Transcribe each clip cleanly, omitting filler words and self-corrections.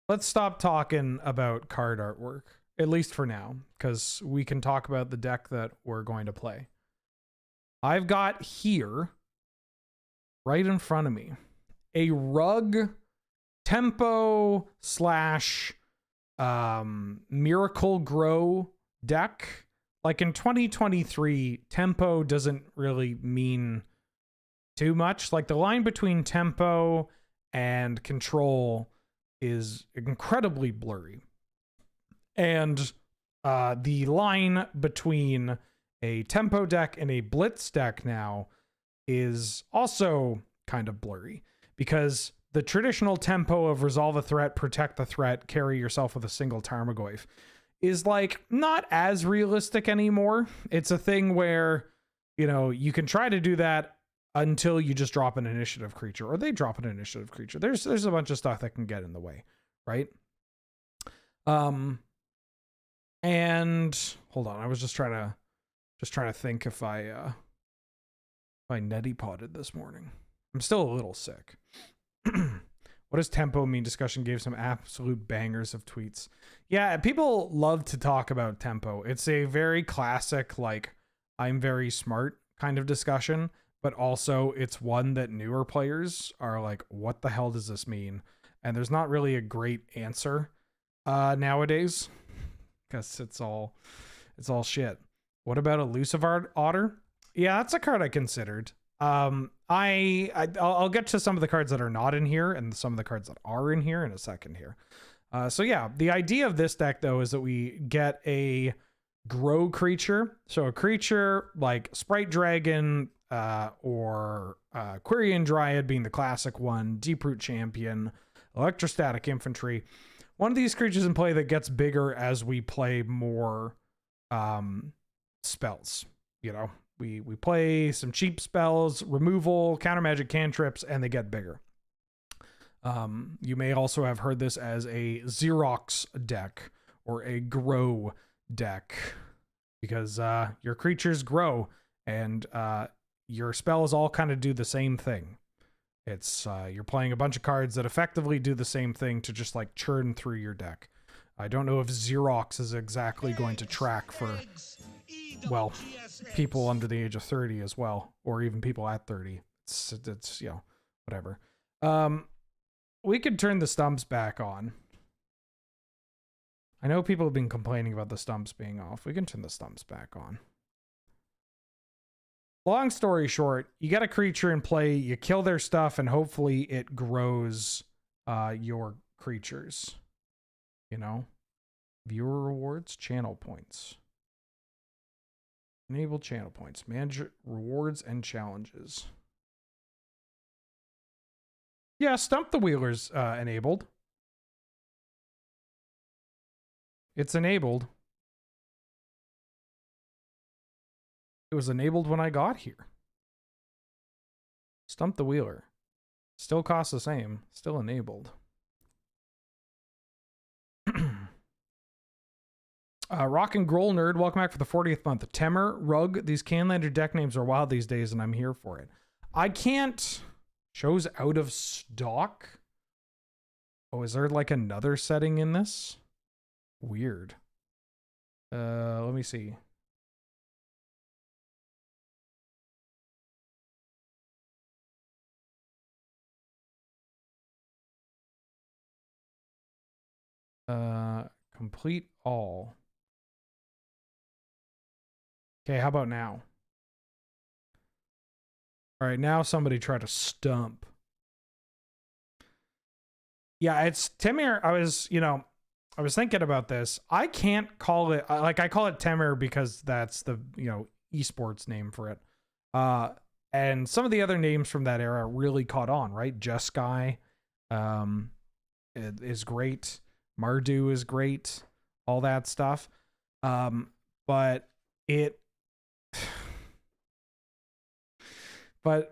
let's stop talking about card artwork, at least for now, because we can talk about the deck that we're going to play. I've got here, right in front of me, a rug tempo slash Miracle-Gro deck. Like in 2023, tempo doesn't really mean too much. Like the line between tempo and control is incredibly blurry. And the line between a tempo deck and a blitz deck now is also kind of blurry, because the traditional tempo of resolve a threat, protect the threat, carry yourself with a single Tarmogoyf is like not as realistic anymore. It's a thing where, you know, you can try to do that until you just drop an initiative creature, or they drop an initiative creature. There's a bunch of stuff that can get in the way, right? And hold on, I was just trying to think if I neti potted this morning. I'm still a little sick. What does tempo mean? Discussion gave some absolute bangers of tweets. Yeah, people love to talk about tempo. It's a very classic, like, I'm very smart kind of discussion, but also it's one that newer players are like, what the hell does this mean? And there's not really a great answer nowadays, because it's all shit. What about Elusive Otter? Yeah, that's a card I considered. I'll get to some of the cards that are not in here and some of the cards that are in here in a second here. So yeah, the idea of this deck though is that we get a grow creature. So a creature like Sprite Dragon or Quirion Dryad being the classic one, Deeproot Champion, Electrostatic Infantry. One of these creatures in play that gets bigger as we play more spells, you know. We play some cheap spells, removal, counter magic cantrips, and they get bigger. You may also have heard this as a Xerox deck or a grow deck, because your creatures grow and your spells all kind of do the same thing. It's you're playing a bunch of cards that effectively do the same thing to just like churn through your deck. I don't know if Xerox is exactly going to track for, well, people under the age of 30 as well, or even people at 30. It's you know, whatever. We could turn the stumps back on. I know people have been complaining about the stumps being off. We can turn the stumps back on. Long story short, you get a creature in play, you kill their stuff, and hopefully it grows your creatures. You know? Viewer rewards, channel points. Enable channel points. Manage rewards and challenges. Yeah, Stump the Wheeler's enabled. It's enabled. It was enabled when I got here. Stump the Wheeler. Still costs the same. Still enabled. Rock and Groll Nerd, welcome back for the 40th month. Temur, Rug, these Highlander deck names are wild these days, and I'm here for it. I can't... Shows out of stock? Oh, is there like another setting in this? Weird. Let me see. Complete all. Okay, how about now? All right, now somebody try to stump. Yeah, it's Temur. I was thinking about this. I can't call it, like I call it Temur because that's the, you know, esports name for it. And some of the other names from that era really caught on, right? Jeskai is great. Mardu is great. All that stuff. But it... But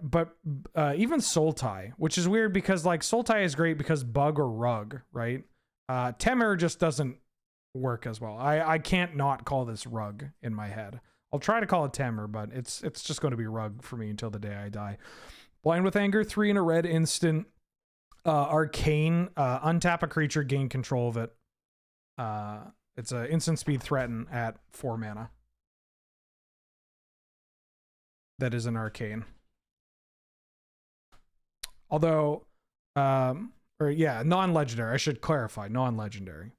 even Sultai, which is weird because like Sultai is great because bug or rug, right? Temur just doesn't work as well. I can't not call this rug in my head. I'll try to call it Temur, but it's just going to be rug for me until the day I die. Blind with Anger, 3 in a red instant. Arcane, untap a creature, gain control of it. It's an instant speed threaten at 4 mana. That is an arcane. Although, non-legendary. I should clarify, non-legendary.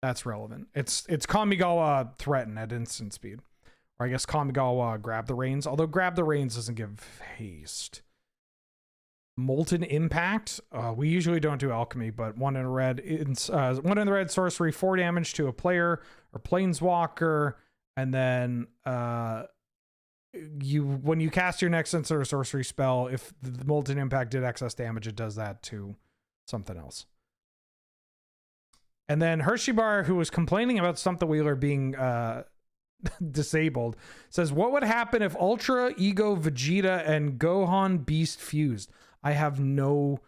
That's relevant. It's Kamigawa threaten at instant speed. Or I guess Kamigawa grab the reins. Although grab the reins doesn't give haste. Molten Impact. We usually don't do alchemy, but one in the red sorcery, 4 damage to a player or planeswalker, and then when you cast your next instant or sorcery spell, if the Molten Impact did excess damage, it does that to something else. And then Hersheybar, who was complaining about Stump the Wheeler being disabled, says, what would happen if Ultra Ego Vegeta and Gohan Beast fused? I have no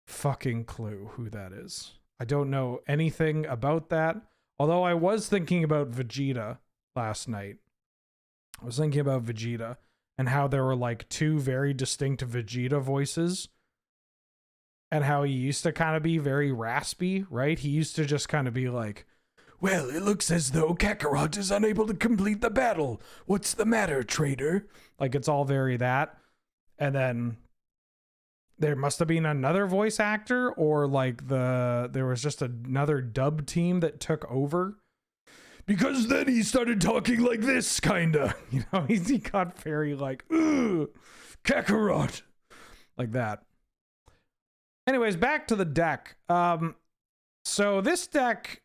fucking clue who that is. I don't know anything about that. Although I was thinking about Vegeta last night. I was thinking about Vegeta and how there were like 2 very distinct Vegeta voices. And how he used to kind of be very raspy, right? He used to just kind of be like, well, it looks as though Kakarot is unable to complete the battle. What's the matter, traitor? Like, it's all very that. And then there must have been another voice actor, or like there was just another dub team that took over. Because then he started talking like this, kinda. You know, he got very like, ugh, Kakarot. Like that. Anyways, back to the deck. So this deck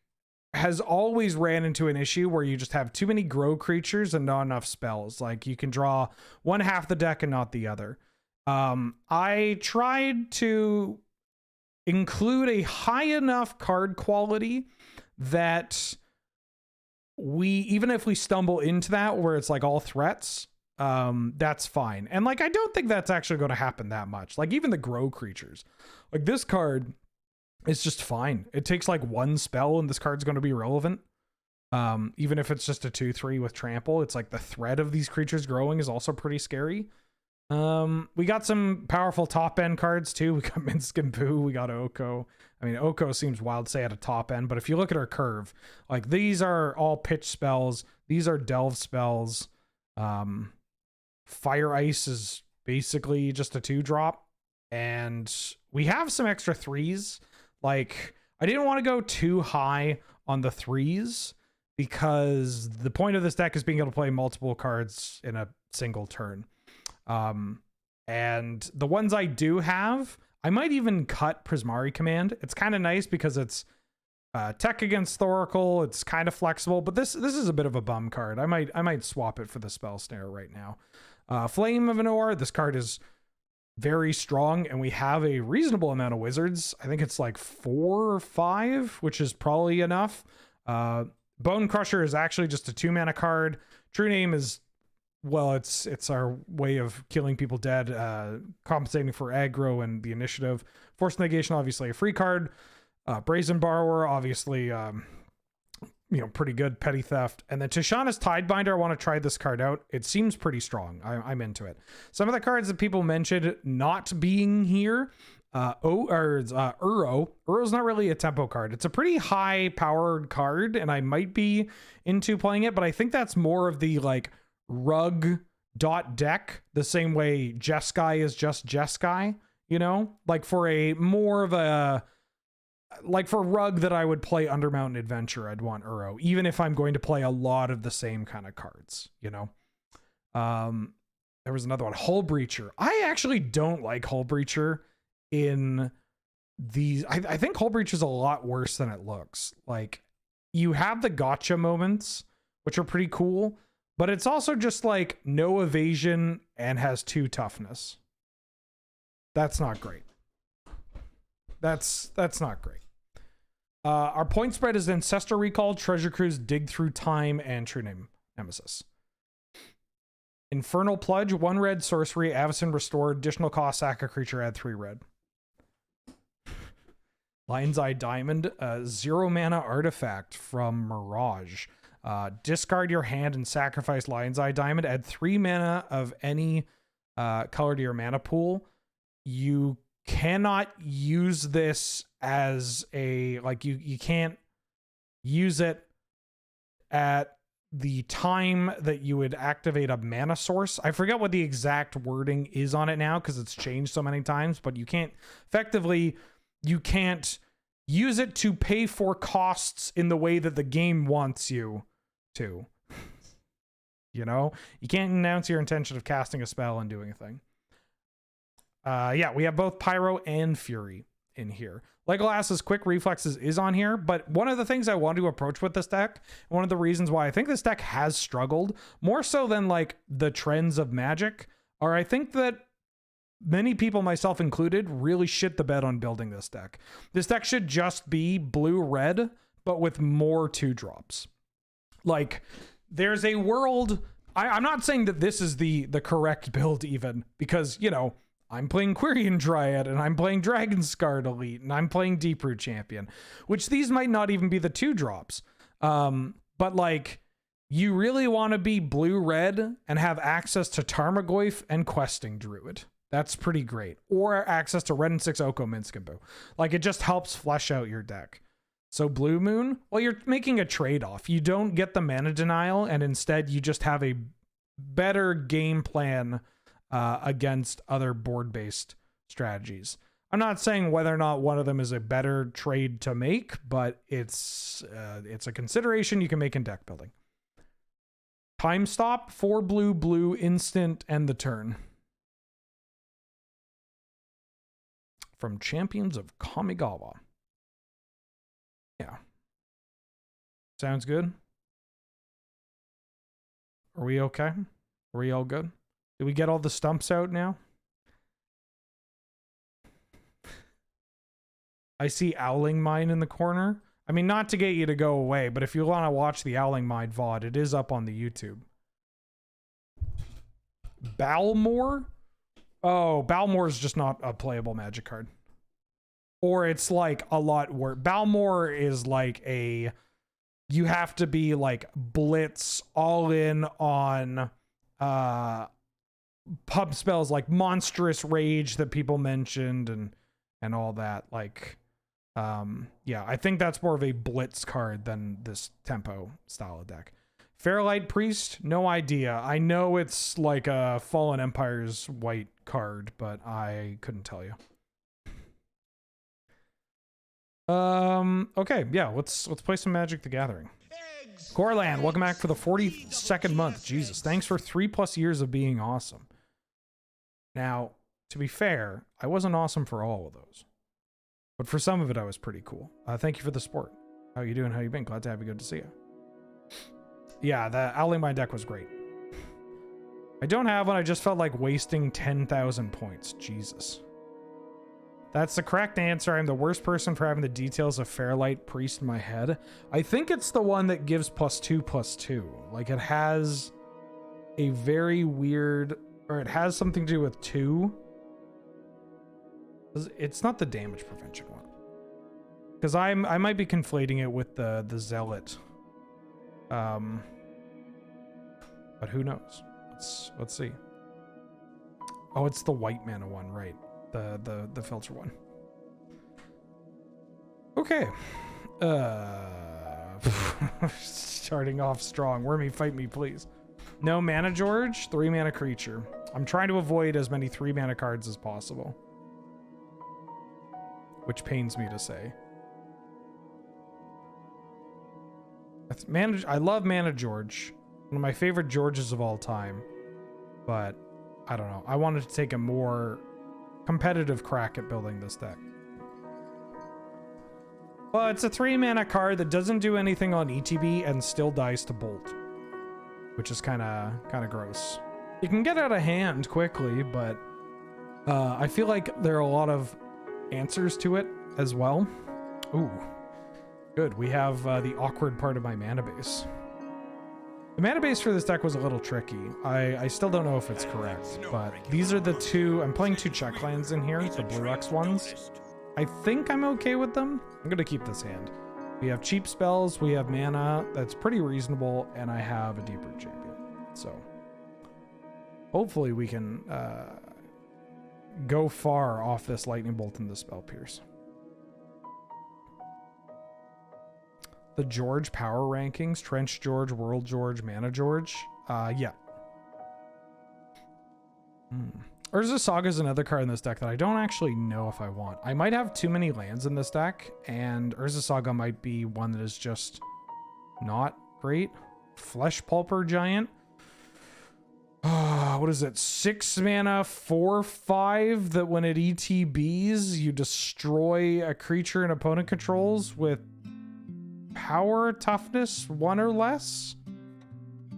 has always ran into an issue where you just have too many grow creatures and not enough spells. Like, you can draw one half the deck and not the other. I tried to include a high enough card quality that even if we stumble into that where it's like all threats, that's fine. And like, I don't think that's actually going to happen that much. Like, even the grow creatures, like this card is just fine. It takes like 1 spell and this card's going to be relevant. Even if it's just a 2/3 with trample, it's like the threat of these creatures growing is also pretty scary. We got some powerful top end cards too. We got Minsk and Boo, we got Oko. I mean, Oko seems wild to say at a top end, but if you look at our curve, like these are all pitch spells. These are delve spells. Fire Ice is basically just a 2-drop. And we have some extra 3s. Like, I didn't want to go too high on the 3s because the point of this deck is being able to play multiple cards in a single turn. And the ones I do have, I might even cut Prismari Command. It's kind of nice because it's tech against Thoracle. It's kind of flexible, but this is a bit of a bum card. I might swap it for the Spell Snare right now. Flame of Anor, this card is very strong, and we have a reasonable amount of wizards. I think it's like 4 or 5, which is probably enough. Bone Crusher is actually just a 2-mana card. True Name is, well, it's our way of killing people dead, compensating for aggro and the initiative. Force Negation, obviously a free card. Brazen Borrower, obviously, pretty good. Petty Theft. And then Tishana's Tidebinder, I want to try this card out. It seems pretty strong. I'm into it. Some of the cards that people mentioned not being here, Uro. Uro's not really a tempo card. It's a pretty high powered card, and I might be into playing it, but I think that's more of the like rug deck, the same way Jeskai is just Jeskai, like for a more of a, like for rug that I would play under Mountain Adventure, I'd want Uro, even if I'm going to play a lot of the same kind of cards, There was another one, Hull Breacher. I actually don't like Hull Breacher in these. I think Hull Breacher is a lot worse than it looks. Like, you have the gotcha moments, which are pretty cool, but it's also just like no evasion and has 2 toughness. That's not great. That's not great. Our point spread is Ancestor Recall, Treasure Cruise, Dig Through Time, and True Name Nemesis. Infernal Plunge, 1 red sorcery, Avacyn Restore, additional cost, sack a creature, add 3 red. Lion's Eye Diamond, 0 mana artifact from Mirage. Discard your hand and sacrifice Lion's Eye Diamond, add 3 mana of any color to your mana pool. You cannot use this as a, like, you can't use it at the time that you would activate a mana source. I forget what the exact wording is on it now because it's changed so many times, but you can't effectively, you can't use it to pay for costs in the way that the game wants you to. You know, you can't announce your intention of casting a spell and doing a thing. Yeah, we have both Pyro and Fury in here. Legolas's Quick Reflexes is on here, but one of the things I want to approach with this deck, one of the reasons why I think this deck has struggled, more so than like the trends of Magic, are I think that many people, myself included, really shit the bed on building this deck. This deck should just be blue-red, but with more 2-drops. Like, there's a world... I'm not saying that this is the correct build even, because, you know, I'm playing Quirion Dryad, and I'm playing Dragonscarred Elite, and I'm playing Deeproot Champion, which these might not even be the 2-drops. But, like, you really want to be blue-red and have access to Tarmogoyf and Questing Druid. That's pretty great. Or access to red and 6 Oko Minskimbu. Like, it just helps flesh out your deck. So Blue Moon, well, you're making a trade-off. You don't get the mana denial, and instead you just have a better game plan against other board-based strategies. I'm not saying whether or not one of them is a better trade to make, but it's a consideration you can make in deck building. Time Stop, 4 blue, blue, instant, end the turn. From Champions of Kamigawa. Yeah. Sounds good. Are we okay? Are we all good? Did we get all the stumps out now? I see Owling Mine in the corner. I mean, not to get you to go away, but if you want to watch the Owling Mine VOD, it is up on the YouTube. Balmor? Oh, Balmor is just not a playable Magic card. Or it's like a lot worse. Balmor is like a... You have to be like blitz all in on pub spells like Monstrous Rage that people mentioned and all that. Like, yeah, I think that's more of a blitz card than this tempo style of deck. Fairlight Priest, no idea. I know it's like a Fallen Empire's white card, but I couldn't tell you. Okay, yeah, let's play some Magic the Gathering. Corland, welcome back for the 42nd month. Jesus, thanks for 3+ years of being awesome. Now, to be fair, I wasn't awesome for all of those, but for some of it I was pretty cool. Thank you for the support. How you doing? How you been? Glad to have you. Good to see you. Yeah, the Owling Mine deck was great. I don't have one. I just felt like wasting 10,000 points. Jesus. That's the correct answer. I'm the worst person for having the details of Fairlight Priest in my head. I think it's the one that gives +2/+2. Like, it has a very weird, or it has something to do with 2. It's not the damage prevention one. Because I might be conflating it with the Zealot. But who knows? Let's see. Oh, it's the white mana one, right? The filter one. Okay. Starting off strong. Wormy, fight me, please. No mana George, 3 mana creature. I'm trying to avoid as many 3 mana cards as possible. Which pains me to say. I love Mana George. One of my favorite Georges of all time. But, I don't know. I wanted to take a more competitive crack at building this deck. Well, it's a 3 mana card that doesn't do anything on ETB and still dies to Bolt. Which is kind of gross. You can get out of hand quickly, but I feel like there are a lot of answers to it as well. Ooh. Good, we have the awkward part of my mana base. The mana base for this deck was a little tricky. I still don't know if it's correct, but these are the 2... I'm playing 2 check lands in here, the Blue X ones. I think I'm okay with them. I'm going to keep this hand. We have cheap spells, we have mana that's pretty reasonable, and I have a Deeproot Champion. So, hopefully we can go far off this lightning bolt and the spell pierce. The George power rankings: Trench George, World George, Mana George. Yeah. Urza Saga is another card in this deck that I don't actually know if I want. I might have too many lands in this deck, and Urza Saga might be one that is just not great. Flesh Pulper Giant. What is it? 6 mana, 4/5, that when it ETBs, you destroy a creature an opponent controls with power toughness 1 or less?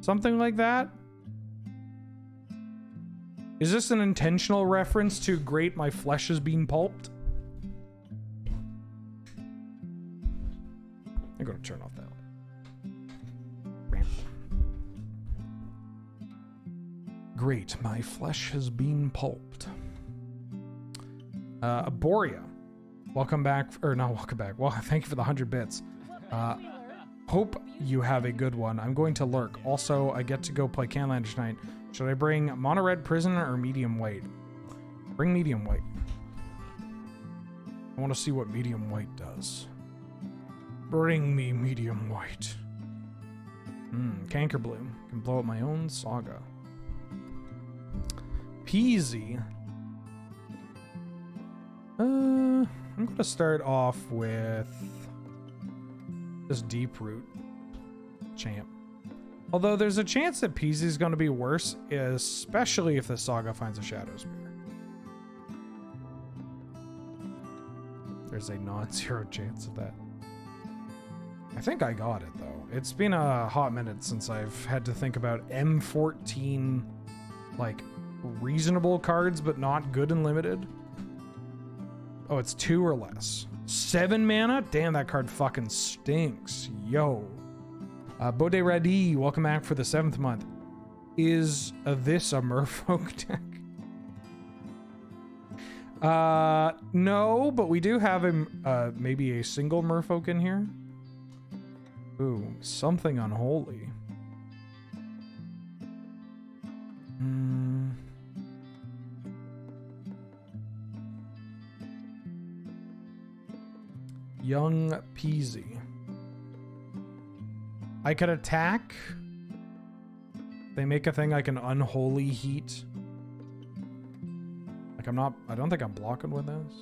Something like that? Is this an intentional reference to great, my flesh is being pulped? I'm gonna turn off that light. Great, my flesh has been pulped. Aboria, welcome back, or not welcome back. Well, thank you for the 100 bits. Hope you have a good one. I'm going to lurk. Also, I get to go play Highlander tonight. Should I bring mono red prisoner or medium white? Bring medium white. I want to see what medium white does. Bring me medium white. Canker Bloom. Can blow up my own saga. Peasy. I'm going to start off with this Deep Root champ. Although there's a chance that Peasy is going to be worse, especially if the Saga finds a Shadow Spear. There's a non-zero chance of that. I think I got it, though. It's been a hot minute since I've had to think about M14, like, reasonable cards, but not good and limited. Oh, it's 2 or less. 7 mana? Damn, that card fucking stinks. Yo. Bode Radi, welcome back for the 7th month. Is this a Merfolk deck? No, but we do have maybe a single Merfolk in here. Ooh, something unholy. Young Peasy. I could attack. They make a thing like an unholy heat. Like I don't think I'm blocking with this.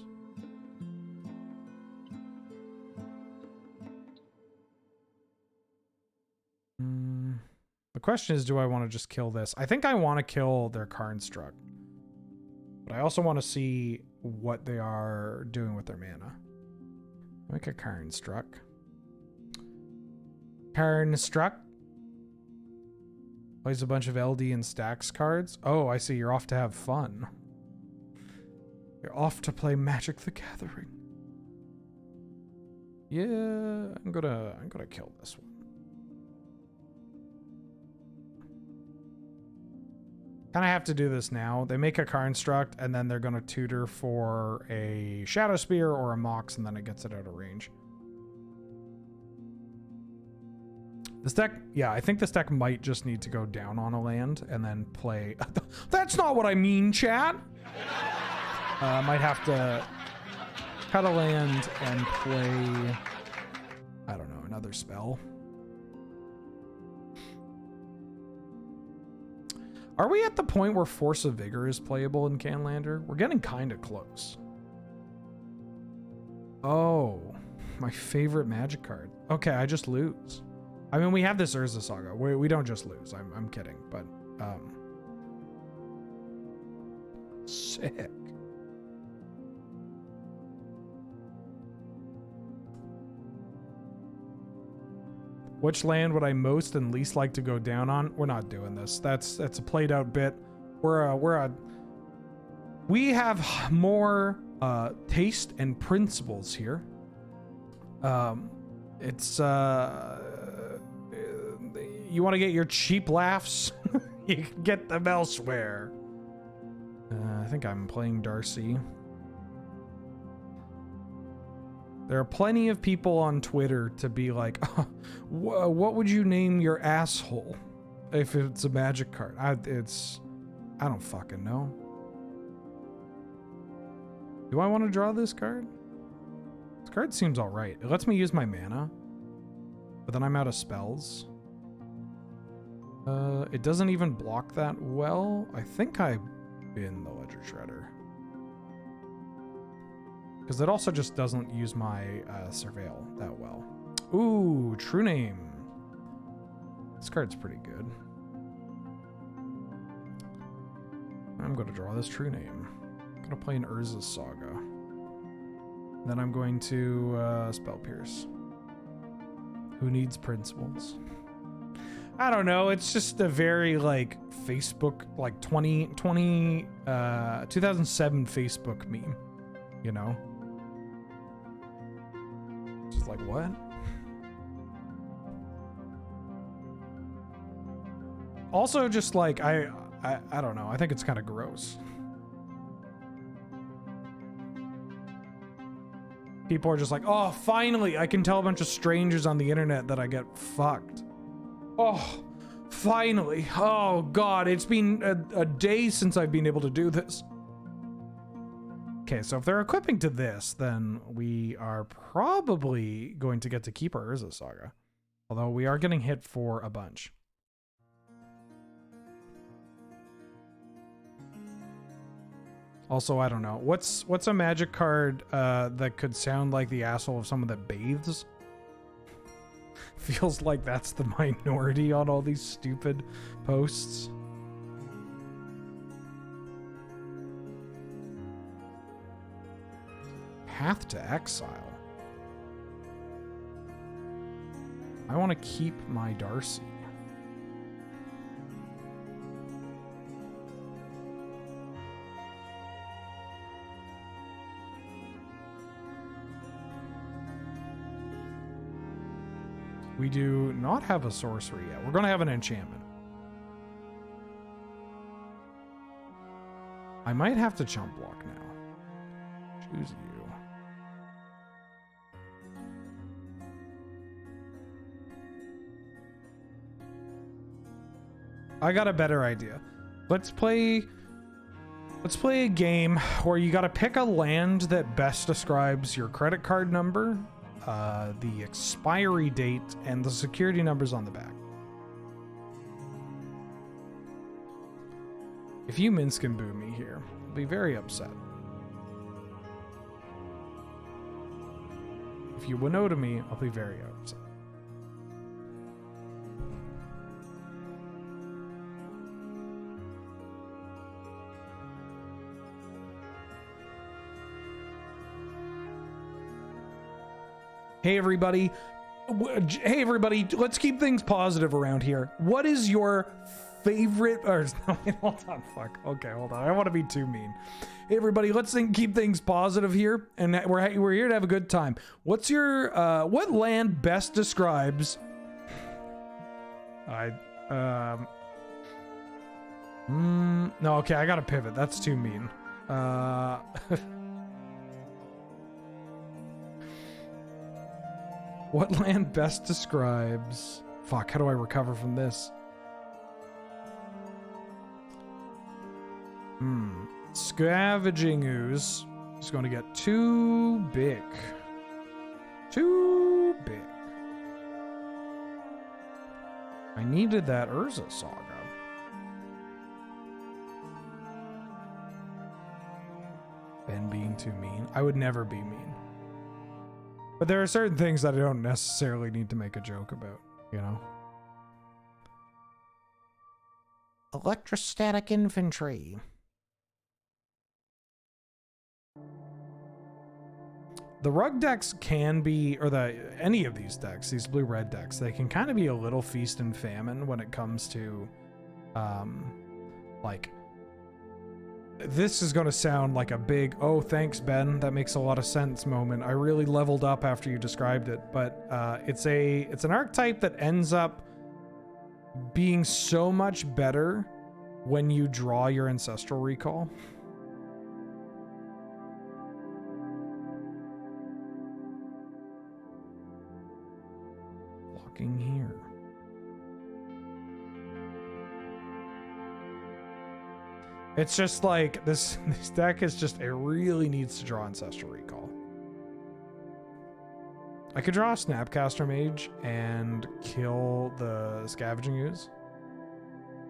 The question is, do I want to just kill this? I think I want to kill their Karnstruck. But I also want to see what they are doing with their mana. Make a Karnstruck. Karnstruck. Plays a bunch of LD and stacks cards. Oh, I see. You're off to have fun. You're off to play Magic the Gathering. Yeah, I'm gonna kill this one. Kind of have to do this now. They make a Karnstruct, and then they're gonna tutor for a Shadow Spear or a Mox, and then it gets it out of range. This deck, yeah, I think this deck might just need to go down on a land and then play. That's not what I mean, chat. Might have to cut a land and play, I don't know, another spell. Are we at the point where Force of Vigor is playable in Highlander? We're getting kind of close. Oh, my favorite Magic card. Okay, I just lose. I mean, we have this Urza Saga. We don't just lose. I'm kidding, but sick. Which land would I most and least like to go down on? We're not doing this. That's a played out bit. We have more taste and principles here. It's you want to get your cheap laughs? You can get them elsewhere. I think I'm playing Darcy. There are plenty of people on Twitter to be like, oh, what would you name your asshole if it's a Magic card? I don't fucking know. Do I want to draw this card? This card seems alright. It lets me use my mana, but then I'm out of spells. It doesn't even block that well. I think I bin the Ledger Shredder. Because it also just doesn't use my Surveil that well. Ooh, True Name. This card's pretty good. I'm going to draw this True Name. I'm going to play an Urza's Saga. Then I'm going to Spell Pierce. Who needs principles? I don't know. It's just a very like Facebook, like 2007 Facebook meme, you know? Just like, what? Also, just like, I don't know. I think it's kind of gross. People are just like, oh, finally, I can tell a bunch of strangers on the internet that I get fucked. Oh, finally. Oh, God, it's been a day since I've been able to do this. Okay, so if they're equipping to this, then we are probably going to get to keep our Urza Saga. Although we are getting hit for a bunch. Also, I don't know. What's a magic card that could sound like the asshole of someone that bathes? Feels like that's the minority on all these stupid posts. Path to Exile. I want to keep my Darcy. We do not have a sorcery yet. We're going to have an enchantment. I might have to chump block now. Choose you. I got a better idea. Let's play a game where you got to pick a land that best describes your credit card number, the expiry date, and the security numbers on the back. If you Minsk and boo me here, I'll be very upset. If you Winota me, I'll be very upset. Hey everybody, let's keep things positive around here. What is your favorite, or no, hold on, fuck. Okay, hold on. I don't want to be too mean. Hey everybody, let's keep things positive here, and we're here to have a good time. What's your, what land best describes, no, okay, I gotta pivot. That's too mean. What land best describes... Fuck, how do I recover from this? Scavenging Ooze is going to get too big. Too big. I needed that Urza Saga. Ben being too mean. I would never be mean. But there are certain things that I don't necessarily need to make a joke about, you know? Electrostatic infantry. The rug decks can be, or any of these decks, these blue-red decks, they can kind of be a little feast and famine when it comes to, like, this is going to sound like a big, oh, thanks, Ben, that makes a lot of sense moment. I really leveled up after you described it, but it's an archetype that ends up being so much better when you draw your Ancestral Recall. Blocking here. It's just like this deck is just, it really needs to draw Ancestral Recall. I could draw a Snapcaster Mage and kill the Scavenging Ooze,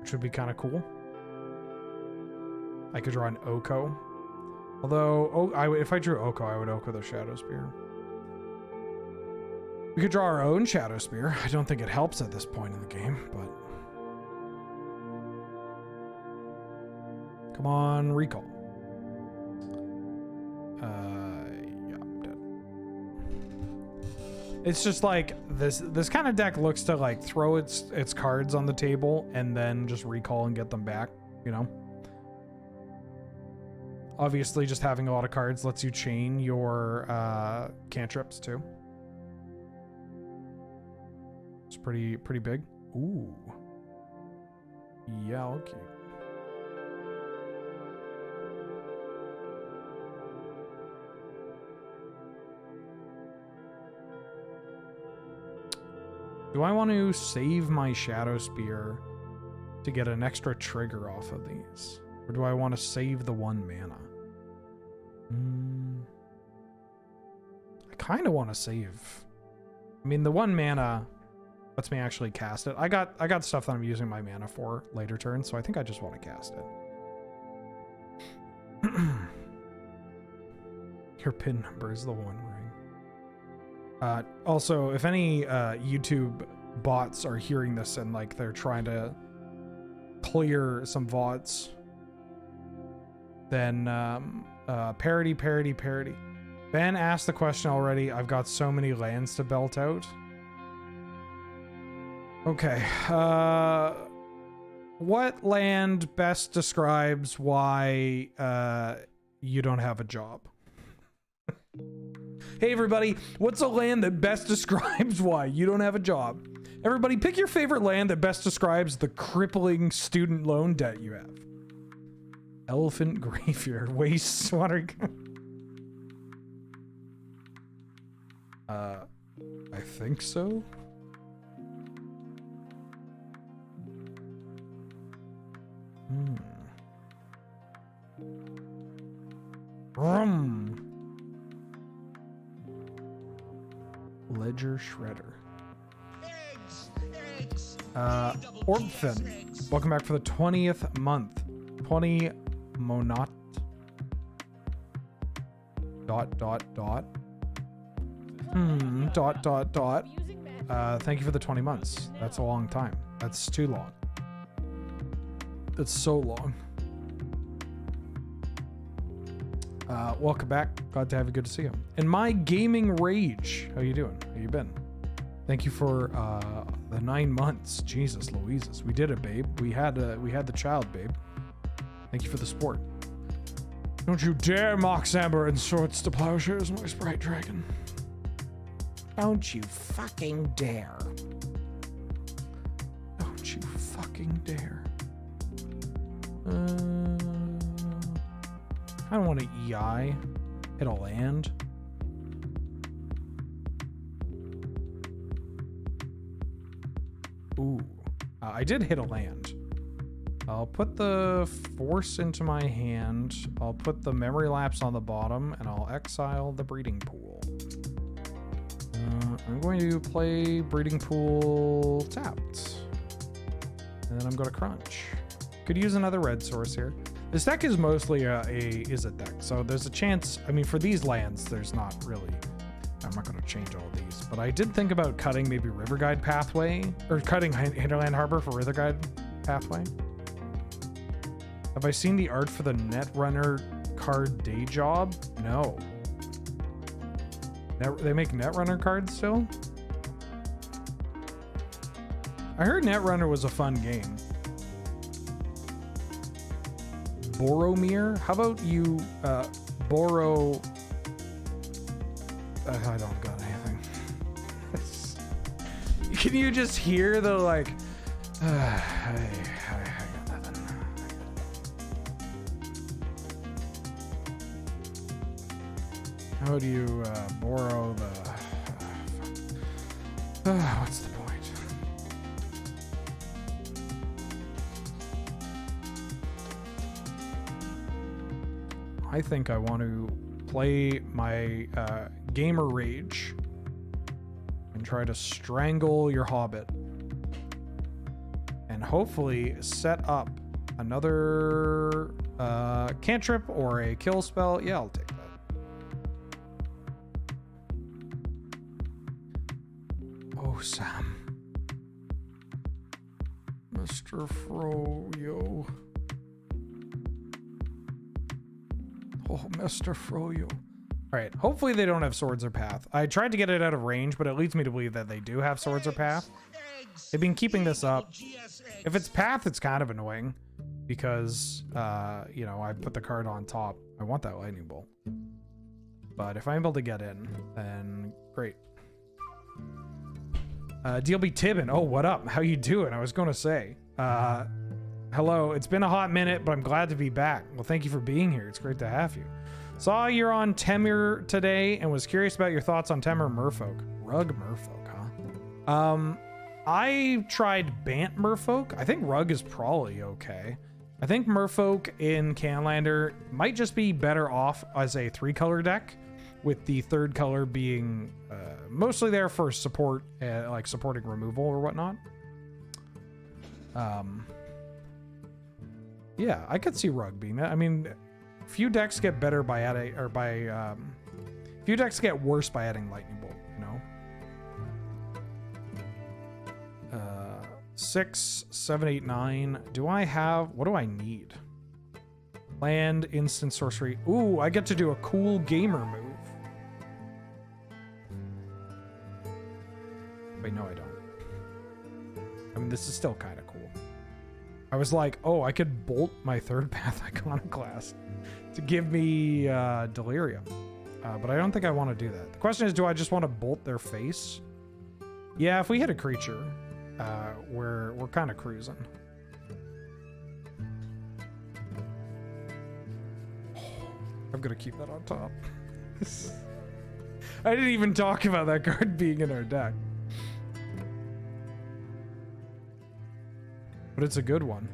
which would be kind of cool. I could draw an Oko. Although, if I drew Oko, I would Oko the Shadow Spear. We could draw our own Shadow Spear. I don't think it helps at this point in the game, but... Come on, Recall. Yeah, I'm dead. It's just like, this kind of deck looks to like throw its cards on the table and then just recall and get them back, you know? Obviously, just having a lot of cards lets you chain your cantrips too. It's pretty big. Ooh. Yeah, okay. Do I want to save my Shadow Spear to get an extra trigger off of these? Or do I want to save the 1 mana? I kind of want to save. I mean, the 1 mana lets me actually cast it. I got stuff that I'm using my mana for later turns, so I think I just want to cast it. Your pin number is the 1 ring. Also, if any YouTube bots are hearing this and like they're trying to clear some VODs, then parody. Ben asked the question already. I've got so many lands to belt out. Okay. What land best describes why you don't have a job? Hey everybody, what's a land that best describes why you don't have a job? Everybody pick your favorite land that best describes the crippling student loan debt you have. Elephant Graveyard, Wastewater. I think so. Ledger Shredder. Orbfin, welcome back for the 20th month. 20 monat. ... Thank you for the 20 months. That's a long time. That's too long. That's so long. Welcome back. Glad to have you. Good to see you. And my gaming rage. How you doing? How you been? Thank you for the 9 months. Jesus Louises. We did it, babe. We had the child, babe. Thank you for the support. Don't you dare mock Amber and Swords to Plowshares, my sprite dragon. Don't you fucking dare. Don't you fucking dare. I don't want to EI. Hit a land. Ooh. I did hit a land. I'll put the Force into my hand. I'll put the Memory Lapse on the bottom, and I'll exile the Breeding Pool. I'm going to play Breeding Pool tapped. And then I'm going to crunch. Could use another red source here. This deck is mostly a Izzet deck, so there's a chance. I mean, for these lands, there's not really. I'm not going to change all these, but I did think about cutting maybe River Guide Pathway, or cutting Hinterland Harbor for River Guide Pathway. Have I seen the art for the Netrunner card Day Job? No. They make Netrunner cards still? I heard Netrunner was a fun game. Boromir? How about you borrow... I don't got anything. Can you just hear the like... I got nothing. How about you borrow the... what's the point? I think I want to play my gamer rage and try to strangle your hobbit. And hopefully set up another cantrip or a kill spell. Yeah, I'll take that. Oh, Sam. Mr. Froyo. Oh, Mr. Froyo. All right, hopefully they don't have swords or path. I tried to get it out of range, but it leads me to believe that they do have swords or path. They've been keeping this up. If it's path, it's kind of annoying because, you know, I put the card on top. I want that lightning bolt. But if I'm able to get in, then great. DLB Tibbin, oh, what up? How you doing? I was going to say, hello. It's been a hot minute, but I'm glad to be back. Well, thank you for being here. It's great to have you. Saw you're on Temur today and was curious about your thoughts on Temur Merfolk. Rug Merfolk, huh? I tried Bant Merfolk. I think Rug is probably okay. I think Merfolk in Highlander might just be better off as a 3-color deck, with the 3rd color being mostly there for support, like supporting removal or whatnot. Yeah, I could see Rug being that. I mean, few decks get better by adding, or by, few decks get worse by adding Lightning Bolt, you know? 6, 7, 8, 9. Do I have, what do I need? Land, instant sorcery. Ooh, I get to do a cool gamer move. Wait, no, I don't. I mean, this is still kind of cool. I was like, oh, I could bolt my 3rd path Iconoclast to give me Delirium. But I don't think I want to do that. The question is, do I just want to bolt their face? Yeah, if we hit a creature, we're kind of cruising. I'm gonna keep that on top. I didn't even talk about that card being in our deck. But it's a good one.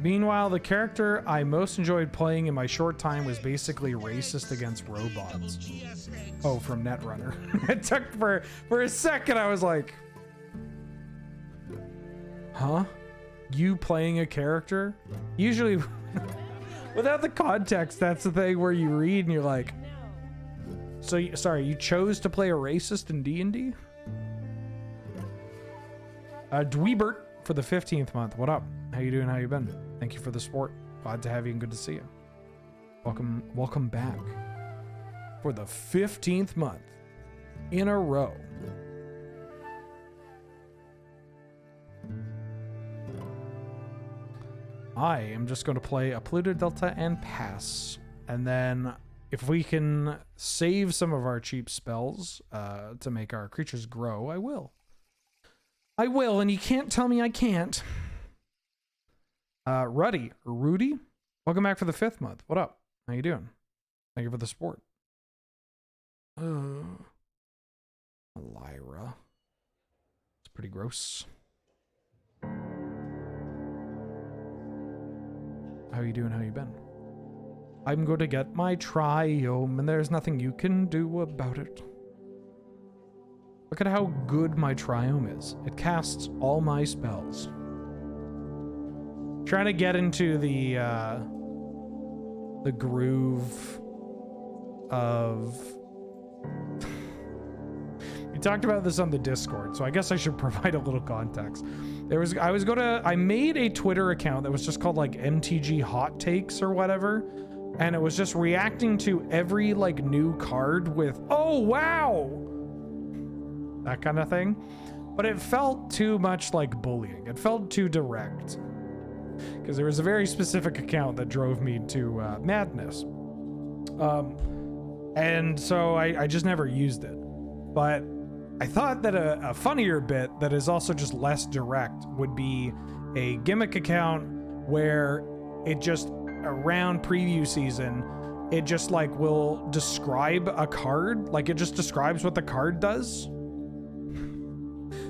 Meanwhile, the character I most enjoyed playing in my short time was basically racist against robots. Oh, from Netrunner. It took for a second, I was like, huh? You playing a character? Usually, without the context, that's the thing where you read and you're like, so, sorry, you chose to play a racist in D&D? Dweebert for the 15th month. What up? How you doing? How you been? Thank you for the support. Glad to have you and good to see you. Welcome back for the 15th month in a row. I am just going to play a Polluted Delta and pass. And then if we can save some of our cheap spells to make our creatures grow, I will. I will, and you can't tell me I can't. Rudy, welcome back for the 5th month. What up? How you doing? Thank you for the support. Lyra. It's pretty gross. How you doing? How you been? I'm going to get my triome, and there's nothing you can do about it. Look at how good my triome is. It casts all my spells. Trying to get into the groove of... We talked about this on the Discord, so I guess I should provide a little context. I made a Twitter account that was just called like MTG Hot Takes or whatever, and it was just reacting to every like new card with, oh wow, that kind of thing. But it felt too much like bullying. It felt too direct. Because there was a very specific account that drove me to madness. And so I just never used it. But I thought that a funnier bit that is also just less direct would be a gimmick account where it just, around preview season, it just like will describe a card. Like it just describes what the card does.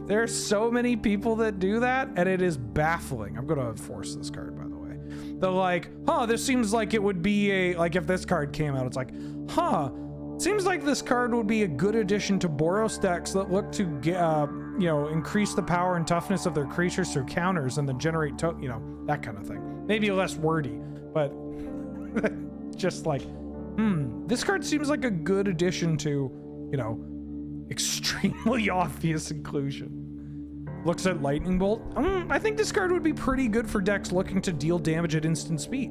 There are so many people that do that, and it is baffling. I'm gonna force this card, by the way. They're like, huh, this seems like it would be a, like if this card came out, it's like, huh, seems like this card would be a good addition to Boros decks that look to get, you know, increase the power and toughness of their creatures through counters and then generate, you know, that kind of thing. Maybe less wordy, but just like, this card seems like a good addition to, you know, extremely obvious inclusion. Looks at Lightning Bolt. I think this card would be pretty good for decks looking to deal damage at instant speed.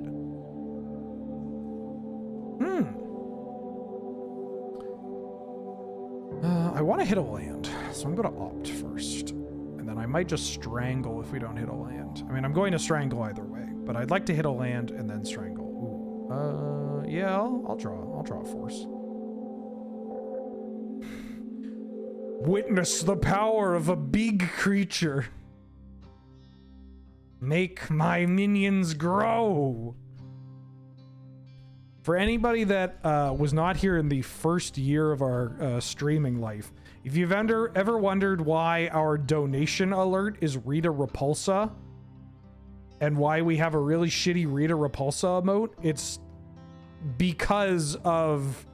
I want to hit a land, so I'm going to opt first. And then I might just strangle if we don't hit a land. I mean, I'm going to strangle either way, but I'd like to hit a land and then strangle. Ooh. Yeah, I'll draw a force. Witness the power of a big creature. Make my minions grow. For anybody that was not here in the first year of our streaming life, if you've ever wondered why our donation alert is Rita Repulsa and why we have a really shitty Rita Repulsa emote, it's because of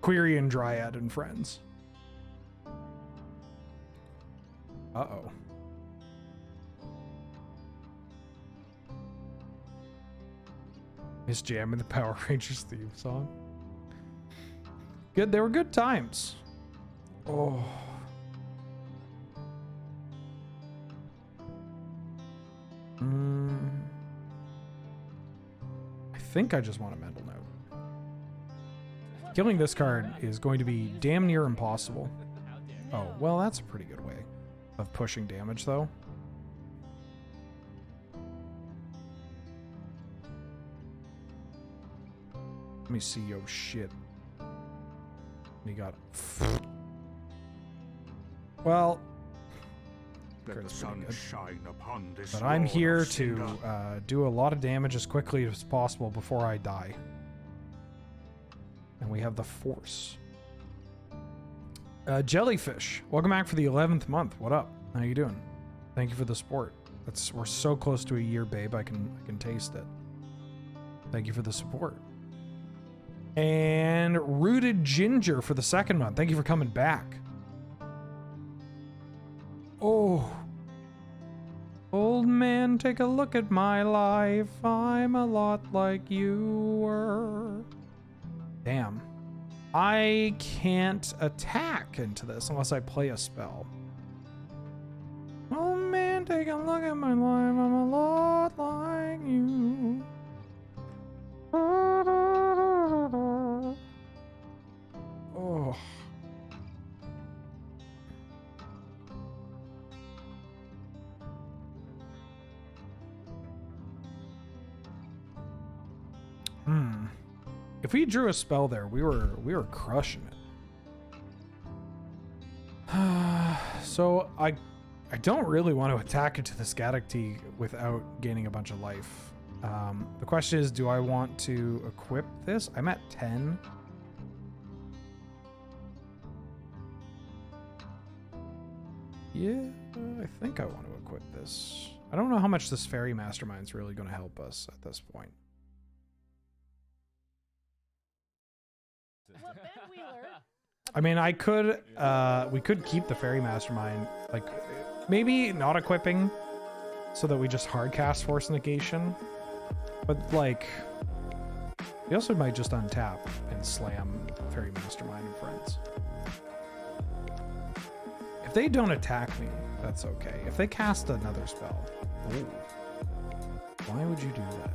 Quirion Dryad and friends. Uh-oh. Miss jamming the Power Rangers theme song. Good, they were good times. Oh. I think I just want a mental note. Killing this card is going to be damn near impossible. Oh, well, that's a pretty good way of pushing damage, though. Let me see. Oh, shit. We got... Well... Let the sun shine upon this, but I'm here to do a lot of damage as quickly as possible before I die. And we have the Force. Jellyfish, welcome back for the 11th month. What up? How you doing? Thank you for the support. We're so close to a year, babe. I can taste it. Thank you for the support. And Rooted Ginger for the 2nd month. Thank you for coming back. Oh. Old man, take a look at my life. I'm a lot like you were. Damn. I can't attack into this unless I play a spell. Oh man, take a look at my life. I'm a lot like you. Oh. If we drew a spell there, we were crushing it. So I don't really want to attack into the Scatic without gaining a bunch of life. The question is, do I want to equip this? I'm at 10. Yeah, I think I want to equip this. I don't know how much this Fairy Mastermind's really going to help us at this point. I mean, I could, we could keep the Fairy Mastermind, like, maybe not equipping, so that we just hardcast Force Negation, but, like, we also might just untap and slam Fairy Mastermind and friends. If they don't attack me, that's okay. If they cast another spell, ooh, why would you do that?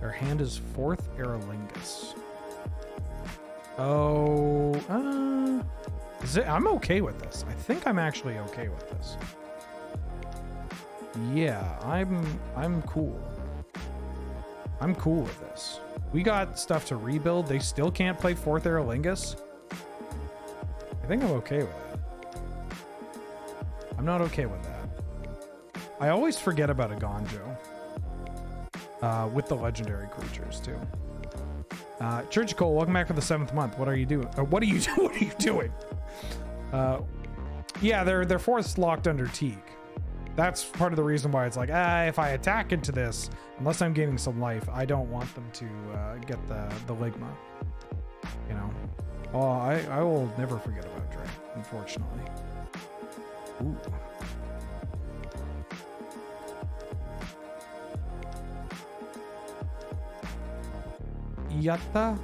Their hand is 4th Aerolingus. Oh, I'm okay with this. I think I'm actually okay with this. Yeah, I'm cool. I'm cool with this. We got stuff to rebuild. They still can't play 4th Aerolingus. I think I'm okay with it. I'm not okay with that. I always forget about a Gonjo. With the legendary creatures too. Church Cole, welcome back for the 7th month. What are you doing? What are you doing? Yeah, they're force locked under Teak. That's part of the reason why it's like, if I attack into this, unless I'm gaining some life, I don't want them to get the Ligma. You know? Oh, I will never forget about Dre, unfortunately. Ooh. Yatta.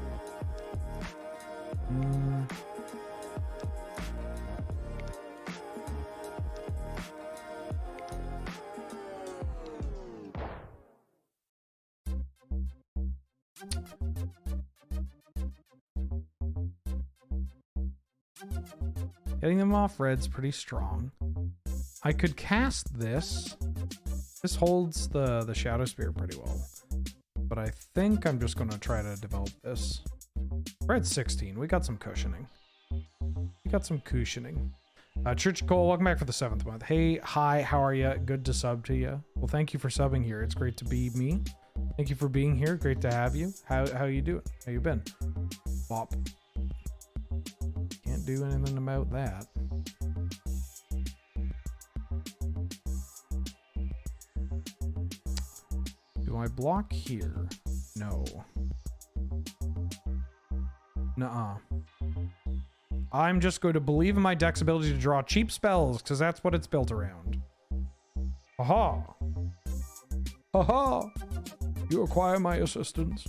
Getting them off red's pretty strong. I could cast this. This holds the Shadow Spear pretty well. But I think I'm just going to try to develop this. We're at 16. We got some cushioning. Church Cole, welcome back for the 7th month. Hey, hi, how are you? Good to sub to you. Well, thank you for subbing here. It's great to be me. Thank you for being here. Great to have you. How you doing? How you been? Bop. Can't do anything about that. Do I block here? No. Nuh-uh. I'm just going to believe in my deck's ability to draw cheap spells, because that's what it's built around. Aha! Aha! You require my assistance.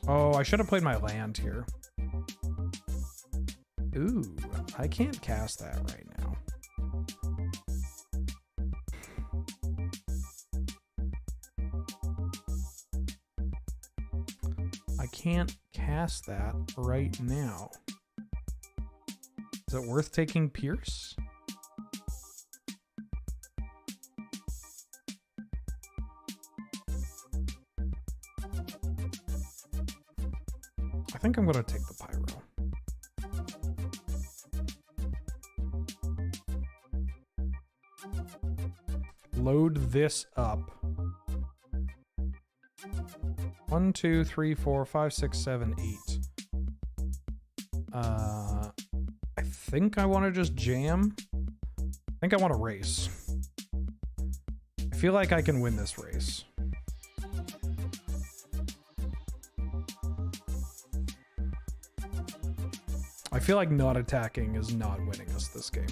Oh, I should have played my land here. Ooh, I can't cast that right now. I can't cast that right now. Is it worth taking Pierce? I think I'm going to take the Pyro. Load this up. 1, 2, 3, 4, 5, 6, 7, 8. I think I want to just jam. I think I want to race. I feel like I can win this race. I feel like not attacking is not winning us this game.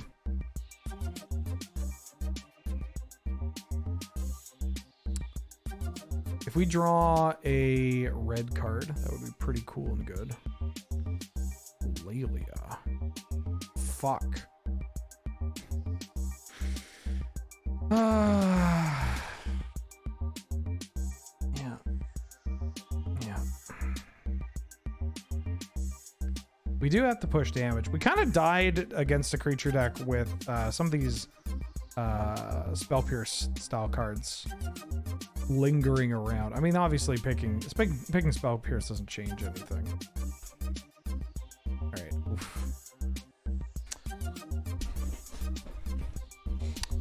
If we draw a red card, that would be pretty cool and good. Lelia. Fuck. Yeah. We do have to push damage. We kind of died against a creature deck with some of these Spell Pierce style cards lingering around. I mean, obviously picking Spell Pierce doesn't change anything. All right. Oof.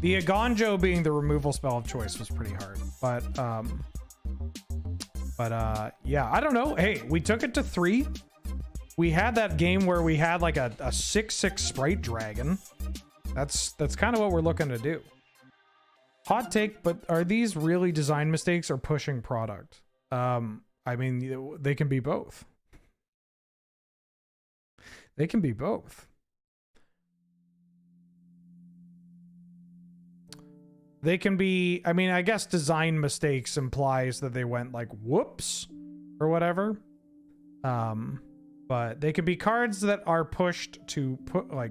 The Agonjo being the removal spell of choice was pretty hard, but yeah, I don't know. Hey, we took it to 3. We had that game where we had like a 6/6 Sprite Dragon. That's kind of what we're looking to do. Hot take, but are these really design mistakes or pushing product? I mean, they can be both. They can be both. They can be, I mean, I guess design mistakes implies that they went like whoops or whatever. But they could be cards that are pushed to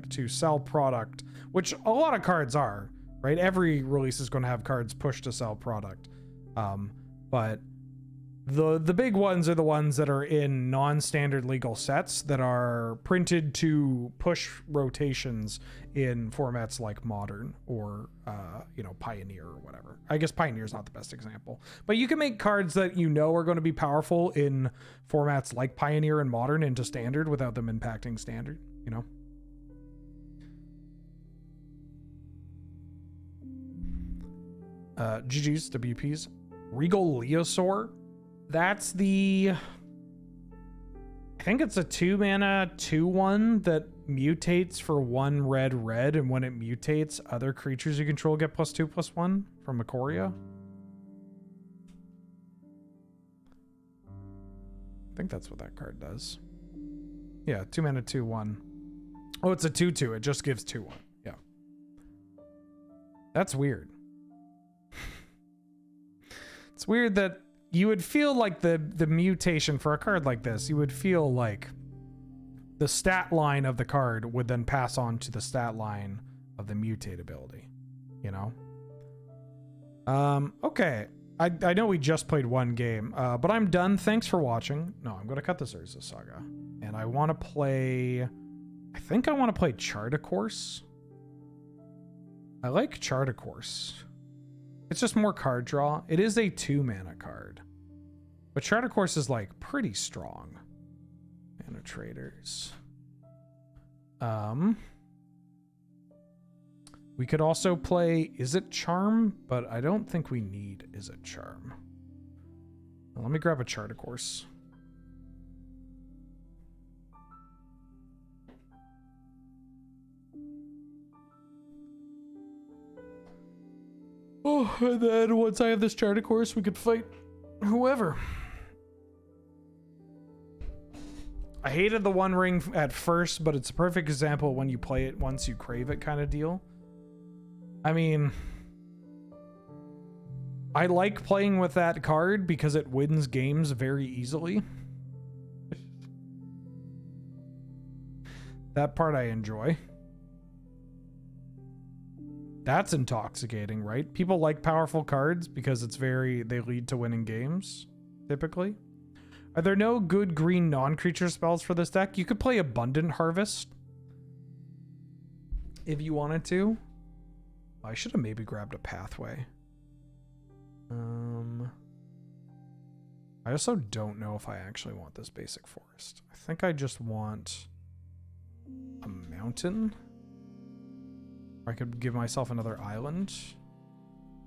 to sell product, which a lot of cards are, right? Every release is going to have cards pushed to sell product. But The big ones are the ones that are in non-standard legal sets that are printed to push rotations in formats like Modern or you know, Pioneer or whatever. I guess Pioneer is not the best example, but you can make cards that you know are going to be powerful in formats like Pioneer and Modern into Standard without them impacting Standard, you know. GG's, WP's. Regal Leosaur. That's the... I think it's a 2-mana 2/1 that mutates for 1 red, and when it mutates, other creatures you control get +2/+1 from Ikoria. I think that's what that card does. Yeah, 2-mana 2/1. Oh, it's a 2/2. It just gives 2/1. Yeah. That's weird. It's weird that you would feel like the mutation for a card like this, you would feel like the stat line of the card would then pass on to the stat line of the mutate ability, you know? Okay. I know we just played one game, but I'm done. Thanks for watching. No, I'm going to cut this Urza Saga. And I want to play... I think I want to play Chart a Course. I like Chart a Course. It's just more card draw. It is a 2-mana card. But Chart a Course is like pretty strong. Mana Traders. We could also play Is It Charm, but I don't think we need Is It Charm. Well, let me grab a Chart a Course. Oh, and then once I have this Chart a Course, we could fight whoever. I hated the One Ring at first, but it's a perfect example when you play it once you crave it kind of deal. I mean, I like playing with that card because it wins games very easily. That part I enjoy. That's intoxicating, right? People like powerful cards because they lead to winning games, typically. Are there no good green non-creature spells for this deck? You could play Abundant Harvest if you wanted to. I should have maybe grabbed a Pathway. I also don't know if I actually want this basic forest. I think I just want a mountain. I could give myself another island.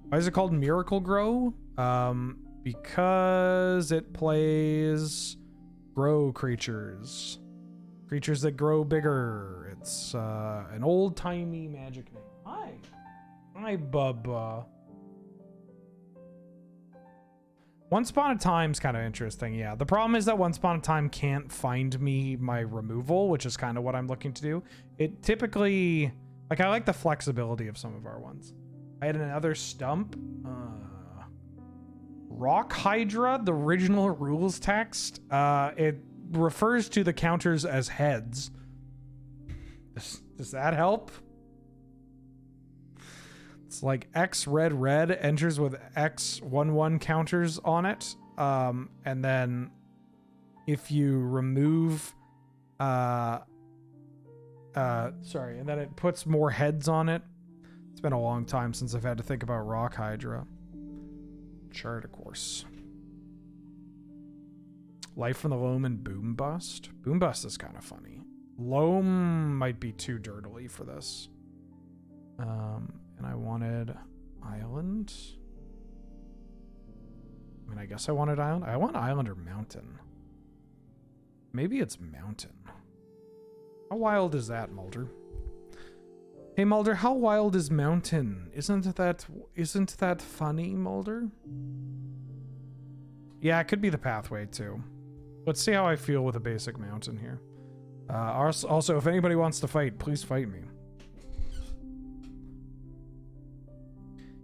Why is it called Miracle-Gro? Because it plays grow creatures. Creatures that grow bigger. It's an old-timey magic name. Hi. Hi, Bubba. Once Upon a Time's kind of interesting, yeah. The problem is that Once Upon a Time can't find me my removal, which is kind of what I'm looking to do. It typically... Like, I like the flexibility of some of our ones. I had another stump. Rock Hydra, the original rules text, it refers to the counters as heads. Does that help? It's like X red enters with X 1/1 counters on it. And then if you remove... sorry, and then it puts more heads on it. It's been a long time since I've had to think about Rock Hydra. Chart a Course. Life from the Loam and Boom Bust. Boom Bust is kind of funny. Loam might be too dirtily for this. And I wanted Island. I mean, I guess I wanted Island. I want Island or Mountain. Maybe it's Mountain. How wild is that, Mulder? Hey, Mulder, how wild is Mountain? Isn't that funny, Mulder? Yeah, it could be the Pathway, too. Let's see how I feel with a basic Mountain here. Also, if anybody wants to fight, please fight me.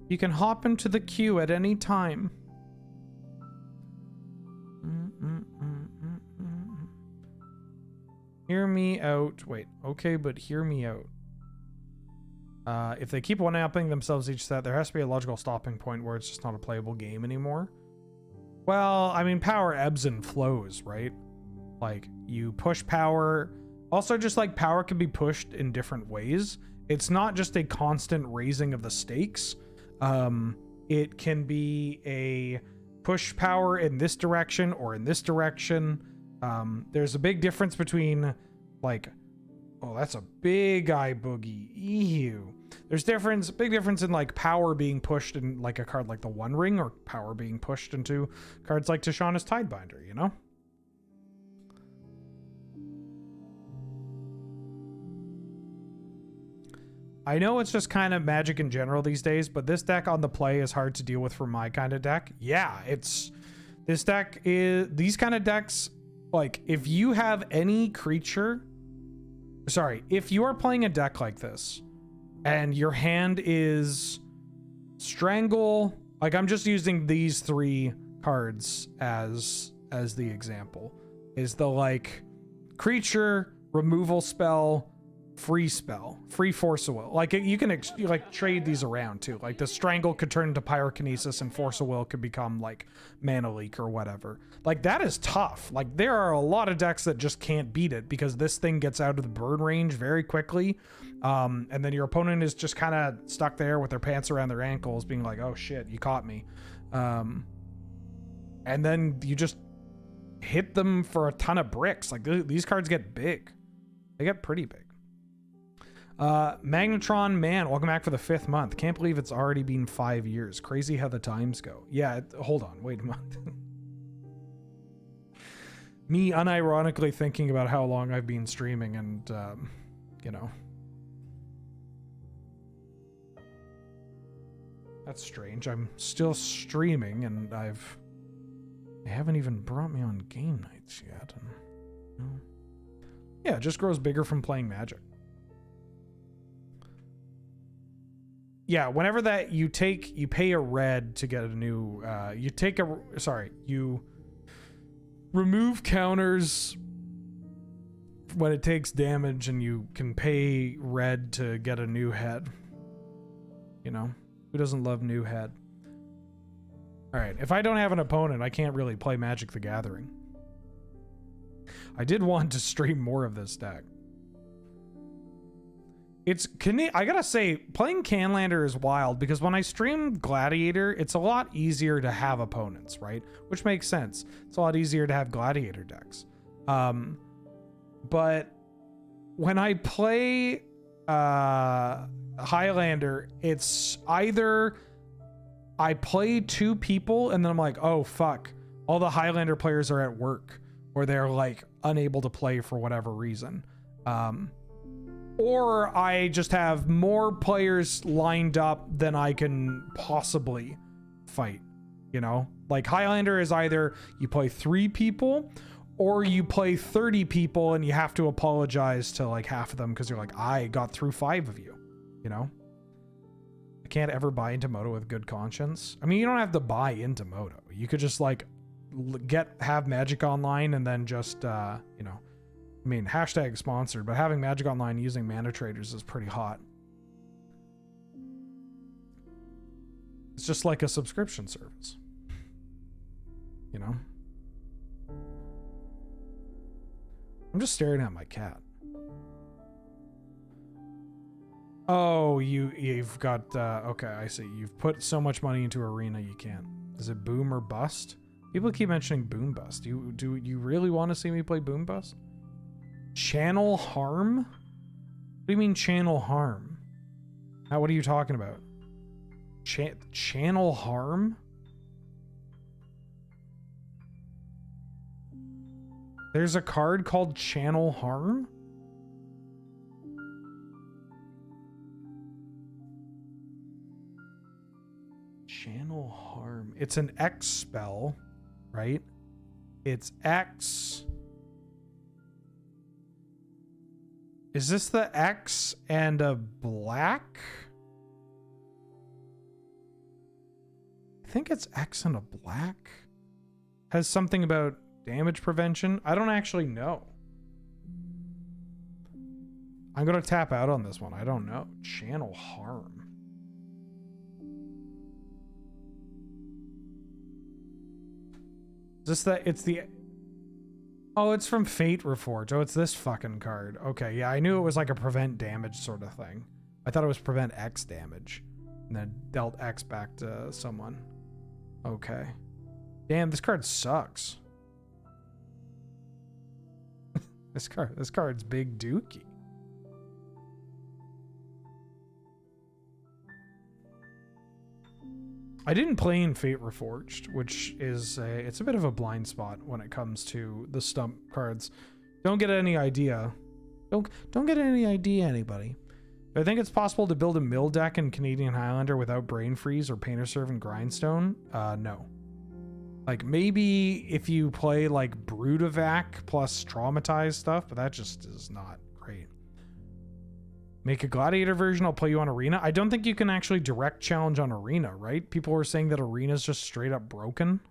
You can hop into the queue at any time. Hear me out. Wait, okay, but hear me out. If they keep one-upping themselves each set, there has to be a logical stopping point where it's just not a playable game anymore. Well, I mean, power ebbs and flows, right? Like, you push power. Also, just like power can be pushed in different ways. It's not just a constant raising of the stakes. It can be a push power in this direction or in this direction. There's a big difference between, like, oh, that's a big eye boogie. Ew. There's big difference in like power being pushed in like a card like the One Ring, or power being pushed into cards like Tishana's Tidebinder, you know? I know it's just kind of Magic in general these days, but this deck on the play is hard to deal with for my kind of deck. Yeah, this deck is, these kind of decks, like if you have any creature, if you are playing a deck like this and your hand is Strangle, like I'm just using these 3 cards as the example, is the like creature, removal spell, free spell, free Force of Will. Like you can like trade these around too. Like the Strangle could turn into Pyrokinesis and Force of Will could become like Mana Leak or whatever. Like that is tough. Like there are a lot of decks that just can't beat it because this thing gets out of the burn range very quickly. And then your opponent is just kind of stuck there with their pants around their ankles being like, oh shit, you caught me. And then you just hit them for a ton of bricks. Like these cards get big. They get pretty big. Magnetron Man, welcome back for the 5th month. Can't believe it's already been 5 years. Crazy how the times go. Yeah, hold on, wait a month. Me unironically thinking about how long I've been streaming and, you know. That's strange. I'm still streaming and they haven't even brought me on game nights yet. And, you know. Yeah, it just grows bigger from playing Magic. Yeah, whenever that you pay a red to get a new, you remove counters when it takes damage and you can pay red to get a new head. You know, who doesn't love new head? All right, if I don't have an opponent, I can't really play Magic the Gathering. I did want to stream more of this deck. I gotta say, playing Highlander is wild because when I stream Gladiator, it's a lot easier to have opponents, right? Which makes sense. It's a lot easier to have Gladiator decks. But when I play Highlander, it's either I play 2 people and then I'm like, oh fuck, all the Highlander players are at work or they're like unable to play for whatever reason. Or I just have more players lined up than I can possibly fight, you know? Like Highlander is either you play 3 people or you play 30 people and you have to apologize to like half of them because you're like, I got through 5 of you, you know? I can't ever buy into Moto with good conscience. I mean, you don't have to buy into Moto. You could just like have Magic Online and then just, you know, I mean, hashtag sponsored, but having Magic Online using Mana Traders is pretty hot. It's just like a subscription service. You know? I'm just staring at my cat. Oh, you've got, okay, I see. You've put so much money into Arena, you can't. Is it boom or bust? People keep mentioning boom bust. Do you really want to see me play boom bust? Channel harm? What do you mean channel harm? Now, what are you talking about? Channel harm? There's a card called Channel Harm? Channel Harm. It's an X spell, right? It's X. Is this the X and a black? I think it's X and a black. Has something about damage prevention. I don't actually know. I'm going to tap out on this one. I don't know. Channel Harm. Just that it's the... Oh, it's from Fate Reforged. Oh, it's this fucking card. Okay, yeah, I knew it was like a prevent damage sort of thing. I thought it was prevent X damage. And then dealt X back to someone. Okay. Damn, this card sucks. This card's big dookie. I didn't play in Fate Reforged, which is it's a bit of a blind spot when it comes to the stump cards. Don't get any idea. Don't get any idea, anybody. I think it's possible to build a mill deck in Canadian Highlander without Brain Freeze or Painter Serve and Grindstone. No. Like maybe if you play like Brutavac plus Traumatized stuff, but that just is not great. Make a Gladiator version, I'll play you on Arena. I don't think you can actually direct challenge on Arena, right? People were saying that Arena is just straight up broken.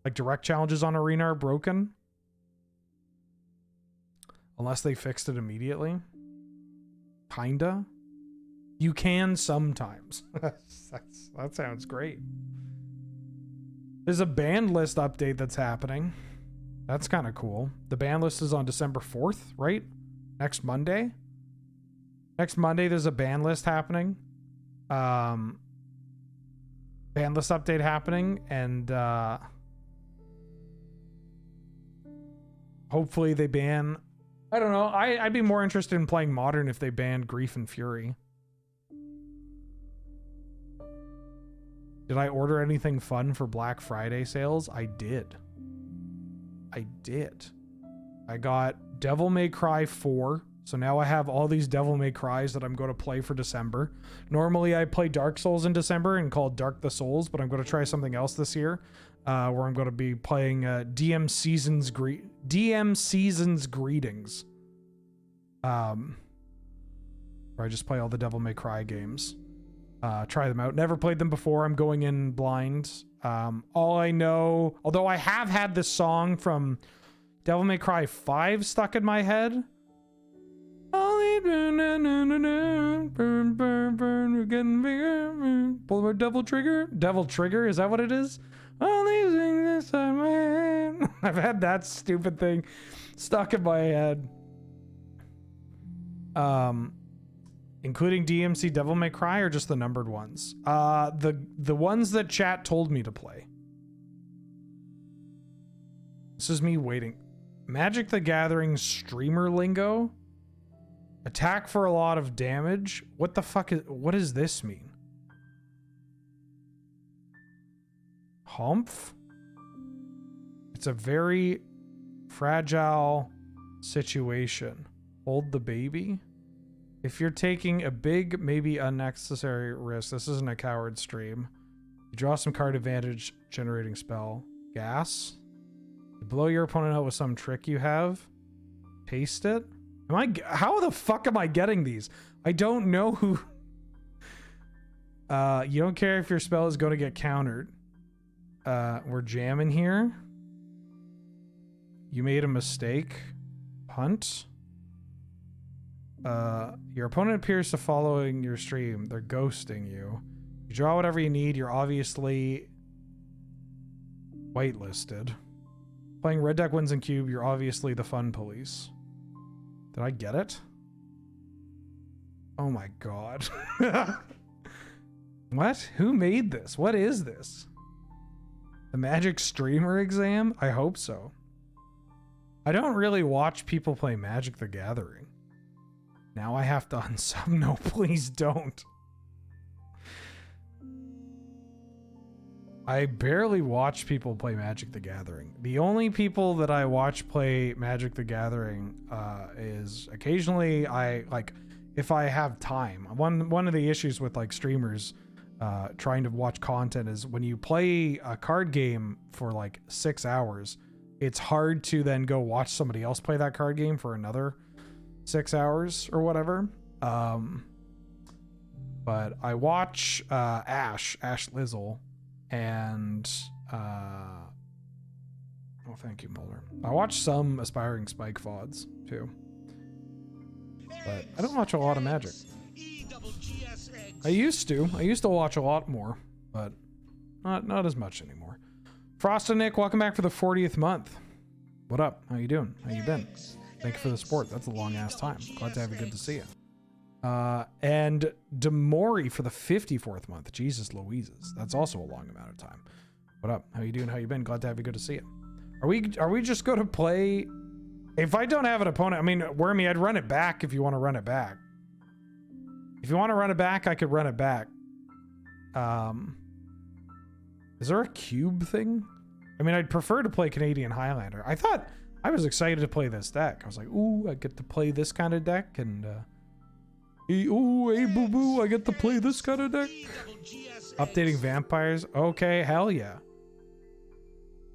Like direct challenges on Arena are broken. Unless they fixed it immediately. Kinda. You can sometimes. That sounds great. There's a band list update that's happening. That's kind of cool. The band list is on December 4th, right? Next Monday. Next Monday, there's a ban list happening. Ban list update happening, and hopefully they ban... I don't know. I'd be more interested in playing Modern if they banned Grief and Fury. Did I order anything fun for Black Friday sales? I did. I got Devil May Cry 4. So now I have all these Devil May Cries that I'm going to play for December. Normally I play Dark Souls in December and called Dark the Souls, but I'm going to try something else this year, where I'm going to be playing DM Season's Greetings. Where I just play all the Devil May Cry games. Try them out. Never played them before. I'm going in blind. All I know, although I have had this song from Devil May Cry 5 stuck in my head. Burn, we're getting bigger. Pull Devil Trigger. Devil Trigger, is that what it is? Only thing this time my head. I've had that stupid thing stuck in my head. Including DMC Devil May Cry or just the numbered ones? The ones that chat told me to play. This is me waiting. Magic the Gathering streamer lingo. Attack for a lot of damage. What the fuck is... What does this mean? Humph? It's a very fragile situation. Hold the baby. If you're taking a big, maybe unnecessary risk, this isn't a coward stream. You draw some card advantage, generating spell. Gas. You blow your opponent out with some trick you have. Paste it. How the fuck am I getting these? I don't know who... you don't care if your spell is going to get countered. We're jamming here. You made a mistake. Hunt. Your opponent appears to following your stream. They're ghosting you. You draw whatever you need. You're obviously whitelisted. Playing red deck wins in cube. You're obviously the fun police. Did I get it? Oh my god. What? Who made this? What is this? The Magic Streamer exam? I hope so. I don't really watch people play Magic the Gathering. Now I have to unsub. No, please don't. I barely watch people play Magic the Gathering. The only people that I watch play Magic the Gathering is occasionally if I have time. One of the issues with like streamers trying to watch content is when you play a card game for like 6 hours, it's hard to then go watch somebody else play that card game for another 6 hours or whatever. But I watch Ash Lizzle. And oh, thank you, Mulder. I watch some aspiring Spike VODs too, but I don't watch a lot of Magic. I used to watch a lot more, but not as much anymore. Frost and Nick, welcome back for the 40th month. What up? How you doing? How you been? Thank you for the support. That's a long ass time. Glad to have you. Good to see you. And Demori for the 54th month. Jesus Louises. That's also a long amount of time. What up? How you doing? How you been? Glad to have you. Good to see you. Are we just going to play? If I don't have an opponent, I mean, Wormy, I'd run it back if you want to run it back. If you want to run it back, I could run it back. Is there a cube thing? I mean, I'd prefer to play Canadian Highlander. I was excited to play this deck. I was like, ooh, I get to play this kind of deck, and ooh, hey boo boo, I get to play this kind of deck. Updating vampires. Okay, hell yeah.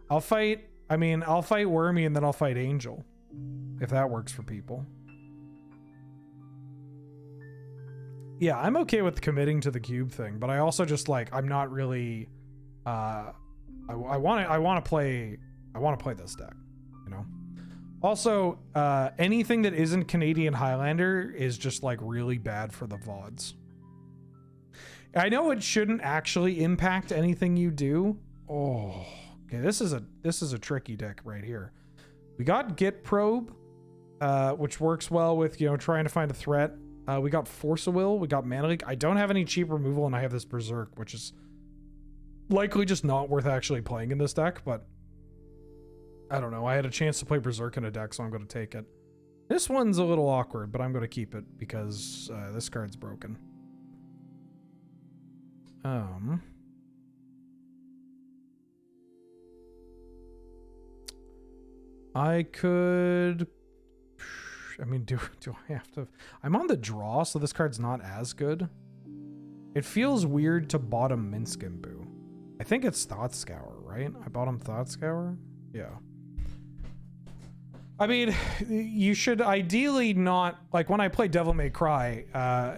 I'll fight Wormy and then I'll fight Angel, if that works for people. Yeah, I'm okay with committing to the cube thing, but I also just like, I'm not really, I want to play this deck, you know? Also, anything that isn't Canadian Highlander is just like really bad for the VODs. I know it shouldn't actually impact anything you do. Oh, okay. This is a tricky deck right here. We got Git Probe, which works well with, you know, trying to find a threat. We got Force of Will, we got Mana Leak. I don't have any cheap removal, and I have this Berserk, which is likely just not worth actually playing in this deck, but I don't know. I had a chance to play Berserk in a deck, so I'm going to take it. This one's a little awkward, but I'm going to keep it because this card's broken. I could... I mean, do I have to... I'm on the draw, so this card's not as good. It feels weird to bottom Minskin-Boo. I think it's Thought Scour, right? I bottom Thought Scour? Yeah. I mean, you should ideally not... Like, when I play Devil May Cry,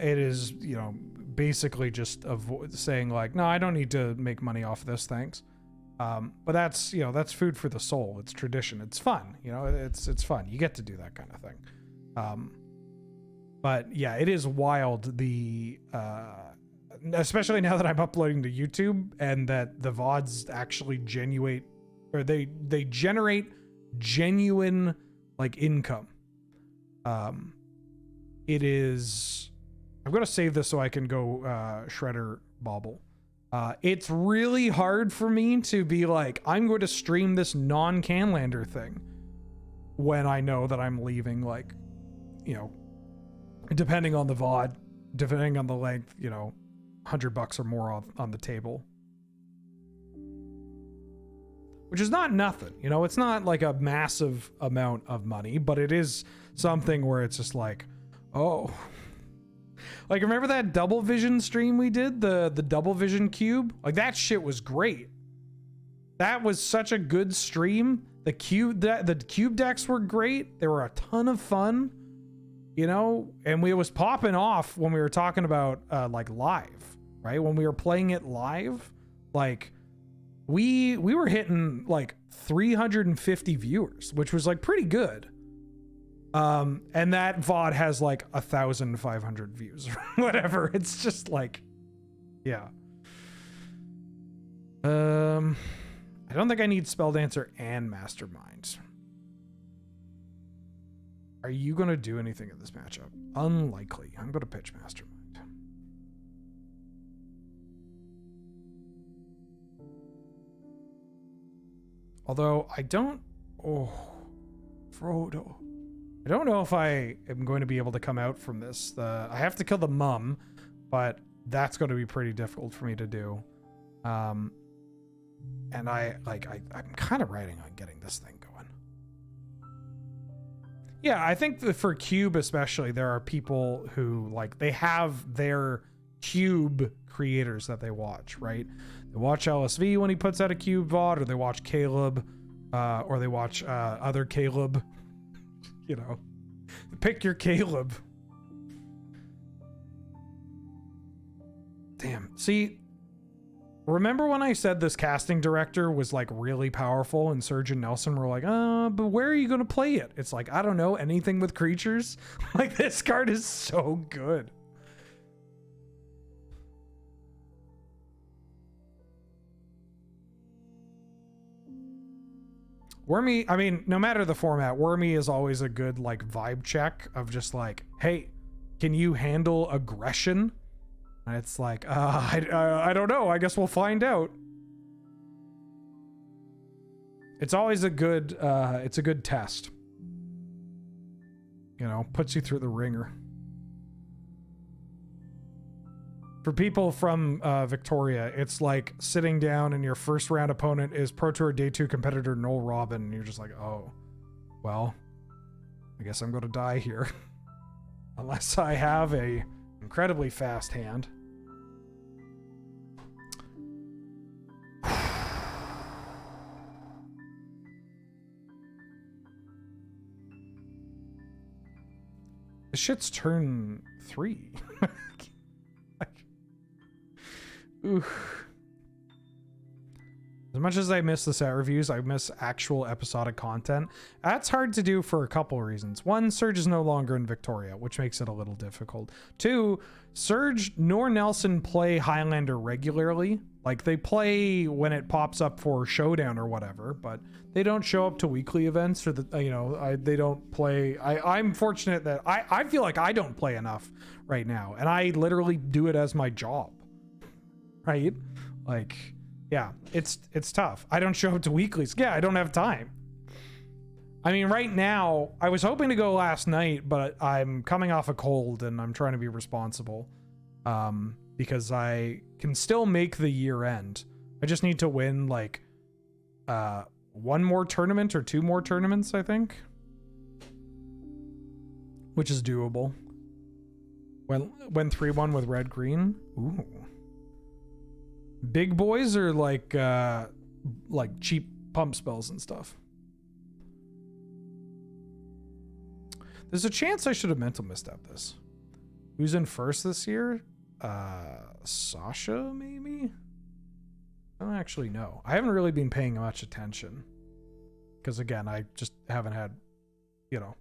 it is, you know, basically just saying, like, no, I don't need to make money off this, thanks. But that's, you know, that's food for the soul. It's tradition. It's fun. You know, it's fun. You get to do that kind of thing. But yeah, it is wild. Especially now that I'm uploading to YouTube and that the VODs actually they generate genuine like income. It is, I'm going to save this so I can go, Shredder Bobble. It's really hard for me to be like, I'm going to stream this non-Canlander thing when I know that I'm leaving, like, you know, depending on the VOD, depending on the length, you know, $100 or more on the table. Which is not nothing, you know, it's not like a massive amount of money, but it is something where it's just like, oh... Like, remember that Double Vision stream we did? The Double Vision Cube? Like, that shit was great. That was such a good stream. The cube decks were great. They were a ton of fun, you know? And it was popping off when we were talking about, like, live, right? When we were playing it live, like, we were hitting, like, 350 viewers, which was, like, pretty good. And that VOD has like 1,500 views or whatever. It's just like, yeah. I don't think I need Spelldancer and Mastermind. Are you going to do anything in this matchup? Unlikely. I'm going to pitch Mastermind. Although I don't... Oh, Frodo. I don't know if I am going to be able to come out from this. I have to kill the mum, but that's going to be pretty difficult for me to do. And I'm kind of writing on getting this thing going. Yeah, I think that for Cube especially, there are people who, like, they have their Cube creators that they watch, right? They watch LSV when he puts out a Cube VOD, or they watch Caleb, or they watch other Caleb. You know, pick your Caleb. Damn. See, remember when I said this casting director was like really powerful and Surgeon Nelson were like, but where are you going to play it? It's like, I don't know, anything with creatures. Like, this card is so good. Wormy, I mean, no matter the format, Wormy is always a good like vibe check of just like, hey, can you handle aggression? And it's like, I don't know. I guess we'll find out. It's always a good, it's a good test. You know, puts you through the ringer. For people from Victoria, it's like sitting down and your first round opponent is Pro Tour Day 2 competitor Noel Robin, and you're just like, oh, well, I guess I'm going to die here. Unless I have a incredibly fast hand. This shit's turn 3. Oof. As much as I miss the set reviews, I miss actual episodic content. That's hard to do for a couple of reasons. One, Surge is no longer in Victoria, which makes it a little difficult. Two, Surge nor Nelson play Highlander regularly. Like, they play when it pops up for Showdown or whatever, but they don't show up to weekly events or they don't play. I'm fortunate that I feel like I don't play enough right now, and I literally do it as my job. Right? Like, yeah, it's tough. I don't show up to weeklies. Yeah, I don't have time. I mean, right now, I was hoping to go last night, but I'm coming off a cold and I'm trying to be responsible. Because I can still make the year end. I just need to win like one more tournament or 2 more tournaments, I think. Which is doable. When 3-1 with red green. Ooh. Big boys or like cheap pump spells and stuff. There's a chance I should have mental misstep this. Who's in first this year? Sasha, maybe? I don't actually know. I haven't really been paying much attention. Because again, I just haven't had, you know.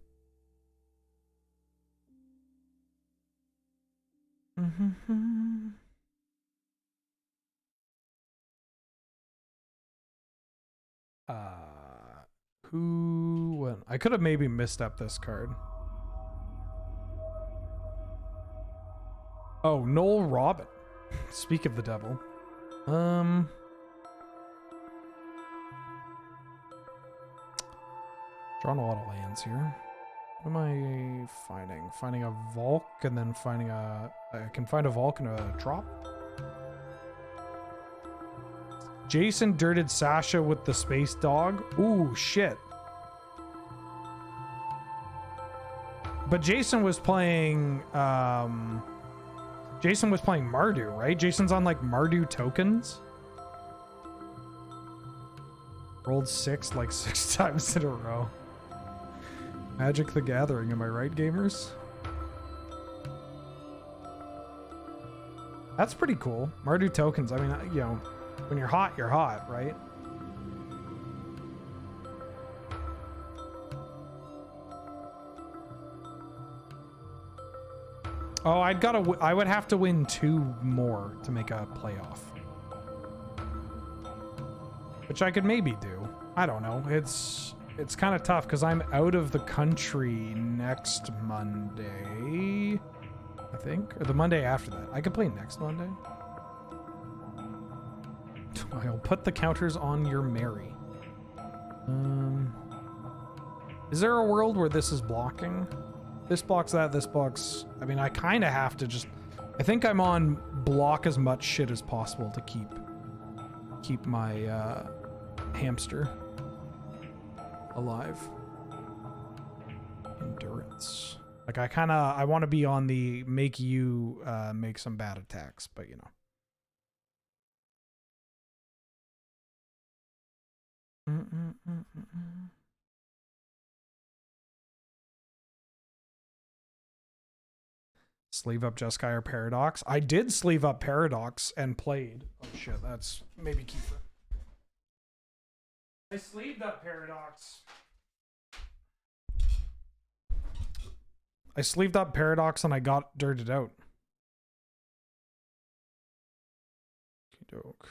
Who won? I could have maybe misstepped this card. Oh, Noel Robin. Speak of the devil. Drawn a lot of lands here. What am I finding? Finding a Volk and then finding a... I can find a Volk and a drop. Jason dirted Sasha with the space dog. Ooh, shit. But Jason was playing Mardu, right? Jason's on like Mardu tokens. Rolled 6 like 6 times in a row. Magic the Gathering, am I right, gamers? That's pretty cool. Mardu tokens, I mean, you know, when you're hot, right? Oh, I would have to win 2 more to make a playoff. Which I could maybe do. I don't know. It's kind of tough because I'm out of the country next Monday, I think. Or the Monday after that. I could play next Monday. I'll put the counters on your Mary. Is there a world where this is blocking? This blocks that, this blocks... I mean, I kind of have to just... I think I'm on block as much shit as possible to keep my hamster alive. Endurance. Like, I want to be on the make you make some bad attacks, but you know. Sleeve up Jeskai or Paradox. I did sleeve up Paradox and played. Oh shit, that's maybe Kiefer. I sleeved up Paradox. I sleeved up Paradox and I got dirted out. Doke.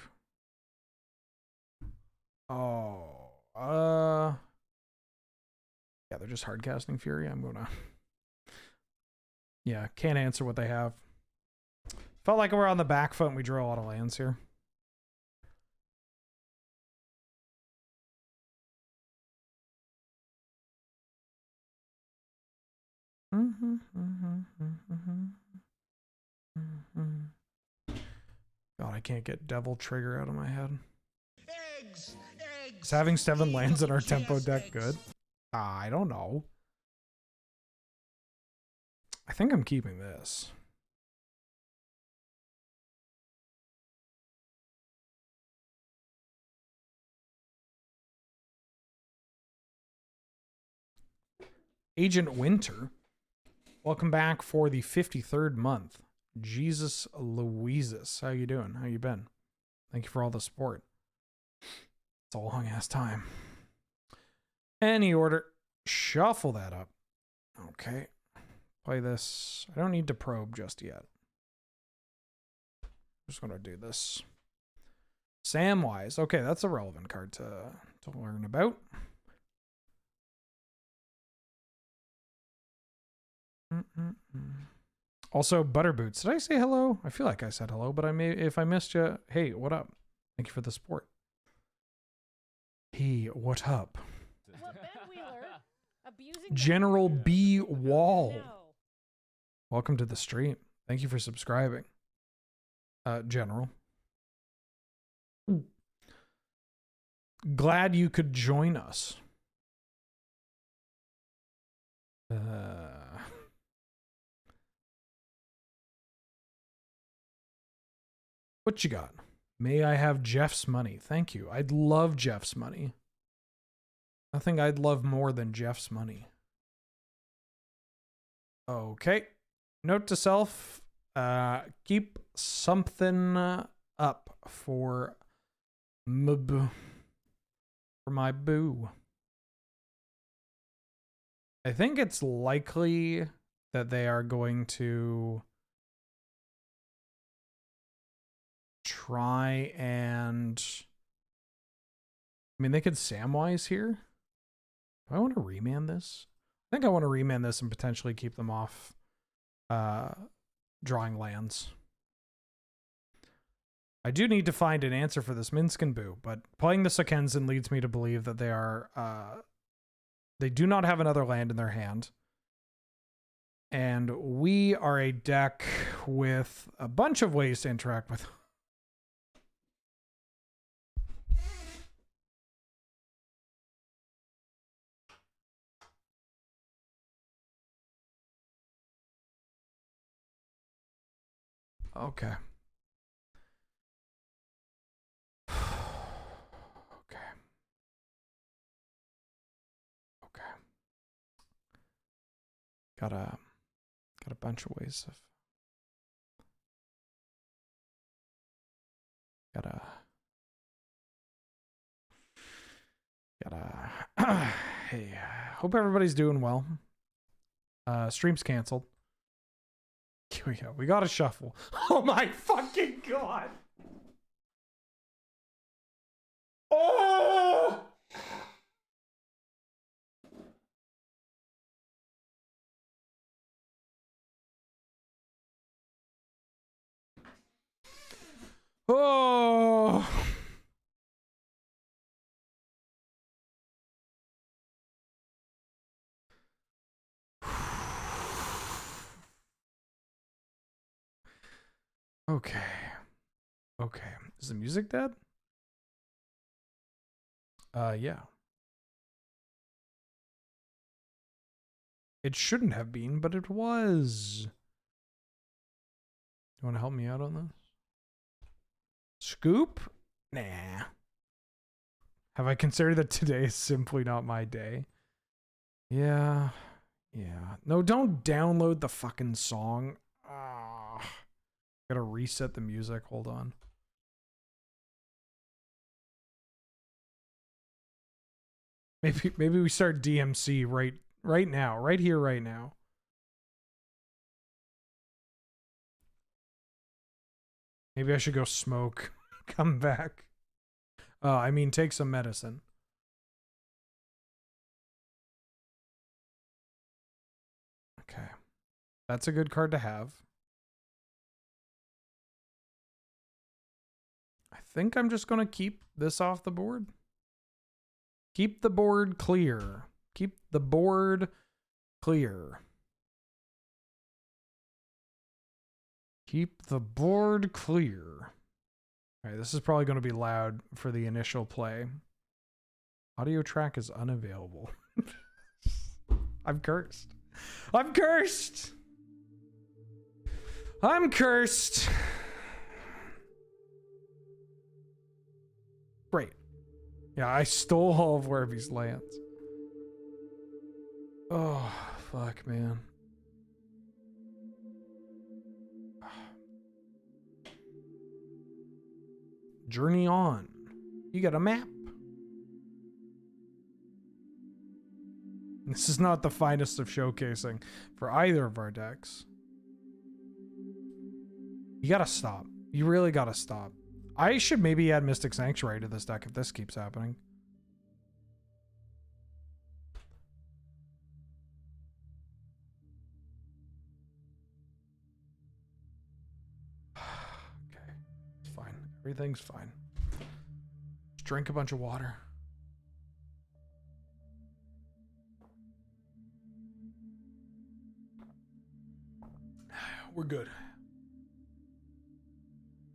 Oh, Yeah, they're just hard casting Fury. I'm gonna. Yeah, can't answer what they have. Felt like we're on the back foot and we drew a lot of lands here. God, I can't get Devil Trigger out of my head. Eggs, Is having 7 lands in our tempo deck good? I don't know. I think I'm keeping this. Agent Winter, welcome back for the 53rd month. Jesus Louises, how you doing? How you been? Thank you for all the support. It's a long ass time. Any order, shuffle that up. Okay, play this. I don't need to probe just yet. I'm just gonna do this. Samwise, okay, that's a relevant card to learn about. Also, Butterboots. Did I say hello? I feel like I said hello, but if I missed you, hey, what up? Thank you for the support. Hey, what up? General B. Wall. Welcome to the stream. Thank you for subscribing. General. Glad you could join us. What you got? May I have Jeff's money? Thank you. I'd love Jeff's money. Nothing I'd love more than Jeff's money. Okay. Note to self, keep something up for my boo. I think it's likely that they are going to try and... I mean, they could Samwise here. Do I want to remand this? I think I want to remand this and potentially keep them off drawing lands. I do need to find an answer for this Minskin Boo, but playing the Sakenzen leads me to believe that they are... they do not have another land in their hand. And we are a deck with a bunch of ways to interact with. Okay. Okay. Okay. Got a bunch of ways of... Hey, hope everybody's doing well. Stream's canceled. Here we go. We got to shuffle. Oh my fucking god. Oh! Oh! Okay. Okay. Is the music dead? Yeah. It shouldn't have been, but it was. You want to help me out on this? Scoop? Nah. Have I considered that today is simply not my day? Yeah. Yeah. No, don't download the fucking song. Ah. Gotta reset the music. Hold on. Maybe we start DMC right now. Right here, right now. Maybe I should go smoke. Come back. I mean, take some medicine. That's a good card to have. I think I'm just going to keep this off the board. Keep the board clear. Keep the board clear. Keep the board clear. All right, this is probably going to be loud for the initial play. Audio track is unavailable. I'm cursed. I'm cursed. I'm cursed. Great. Yeah, I stole all of Werby's lands. Oh, fuck, man. Journey on. You got a map. This is not the finest of showcasing for either of our decks. You gotta stop. You really gotta stop. I should maybe add Mystic Sanctuary to this deck if this keeps happening. Okay. It's fine. Everything's fine. Just drink a bunch of water. We're good.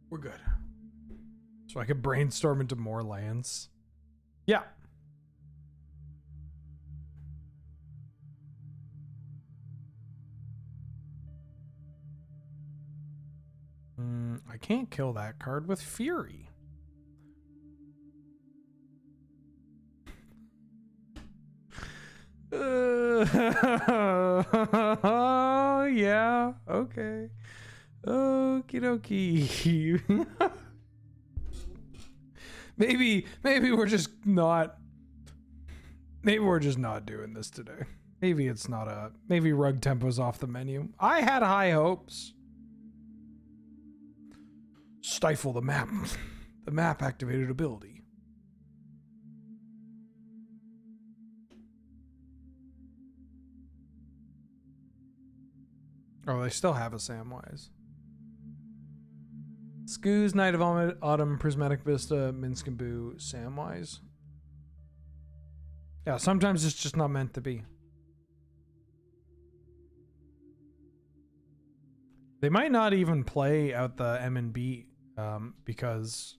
We're good. So I could brainstorm into more lands. Yeah. I can't kill that card with Fury. Yeah, okay. Okie dokie. Maybe we're just not. Maybe we're just not doing this today. Maybe it's not a. Maybe Rug Tempo's off the menu. I had high hopes. Stifle the map. The map activated ability. Oh, they still have a Samwise. Skoos, Night of Autumn, Prismatic Vista, Minsc and Boo, Samwise. Yeah, sometimes it's just not meant to be. They might not even play out the M and B because,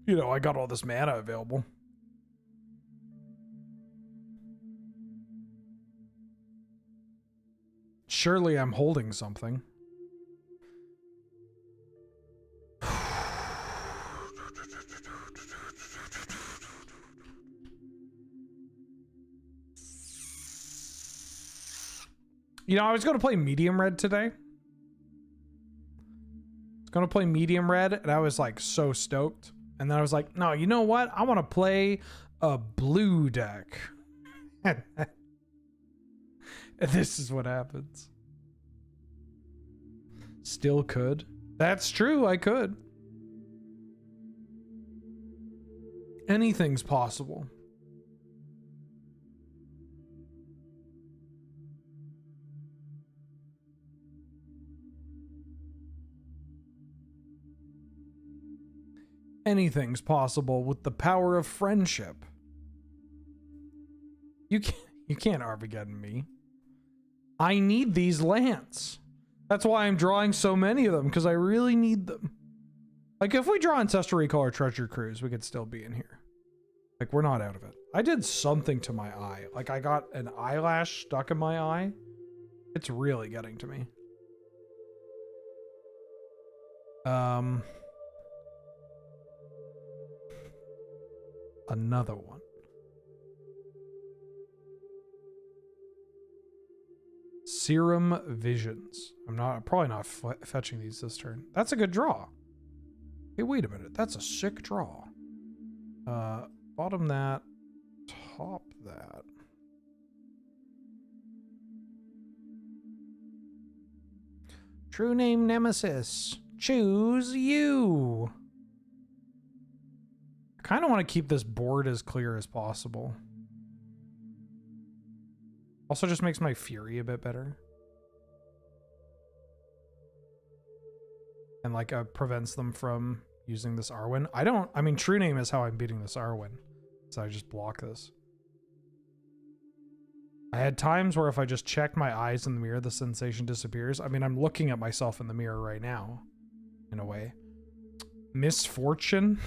you know, I got all this mana available. Surely I'm holding something. You know, I was going to play medium red today. I was going to play medium red, and I was like so stoked. And then I was like, no, you know what? I want to play a blue deck. And this is what happens. Still could. That's true, I could. Anything's possible. Anything's possible with the power of friendship. You can't Armageddon me. I need these lands. That's why I'm drawing so many of them, because I really need them. Like, if we draw Ancestral Recall or Treasure Cruise, we could still be in here. Like, we're not out of it. I did something to my eye. Like, I got an eyelash stuck in my eye. It's really getting to me. Another one. Serum Visions. I'm probably not fetching these this turn. That's a good draw. Hey, wait a minute. That's a sick draw. Bottom that. Top that. True name Nemesis. Choose you. I kind of want to keep this board as clear as possible. Also just makes my Fury a bit better. and like prevents them from using this Arwen. I mean, True Name is how I'm beating this Arwen. So I just block this. I had times where if I just check my eyes in the mirror, the sensation disappears. I mean, I'm looking at myself in the mirror right now, in a way. Misfortune.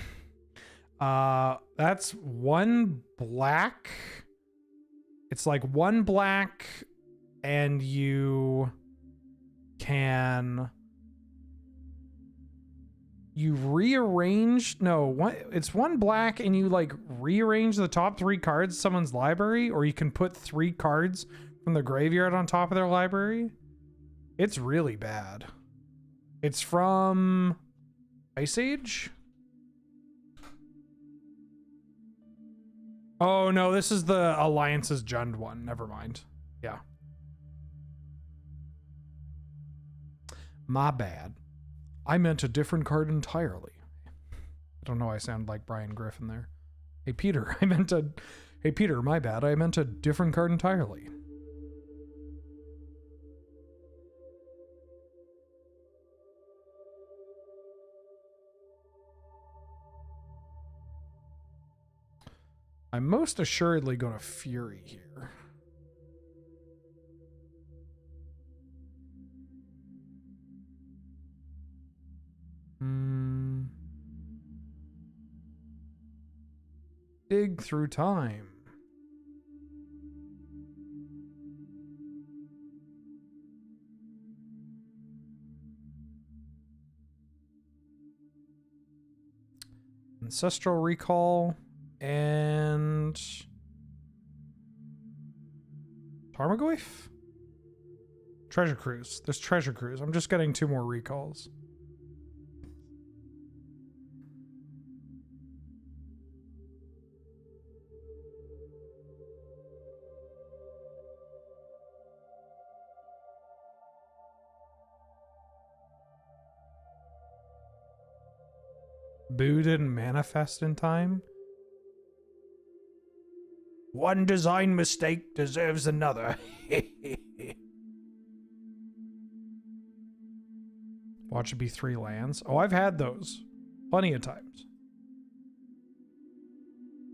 That's 1 black. It's like 1 black, and you can... You rearrange... No, it's 1 black, and you like rearrange the top 3 cards of someone's library, or you can put 3 cards from the graveyard on top of their library. It's really bad. It's from Ice Age? Oh, no, this is the Alliance's Jund one. Never mind. Yeah. My bad. I meant a different card entirely. I don't know why I sound like Brian Griffin there. Hey, Peter, Hey, Peter, my bad. I meant a different card entirely. I'm most assuredly going to Fury here. Dig through time. Ancestral Recall and Tarmogoyf? Treasure Cruise. There's Treasure Cruise. I'm just getting 2 more recalls. Boo didn't manifest in time. One design mistake deserves another. Watch it be 3 lands. Oh, I've had those plenty of times.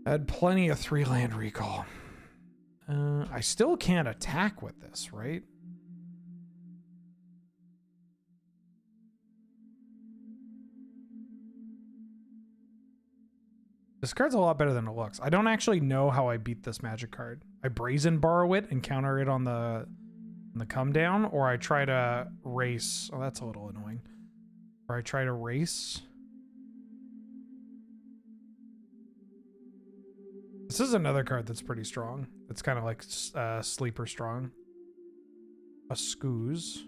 I had plenty of 3-land recall. I still can't attack with this, right? This card's a lot better than it looks. I don't actually know how I beat this magic card. I brazen borrow it and counter it on the come down, or I try to race. Oh, that's a little annoying. Or I try to race. This is another card that's pretty strong. It's kind of like sleeper strong. A Scooze.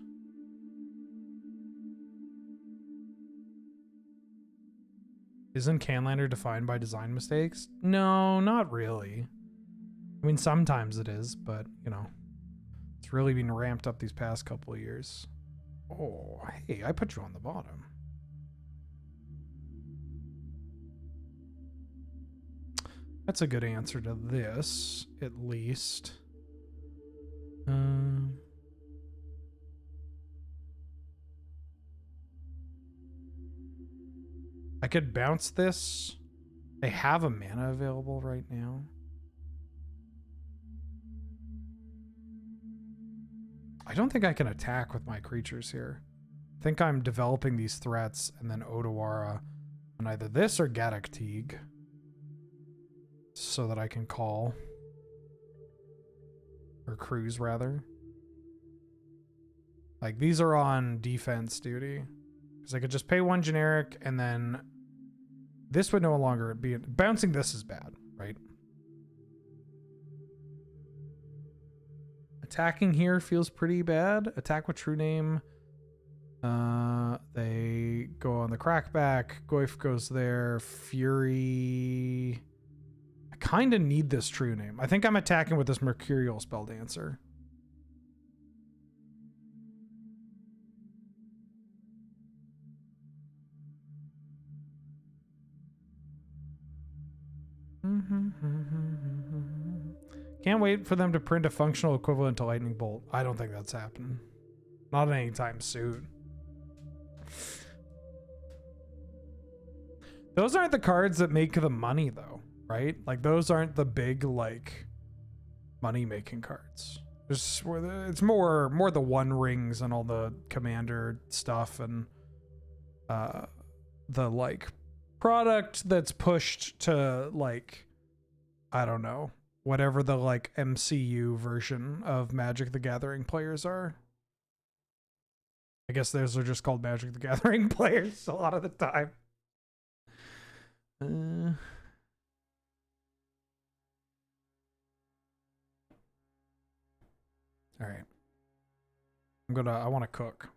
Isn't Canlander defined by design mistakes? No, not really. I mean, sometimes it is, but, you know, it's really been ramped up these past couple of years. Oh, hey, I put you on the bottom. That's a good answer to this, at least. I could bounce this. They have a mana available right now. I don't think I can attack with my creatures here. I think I'm developing these threats and then Odawara on either this or Gaddock Teague so that I can call. Or cruise, rather. Like, these are on defense duty. Because I could just pay 1 generic and then this would no longer be... Bouncing this is bad, right? Attacking here feels pretty bad. Attack with True Name. They go on the crackback. Goyf goes there. Fury. I kind of need this True Name. I think I'm attacking with this Mercurial Spelldancer. Can't wait for them to print a functional equivalent to Lightning Bolt. I don't think that's happening. Not anytime soon. Those aren't the cards that make the money though, right? Like those aren't the big like money making cards. It's more the one rings and all the commander stuff and the like product that's pushed to like, I don't know, whatever the like MCU version of Magic the Gathering players are. I guess those are just called Magic the Gathering players a lot of the time. All right. I want to cook.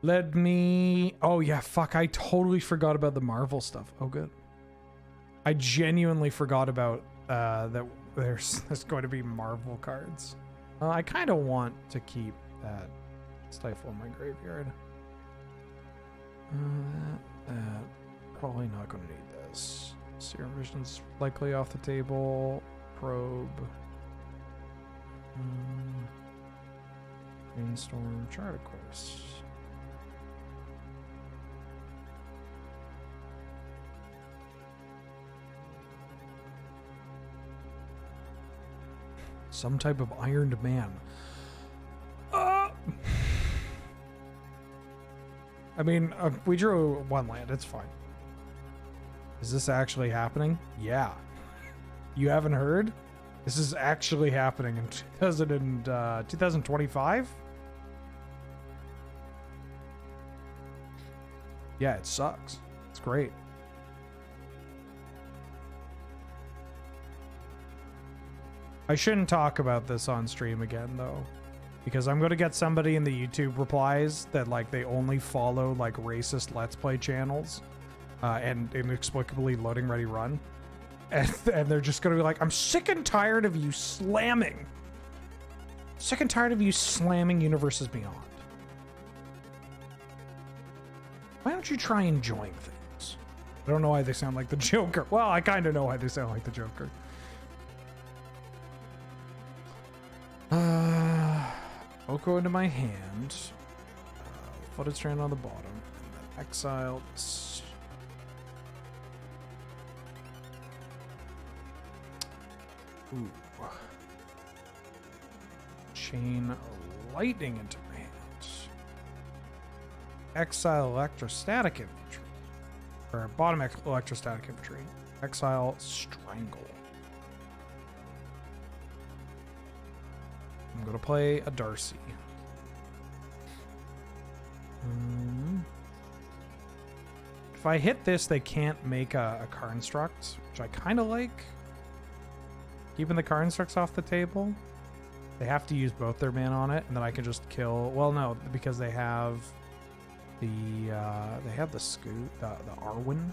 Let me... Oh, yeah, fuck. I totally forgot about the Marvel stuff. Oh, good. I genuinely forgot about that there's going to be Marvel cards. I kind of want to keep that Stifle in my graveyard. Probably not going to need this. Serum Vision's likely off the table. Probe. Brainstorm. Chart, of course. Some type of Ironed Man. I mean, we drew one land. It's fine. Is this actually happening? Yeah. You haven't heard? This is actually happening in 2025? Yeah, it sucks. It's great. I shouldn't talk about this on stream again, though, because I'm going to get somebody in the YouTube replies that, like, they only follow, like, racist Let's Play channels and inexplicably loading ready run. And they're just going to be like, I'm sick and tired of you slamming. Sick and tired of you slamming Universes Beyond. Why don't you try enjoying things? I don't know why they sound like the Joker. Well, I kind of know why they sound like the Joker. Oko into my hand. Flooded Strand on the bottom. And then exile this. Ooh. Chain Lightning into my hand. Exile Electrostatic Infantry. Or bottom Electrostatic Infantry. Exile Strangle. I'm going to play a Darcy. If I hit this, they can't make a Construct, which I kind of like. Keeping the Constructs off the table. They have to use both their mana on it, and then I can just kill... Well, no, because they have the Scoot, the Arwen.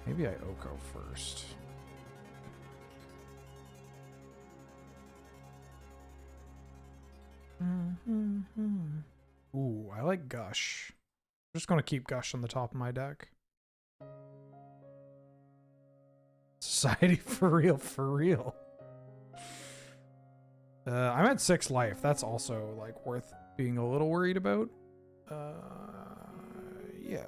Maybe I Oko first. Ooh, I like Gush. I'm just going to keep Gush on the top of my deck. Society for real, for real. I'm at 6 life. That's also like worth being a little worried about. Yeah.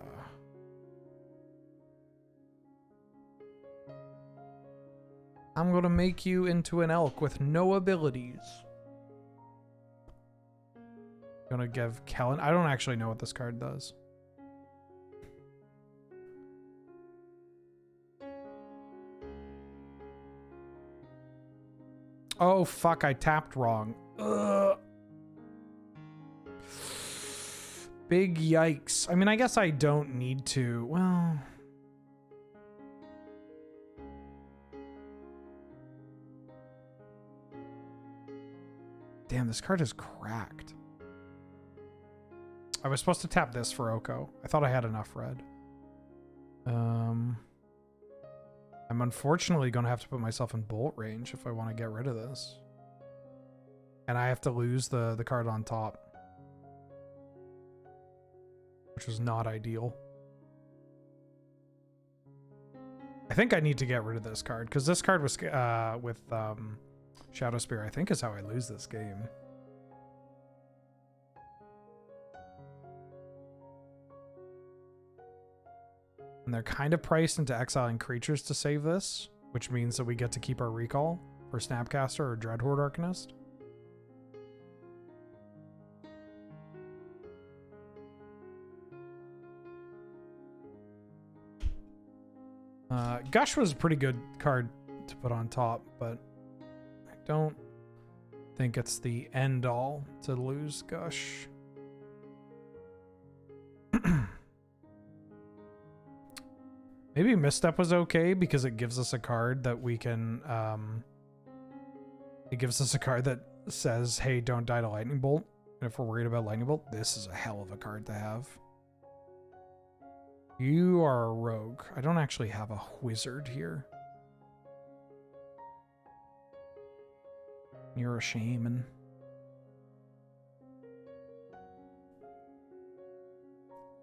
I'm going to make you into an elk with no abilities. Gonna give Kellen. I don't actually know what this card does. Oh fuck! I tapped wrong. Ugh. Big yikes. I mean, I guess I don't need to. Well. Damn, this card is cracked. I was supposed to tap this for Oko. I thought I had enough red. I'm unfortunately going to have to put myself in bolt range if I want to get rid of this. And I have to lose the card on top. which was not ideal. I think I need to get rid of this card, because this card was with Shadow Spear, I think is how I lose this game. And they're kind of priced into exiling creatures to save this, which means that we get to keep our recall for Snapcaster or Dreadhorde Arcanist. Gush was a pretty good card to put on top, but I don't think it's the end all to lose Gush. Maybe Misstep was okay because it gives us a card that we can, it gives us a card that says, hey, don't die to Lightning Bolt. And if we're worried about Lightning Bolt, this is a hell of a card to have. You are a rogue. I don't actually have a wizard here. You're a shaman.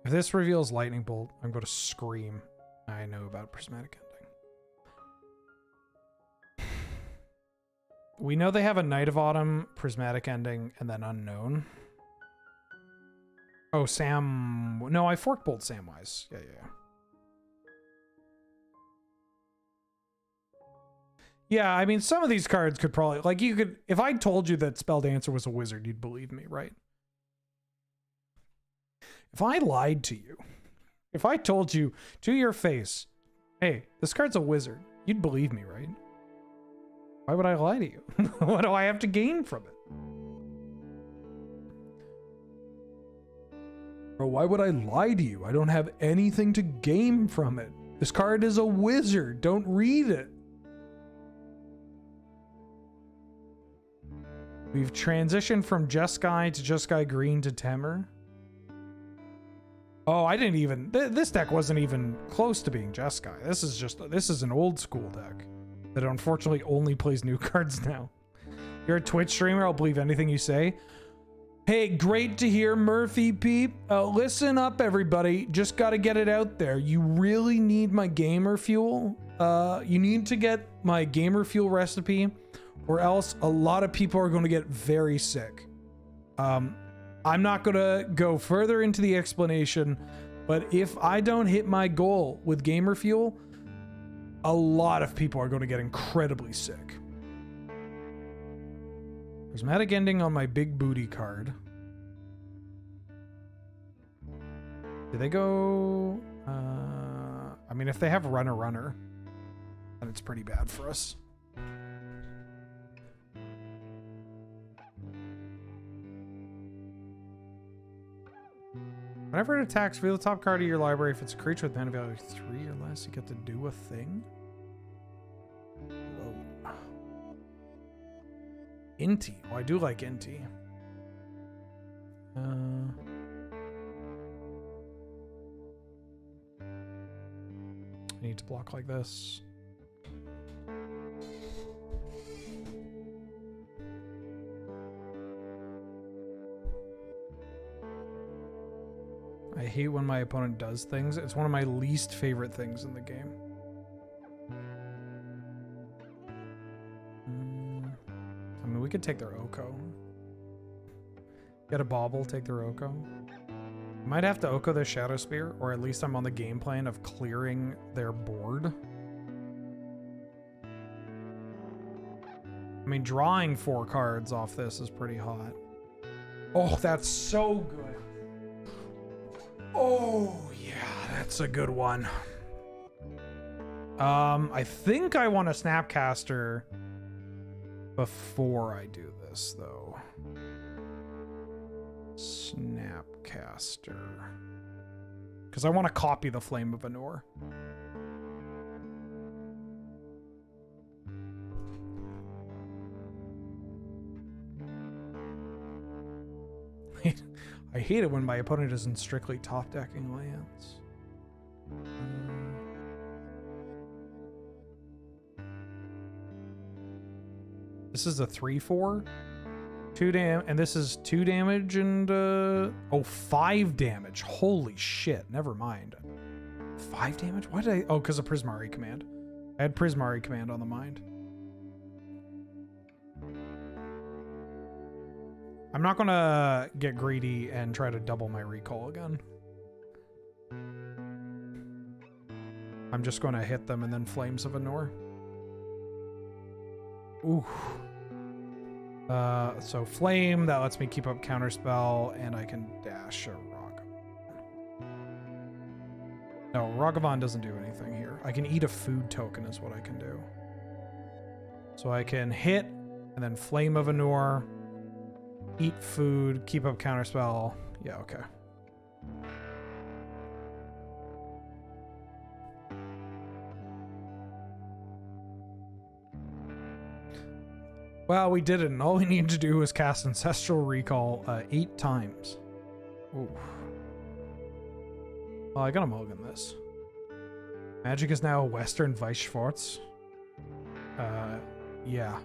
If this reveals Lightning Bolt, I'm going to scream. I know about Prismatic Ending. We know they have a Night of Autumn, Prismatic Ending, and then Unknown. Oh, Sam... No, I Fork Bolt Samwise. Yeah. Yeah, I mean, some of these cards could probably... Like, you could... If I told you that Spelldancer was a wizard, you'd believe me, right? If I lied to you... If I told you to your face, hey, this card's a wizard, you'd believe me, right? Why would I lie to you? What do I have to gain from it? Bro, why would I lie to you? I don't have anything to gain from it. This card is a wizard. Don't read it. We've transitioned from Jeskai to Jeskai Green to Temur. Oh, I didn't even... This deck wasn't even close to being Jeskai. This is an old school deck that unfortunately only plays new cards now. You're a Twitch streamer, I'll believe anything you say. Hey, great to hear, Murphy Peep. Listen up, everybody. Just gotta get it out there. You really need my gamer fuel. You need to get my gamer fuel recipe, or else a lot of people are going to get very sick. I'm not going to go further into the explanation, but if I don't hit my goal with Gamer Fuel, a lot of people are going to get incredibly sick. Prismatic Ending on my big booty card. Do they go... I mean, if they have Runner, then it's pretty bad for us. Whenever it attacks, reveal the top card of your library. If it's a creature with mana value 3 or less, you get to do a thing. Whoa. Inti. Oh, I do like Inti. I need to block like this. I hate when my opponent does things. It's one of my least favorite things in the game. I mean, we could take their Oko. Get a Bauble, take their Oko. Might have to Oko their Shadow Spear, or at least I'm on the game plan of clearing their board. I mean, drawing 4 cards off this is pretty hot. Oh, that's so good. Oh, yeah, that's a good one. I think I want a Snapcaster before I do this, though. Snapcaster. Because I want to copy the Flame of Anor. I hate it when my opponent isn't strictly top decking lands. This is a 3/4. And this is 2 damage and, oh, 5 damage. Holy shit, never mind. 5 damage? Why did I, oh, because of Prismari Command. I had Prismari Command on the mind. I'm not gonna get greedy and try to double my recall again. I'm just gonna hit them and then Flames of Anor. Ooh. So Flame, that lets me keep up Counterspell, and I can dash a Rock. No, Ragavan doesn't do anything here. I can eat a food token is what I can do. So I can hit, and then Flame of Anor, eat food, keep up Counterspell. Yeah, okay. Well, we did it, and all we need to do is cast Ancestral Recall 8 times. Ooh. Well, I gotta mulligan this. Magic is now Western Weisschwarz. Yeah.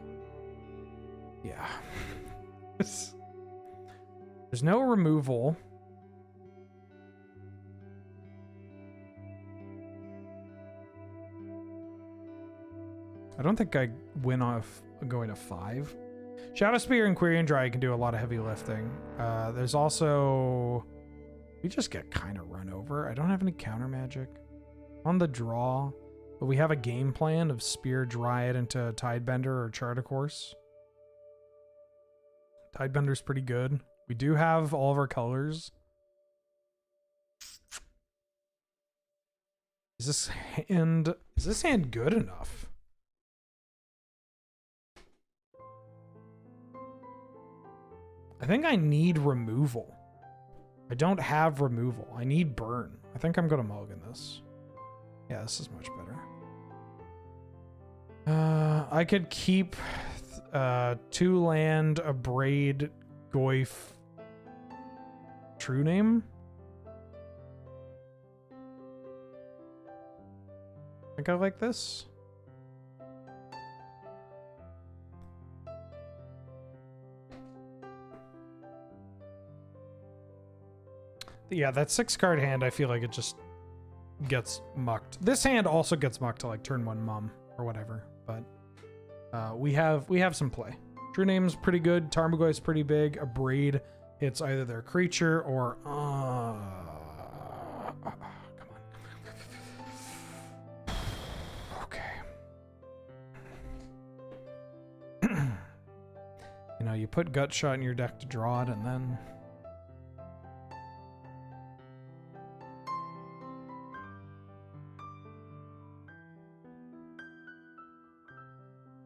Yeah. There's no removal. I don't think I win off going to 5. Shadow Spear and Quirion Dry can do a lot of heavy lifting. There's also... We just get kind of run over. I don't have any counter magic. On the draw, but we have a game plan of Spear Dryad into Tidebender or Chart a Course. Tidebender's pretty good. We do have all of our colors. Is this hand good enough? I think I need removal. I don't have removal. I need burn. I think I'm going to mulligan this. Yeah, this is much better. I could keep 2 land, a braid, Goyf, True Name. I think I like this. Yeah, that 6-card hand, I feel like it just gets mucked. This hand also gets mucked to like turn 1 Mum or whatever, but we have some play. True Name's pretty good. Tarmogoyf's pretty big. A Braid hits either their creature or come on. Okay. You know, you put Gut Shot in your deck to draw it, and then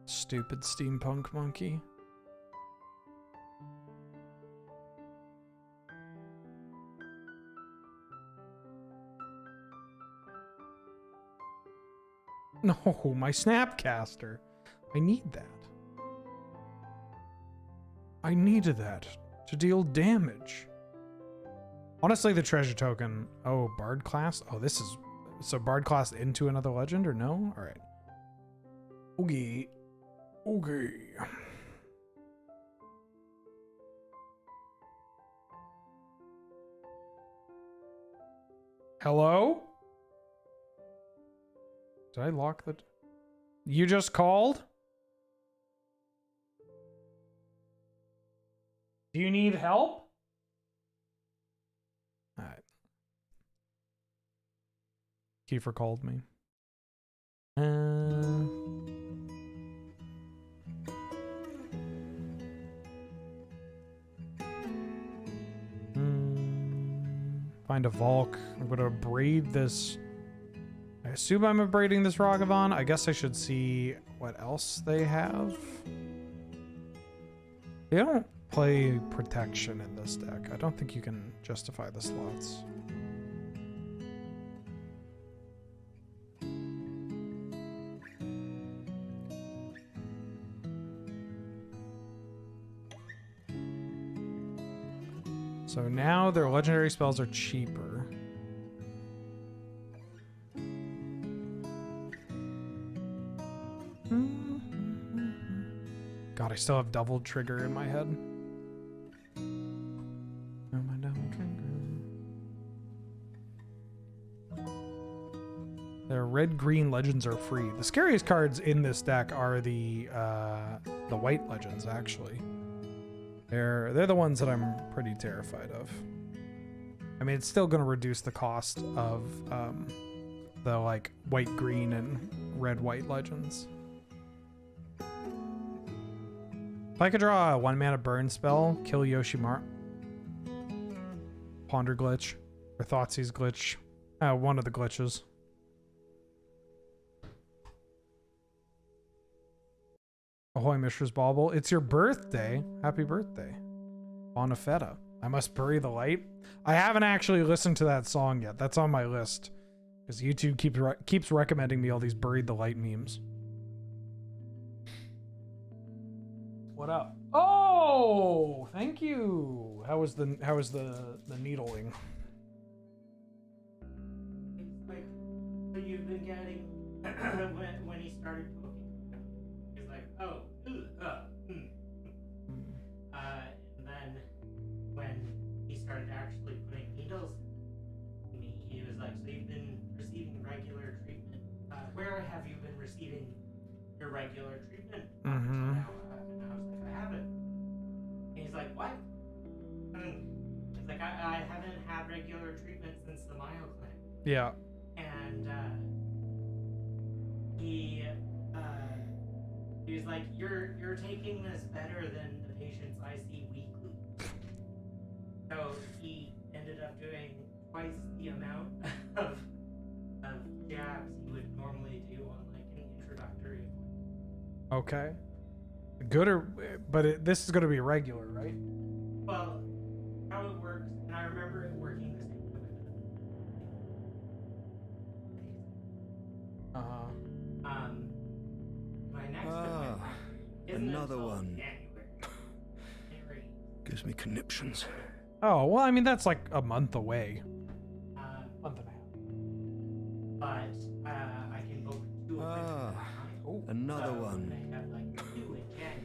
stupid steampunk monkey. No, my Snapcaster. I need that. I needed that to deal damage. Honestly, the treasure token. Oh, Bard class. Oh, this is so Bard class into another legend or no? All right. Okay. Okay. Hello? Did I lock the... You just called? Do you need help? All right. Kiefer called me. Find a Volk. I'm gonna braid this. I assume I'm braiding this Ragavan. I guess I should see what else they have. They don't play protection in this deck. I don't think you can justify the slots. So now their legendary spells are cheaper. God, I still have double trigger in my head. red-green legends are free. The scariest cards in this deck are the white legends, actually. They're the ones that I'm pretty terrified of. I mean, it's still going to reduce the cost of the like white, green, and red, white legends. If I could draw a 1-mana burn spell, kill Yoshimaru, Ponder glitch, or Thoughtseize glitch, one of the glitches. Ahoy, Mishra's Bauble. It's your birthday. Happy birthday. Bonafetta. I must bury the light. I haven't actually listened to that song yet. That's on my list. Because YouTube keeps recommending me all these buried the light memes. What up? Oh, thank you. How was the needling? Like, so you've been getting when he started poking. He's like, oh, and then when he started actually putting needles in me, he was like, so you've been receiving regular treatment. Where have you been receiving your regular treatment? Mm-hmm. And I was like, I haven't. And he's like, what? He's like, I haven't had regular treatment since the Mayo Clinic. Yeah. And he was like, you're taking this better than the patients I see weekly. So he ended up doing twice the amount of jabs he would normally do on like an introductory appointment. Okay. Good or, but this is going to be regular, right? Well, how it works, and I remember it working the same way with my next appointment isn't another until one. January. Gives me conniptions. Oh, well, I mean, that's like a month away. Month and a half. But I can book 2 appointments. Oh, Another one. I have like 2 in January.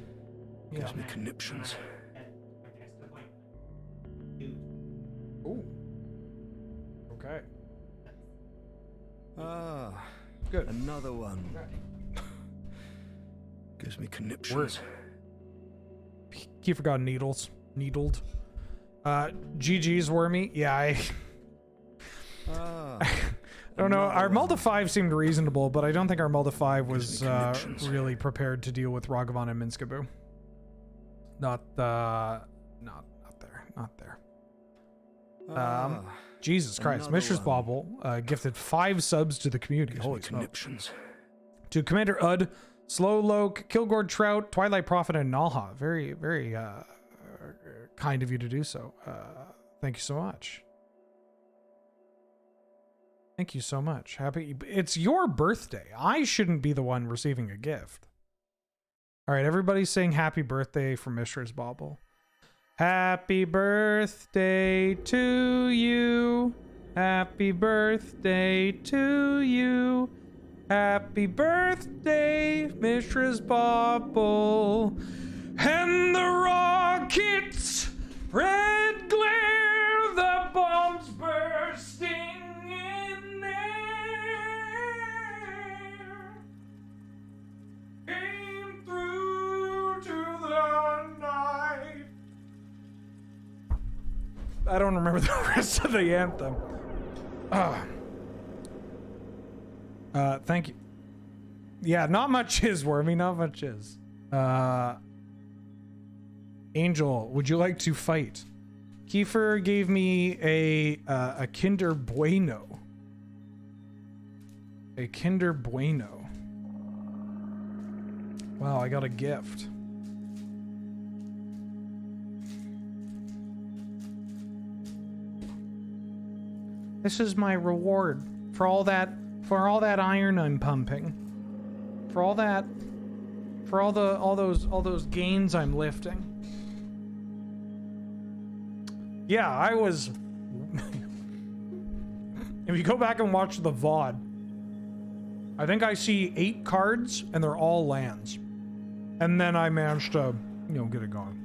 Gives me And conniptions. at my next appointment. 2. oh. Okay. Good. Another one. Gives me conniptions. Kiefer got needled. GG's Wormy. Yeah, I don't know. Our Mulda 5 seemed reasonable, but I don't think our Mulda 5 was really prepared to deal with Ragavan and Minskaboo. Not there. Jesus Christ. Mishra's Bauble gifted 5 subs to the community. Holy smokes. To Commander Ud, Slow Loke, Kilgore Trout, Twilight Prophet, and Nalha. Very, very kind of you to do so. Thank you so much. Thank you so much. It's your birthday. I shouldn't be the one receiving a gift. All right, everybody's saying happy birthday from Mishra's Bauble. Happy birthday to you. Happy birthday to you. Happy birthday, Mishra's Bauble. And the rockets, red glare, the bombs bursting in air, came through to the night. I don't remember the rest of the anthem. Thank you. Yeah, not much is, Wormy, not much is. Angel, would you like to fight? Kiefer gave me a Kinder Bueno. A Kinder Bueno. Wow, I got a gift. This is my reward for all that iron I'm pumping. For all those gains I'm lifting. Yeah, I was if you go back and watch the VOD, I think I see 8 cards and they're all lands. And then I managed to, get it going.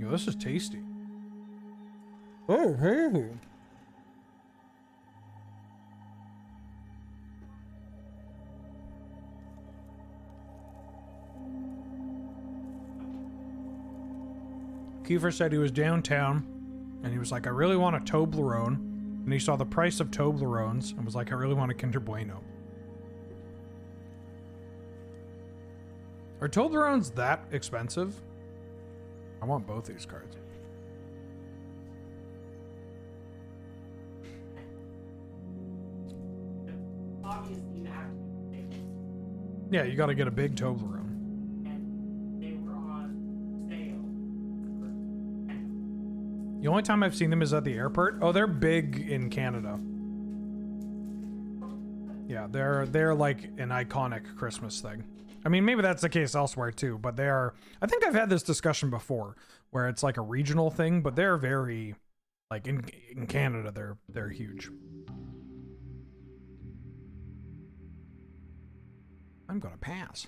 Yo, this is tasty. Oh, hey. Kiefer said he was downtown and he was like, I really want a Toblerone. And he saw the price of Toblerones and was like, I really want a Kinder Bueno. Are Toblerones that expensive? I want both these cards. Obviously, you have to be big. Yeah, you gotta get a big Toblerone. And they were on sale. The only time I've seen them is at the airport. Oh, they're big in Canada. Yeah, they're like an iconic Christmas thing. I mean, maybe that's the case elsewhere too, but they are. I think I've had this discussion before, where it's like a regional thing, but they're very, like in Canada, they're huge. I'm gonna pass.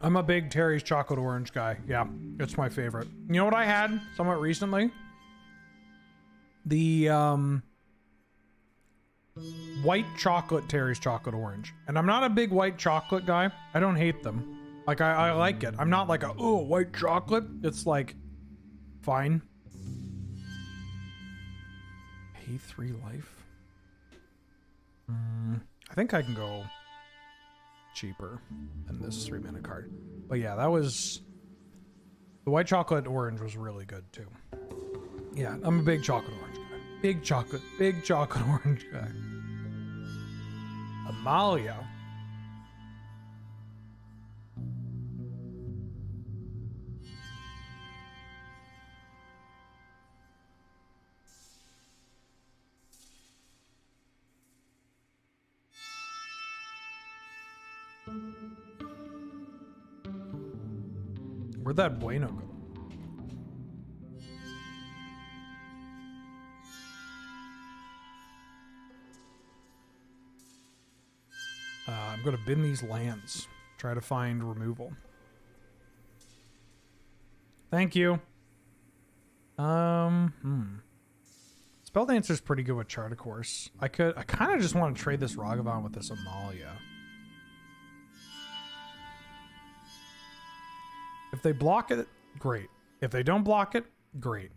I'm a big Terry's chocolate orange guy. Yeah, it's my favorite. You know what I had somewhat recently? The white chocolate Terry's chocolate orange. And I'm not a big white chocolate guy. I don't hate them. Like, I like it. I'm not like a, oh, white chocolate. It's like, fine. A3 life. I think I can go cheaper than this 3-mana card. But yeah, that was... The white chocolate orange was really good too. Yeah, I'm a big chocolate orange guy. Big chocolate orange guy. Amalia. Where'd that Bueno go? I'm gonna bin these lands. Try to find removal. Thank you. Spell Dancer's pretty good with Chart, of course. I kind of just want to trade this Ragavan with this Amalia. If they block it, great. If they don't block it, great.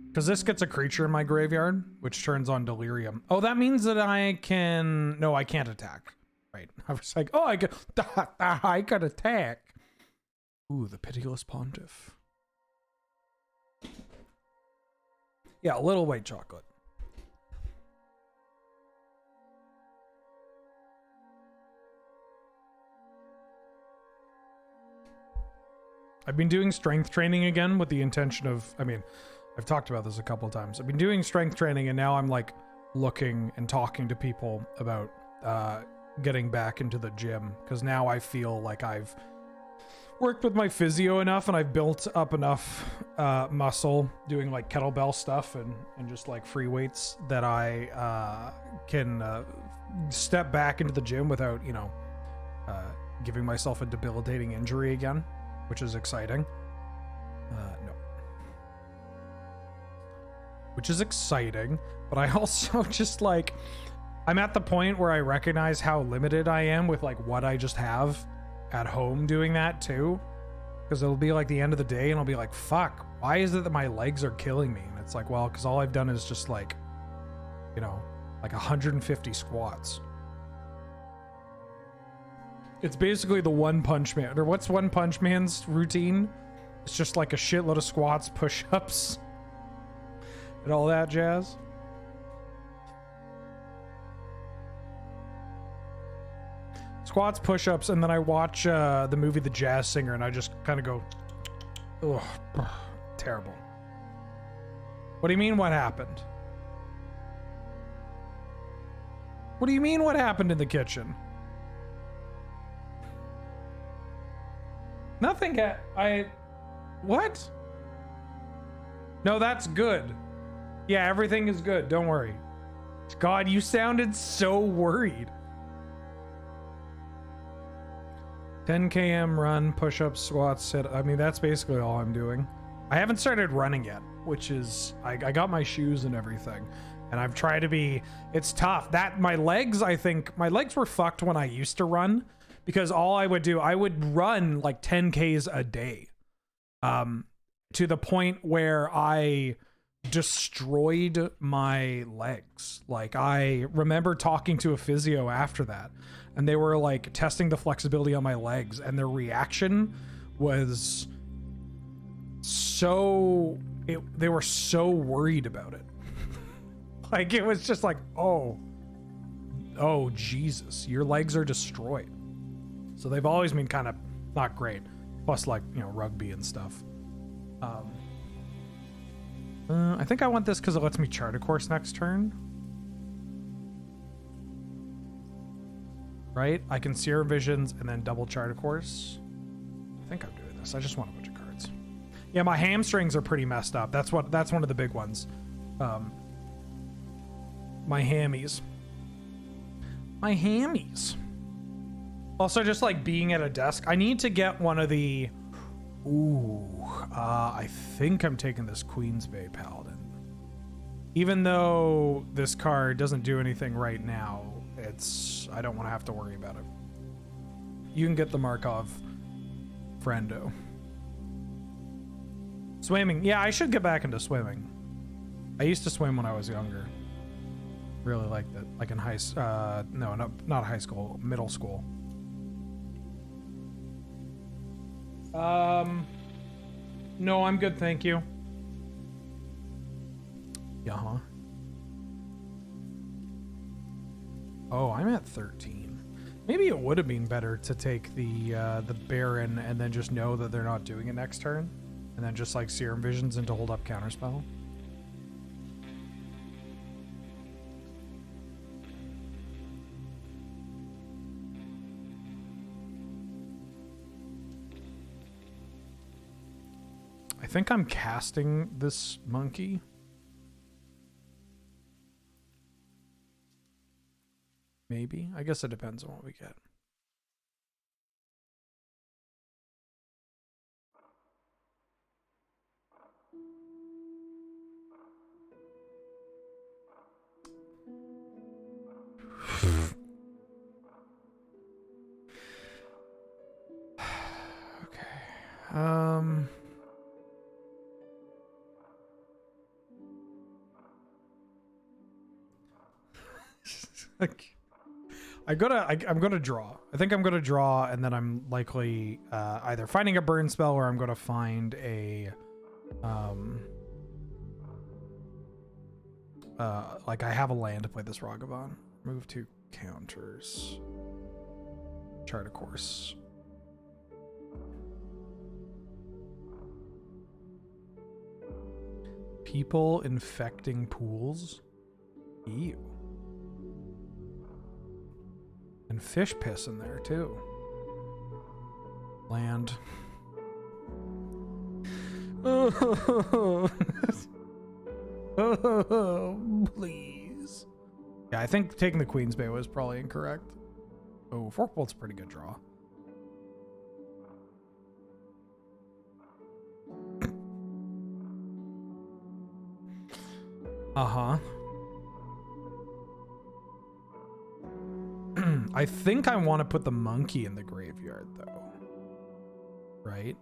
Because this gets a creature in my graveyard, which turns on Delirium. Oh, that means that I can... No, I can't attack. Right. I was like, oh, I could attack. Ooh, the Pitiless Pontiff. Yeah, a little white chocolate. I've been doing strength training again with the intention of, I mean, I've talked about this a couple of times. I've been doing strength training and now I'm like looking and talking to people about getting back into the gym, because now I feel like I've worked with my physio enough and I've built up enough muscle doing like kettlebell stuff and just like free weights that I can step back into the gym without, you know, giving myself a debilitating injury again, which is exciting. No. Which is exciting, but I also just like, I'm at the point where I recognize how limited I am with like what I just have at home doing that too. Because it'll be like the end of the day and I'll be like, fuck, why is it that my legs are killing me? And it's like, well, because all I've done is just like, you know, like 150 squats. It's basically the One Punch Man, or what's One Punch Man's routine? It's just like a shitload of squats, push-ups, and all that jazz. Squats, push-ups, and then I watch the movie The Jazz Singer, and I just kind of go, ugh, terrible. What do you mean, what happened? What do you mean, what happened in the kitchen? Nothing. What? No, that's good. Yeah, everything is good. Don't worry. God, you sounded so worried. 10 km run, push-ups, squats, sit. I mean, that's basically all I'm doing. I haven't started running yet, which is I got my shoes and everything, and I've tried to be. It's tough. My legs were fucked when I used to run, because all I would do, I would run like 10 Ks a day, to the point where I destroyed my legs. Like, I remember talking to a physio after that, and they were like testing the flexibility on my legs, and their reaction was they were so worried about it. Like, it was just like, oh Jesus, your legs are destroyed. So they've always been kind of not great, plus, like, you know, rugby and stuff. I think I want this because it lets me chart a course next turn. Right? I can sear visions and then double chart a course. I think I'm doing this. I just want a bunch of cards. Yeah, my hamstrings are pretty messed up. That's one of the big ones. My hammies. My hammies. Also, just like being at a desk. I need to get one of the... I think I'm taking this Queen's Bay Paladin. Even though this card doesn't do anything right now, I don't want to have to worry about it. You can get the Markov friendo. Swimming. Yeah, I should get back into swimming. I used to swim when I was younger. Really liked it. Like in not high school, middle school. No, I'm good, thank you. Yeah. Oh, I'm at 13. Maybe it would have been better to take the Baron and then just know that they're not doing it next turn, and then just like Serum Visions into hold up counterspell. I think I'm casting this monkey. Maybe. I guess it depends on what we get. Okay. I'm gonna draw. I think I'm gonna draw, and then I'm likely either finding a burn spell, or I'm gonna find a like I have a land to play this Ragavan. Move 2 counters. Chart a course. People infecting pools. Ew. And fish piss in there too. Land. Oh, please. Yeah, I think taking the Queen's Bay was probably incorrect. Oh, Forkbolt's a pretty good draw. Uh-huh. I think I want to put the monkey in the graveyard, though. Right?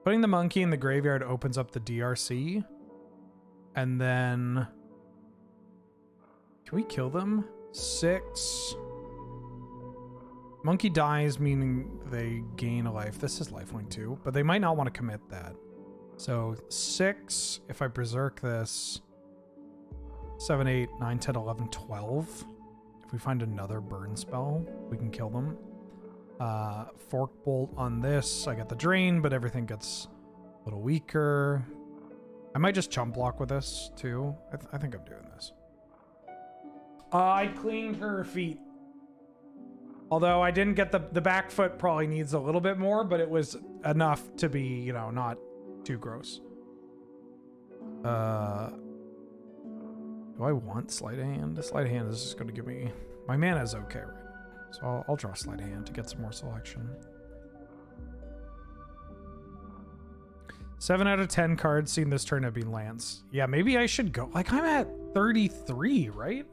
Putting the monkey in the graveyard opens up the DRC. And then... Can we kill them? 6. Monkey dies, meaning they gain a life. This is lifelink too, but they might not want to commit that. So 6, if I berserk this, 7, 8, 9, 10, 11, 12. If we find another burn spell, we can kill them. Forkbolt on this, I get the drain, but everything gets a little weaker. I might just chump block with this too. I think I'm doing this. I cleaned her feet. Although I didn't get the back foot probably needs a little bit more, but it was enough to be, you know, not too gross. Do I want sleight of hand? Sleight of hand is just going to give me... My mana is okay right now. So I'll draw sleight of hand to get some more selection. 7 out of 10 cards seen this turn have been lands. Yeah, maybe I should go... Like, I'm at 33, right?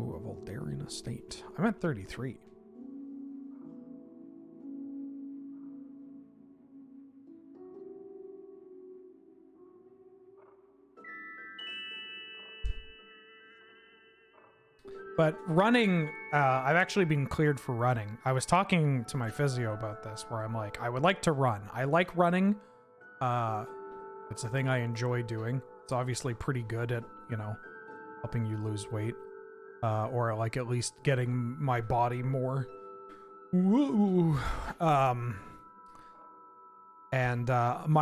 Ooh, a Voldarian Estate. I'm at 33. But running, I've actually been cleared for running. I was talking to my physio about this, where I'm like, I would like to run. I like running. It's a thing I enjoy doing. It's obviously pretty good at, you know, helping you lose weight. Or like at least getting my body more. Woo. My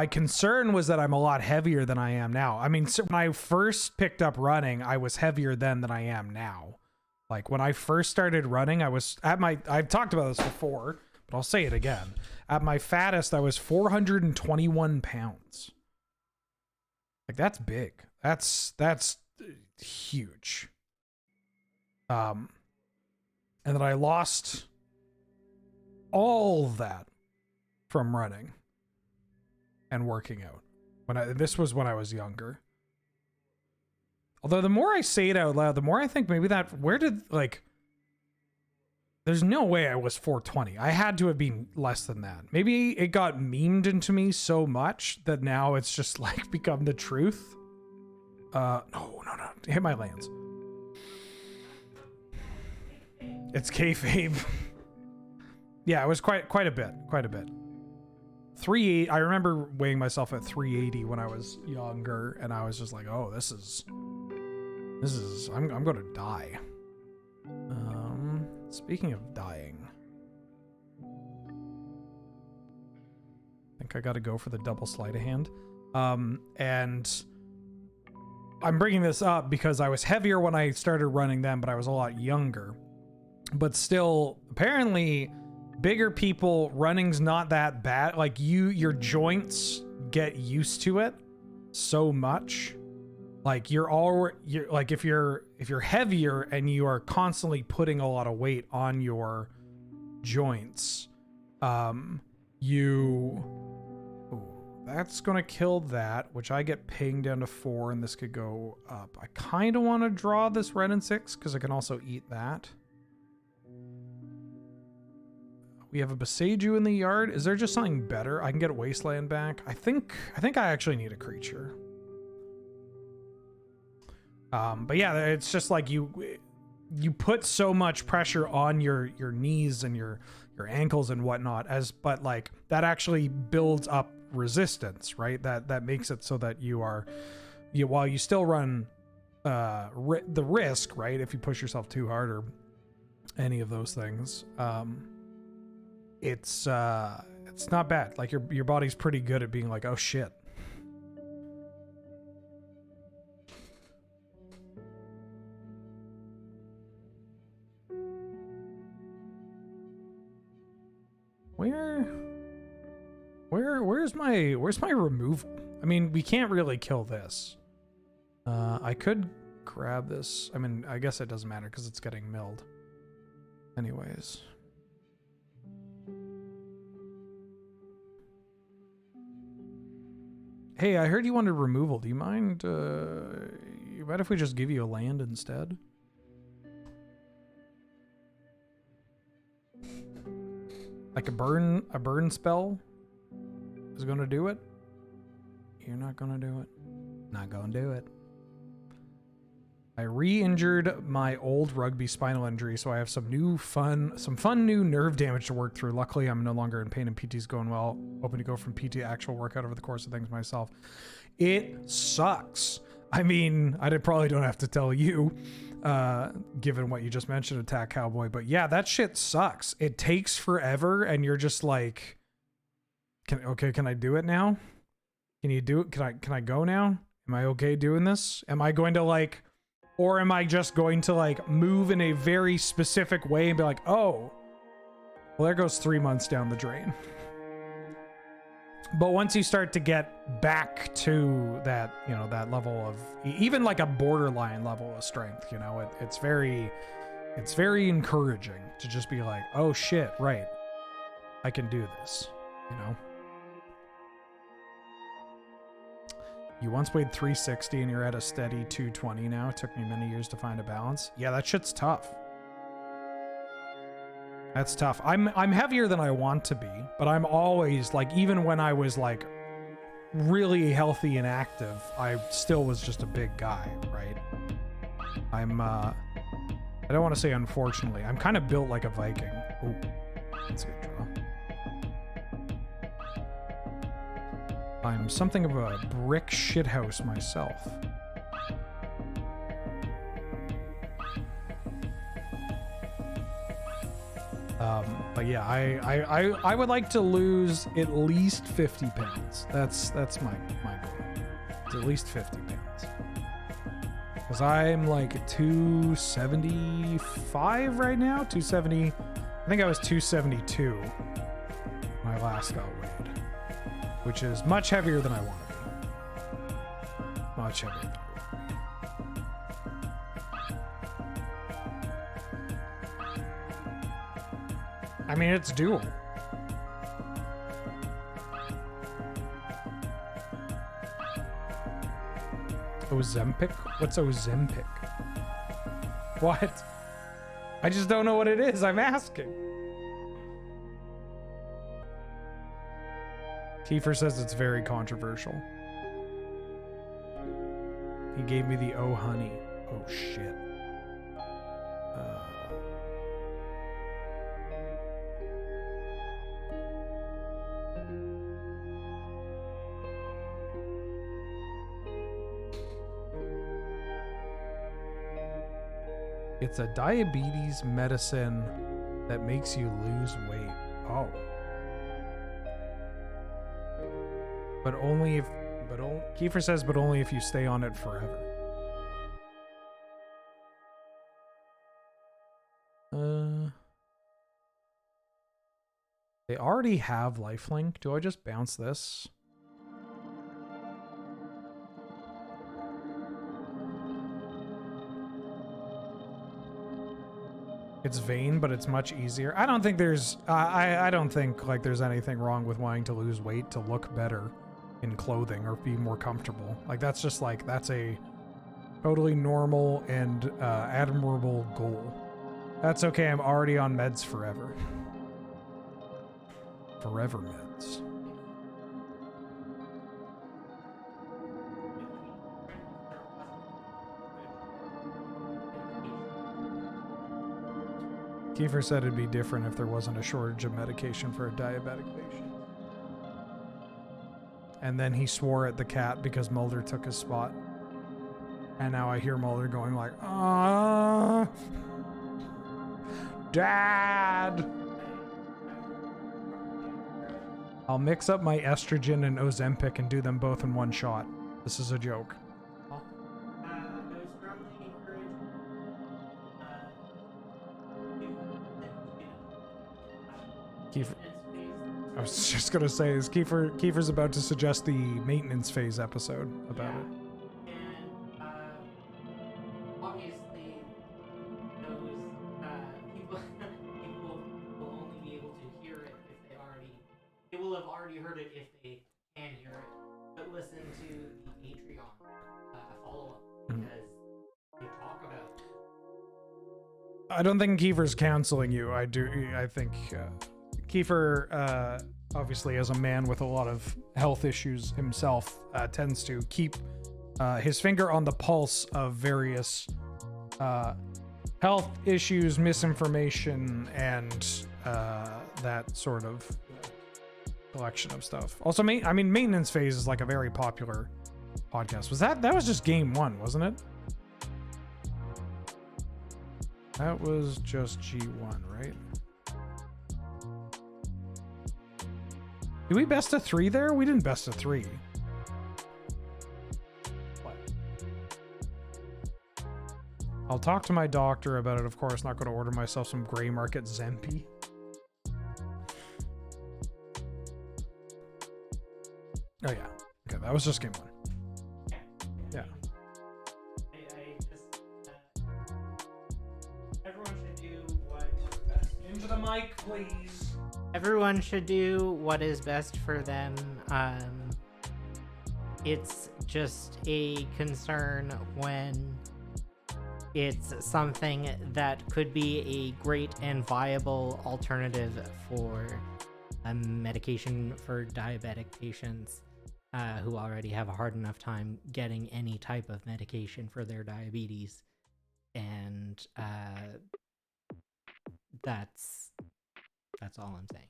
concern was that I'm a lot heavier than I am now. I mean, so when I first picked up running, I was heavier then than I am now. Like when I first started running, I was at my, I've talked about this before, but I'll say it again. At my fattest, I was 421 pounds. Like that's big. That's huge. And then I lost all that from running and working out. This was when I was younger. Although the more I say it out loud, the more I think maybe that, there's no way I was 420. I had to have been less than that. Maybe it got memed into me so much that now it's just like become the truth. No. Hit my lands. It's kayfabe. Yeah, it was quite a bit. 380. I remember weighing myself at 380 when I was younger, and I was just like, oh, this is I'm gonna die. Speaking of dying, I think I gotta go for the double sleight of hand. And I'm bringing this up because I was heavier when I started running then, but I was a lot younger. But still, apparently, bigger people, running's not that bad. Like your joints get used to it so much. Like you're like if you're heavier and you are constantly putting a lot of weight on your joints, that's gonna kill that, which I get pinged down to 4, and this could go up. I kind of want to draw this red and 6 because I can also eat that. We have a Boseiju in the yard. Is there just something better? I can get Wasteland back. I think I actually need a creature. But yeah, it's just like you put so much pressure on your knees and your ankles and whatnot, but like that actually builds up resistance, right? That makes it so that while you still run the risk, right? If you push yourself too hard or any of those things, it's not bad. Like your body's pretty good at being like, oh shit. Where's my removal? I mean, we can't really kill this. I could grab this. I mean, I guess it doesn't matter because it's getting milled. Anyways. Hey, I heard you wanted removal. Do you mind? You mind if we just give you a land instead? Like a burn spell is gonna do it? You're not gonna do it? Not gonna do it. I re-injured my old rugby spinal injury, so I have some fun new nerve damage to work through. Luckily, I'm no longer in pain and PT's going well. Hoping to go from PT to actual workout over the course of things myself. It sucks. I mean, probably don't have to tell you, given what you just mentioned, Attack Cowboy, but yeah, that shit sucks. It takes forever, and you're just like, can I do it now? Can you do it? Can I go now? Am I okay doing this? Am I going to like, or am I just going to like move in a very specific way and be like, oh, well, there goes 3 months down the drain. But once you start to get back to that, you know, that level of even like a borderline level of strength, you know, it's very encouraging to just be like, oh shit, right. I can do this, you know? You once weighed 360 and you're at a steady 220 now. It took me many years to find a balance. Yeah, that shit's tough. That's tough. I'm heavier than I want to be, but I'm always like, even when I was like really healthy and active, I still was just a big guy, right? I don't want to say unfortunately. I'm kind of built like a Viking. Ooh, that's a good draw. I'm something of a brick shithouse myself. But yeah, I would like to lose at least 50 pounds. That's my goal. It's at least 50 pounds. Because I'm like 275 right now. 270. I think I was 272 when I last got weighed, which is much heavier than I want to be. Much heavier than I want to be. I mean, it's doable. Ozempic? What's Ozempic? What? I just don't know what it is. I'm asking. Kiefer says it's very controversial. He gave me the oh honey. Oh shit. It's a diabetes medicine that makes you lose weight. Oh. But only if, Kiefer says, but only if you stay on it forever. They already have lifelink. Do I just bounce this? It's vain, but it's much easier. I don't think there's, I don't think like there's anything wrong with wanting to lose weight to look better in clothing or be more comfortable. Like that's just like, that's a totally normal and admirable goal. That's okay, I'm already on meds forever. Forever meds. Kiefer said it'd be different if there wasn't a shortage of medication for a diabetic patient. And then he swore at the cat because Mulder took his spot. And now I hear Mulder going like, Dad! I'll mix up my estrogen and Ozempic and do them both in one shot. This is a joke. Kiefer, I was just gonna say, is Kiefer's about to suggest the maintenance phase episode about it. And obviously, those people will only be able to hear it if they will have already heard it if they can hear it. But listen to the Patreon follow-up because they talk about it. I don't think Kiefer's counseling you. I think. Kiefer, obviously, as a man with a lot of health issues himself, tends to keep his finger on the pulse of various health issues, misinformation, and that sort of collection of stuff. Also, I mean, maintenance phase is like a very popular podcast. That was just game one, wasn't it? That was just G1, right? Did we best of 3 there? We didn't best of 3. I'll talk to my doctor about it, of course. Not going to order myself some gray market Zempi. Oh, yeah. Okay, that was just game one. Yeah. I just, everyone should do what is best. Into the mic, please. Everyone should do what is best for them. It's just a concern when it's something that could be a great and viable alternative for medication for diabetic patients who already have a hard enough time getting any type of medication for their diabetes. And that's all I'm saying.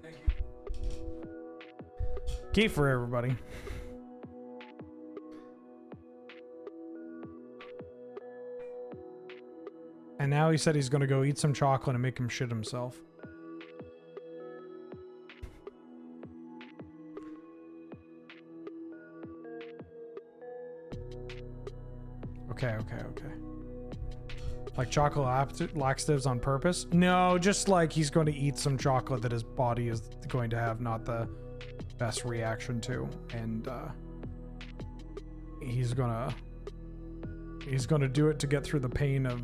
Thank you. Key for everybody. And now he said he's going to go eat some chocolate and make him shit himself. Okay. Like chocolate laxatives on purpose? No, just like he's going to eat some chocolate that his body is going to have not the best reaction to. And he's gonna do it to get through the pain of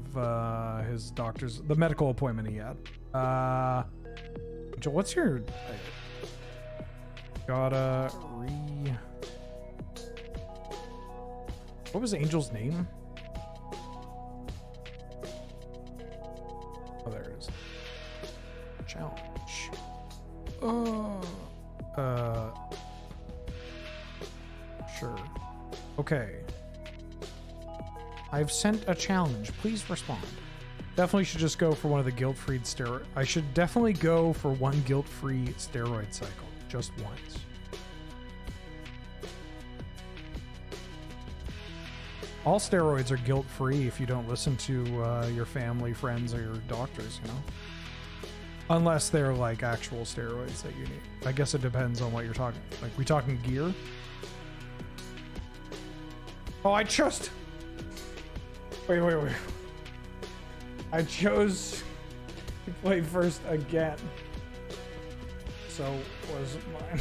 his the medical appointment he had. Joel, what's your what was Angel's name? Oh, there it is. Challenge. Sure. Okay. I've sent a challenge. Please respond. Definitely should just go for one of the guilt-free steroid. I should definitely go for one guilt-free steroid cycle. Just once. All steroids are guilt-free if you don't listen to your family, friends, or your doctors, you know? Unless they're like actual steroids that you need. I guess it depends on what you're talking. Like, we talking gear? Oh, I just... Wait. I chose to play first again. So was mine.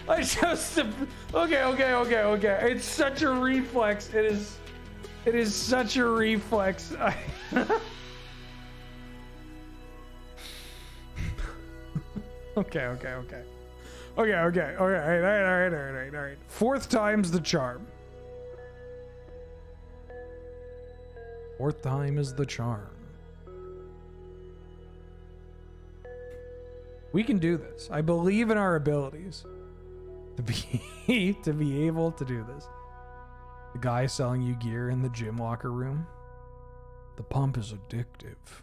I chose to... Okay. It's such a reflex. It is such a reflex. Okay. All right. Fourth time's the charm. Fourth time is the charm. We can do this. I believe in our abilities to be able to do this. The guy selling you gear in the gym locker room. The pump is addictive.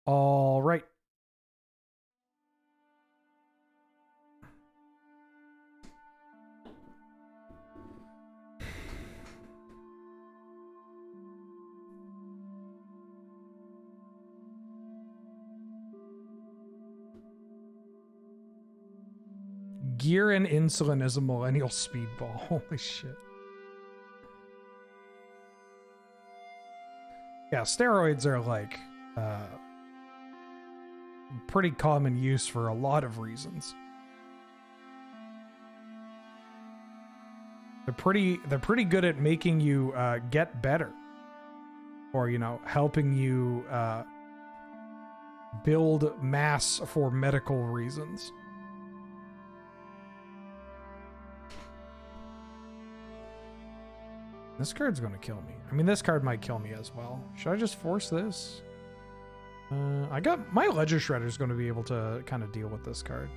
All right. Gear and insulin is a millennial speedball. Holy shit. Yeah, steroids are like pretty common use for a lot of reasons. They're pretty good at making you get better, or helping you build mass for medical reasons. This card's gonna kill me. I mean, this card might kill me as well. Should I just force this? I got my Ledger Shredder's going to be able to kind of deal with this card.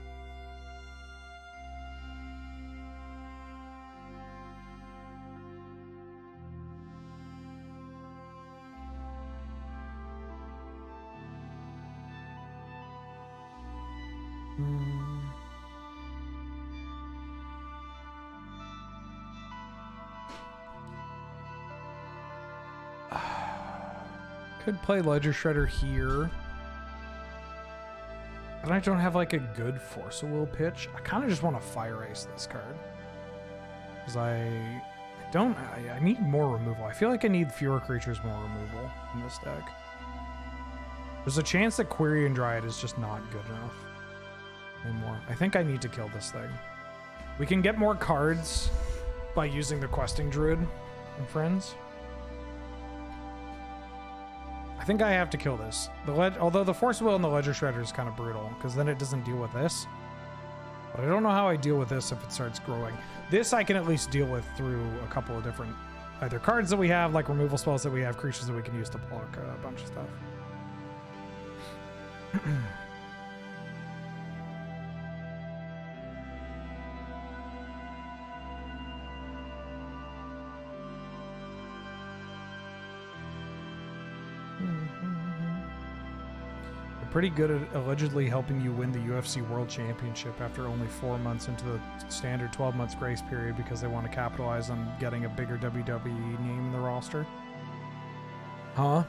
Could play Ledger Shredder here. But I don't have like a good Force of Will pitch. I kind of just want to Fire Ice this card. Because I need more removal. I feel like I need fewer creatures, more removal in this deck. There's a chance that Quirion Dryad is just not good enough anymore. I think I need to kill this thing. We can get more cards by using the Questing Druid and friends. I think I have to kill this. Although the Force of Will and the Ledger Shredder is kind of brutal, because then it doesn't deal with this. But I don't know how I deal with this if it starts growing. This I can at least deal with through a couple of different either cards that we have, like removal spells that we have, creatures that we can use to block a bunch of stuff. Pretty good at allegedly helping you win the UFC World Championship after only 4 months into the standard 12 months grace period because they want to capitalize on getting a bigger WWE name in the roster. Huh?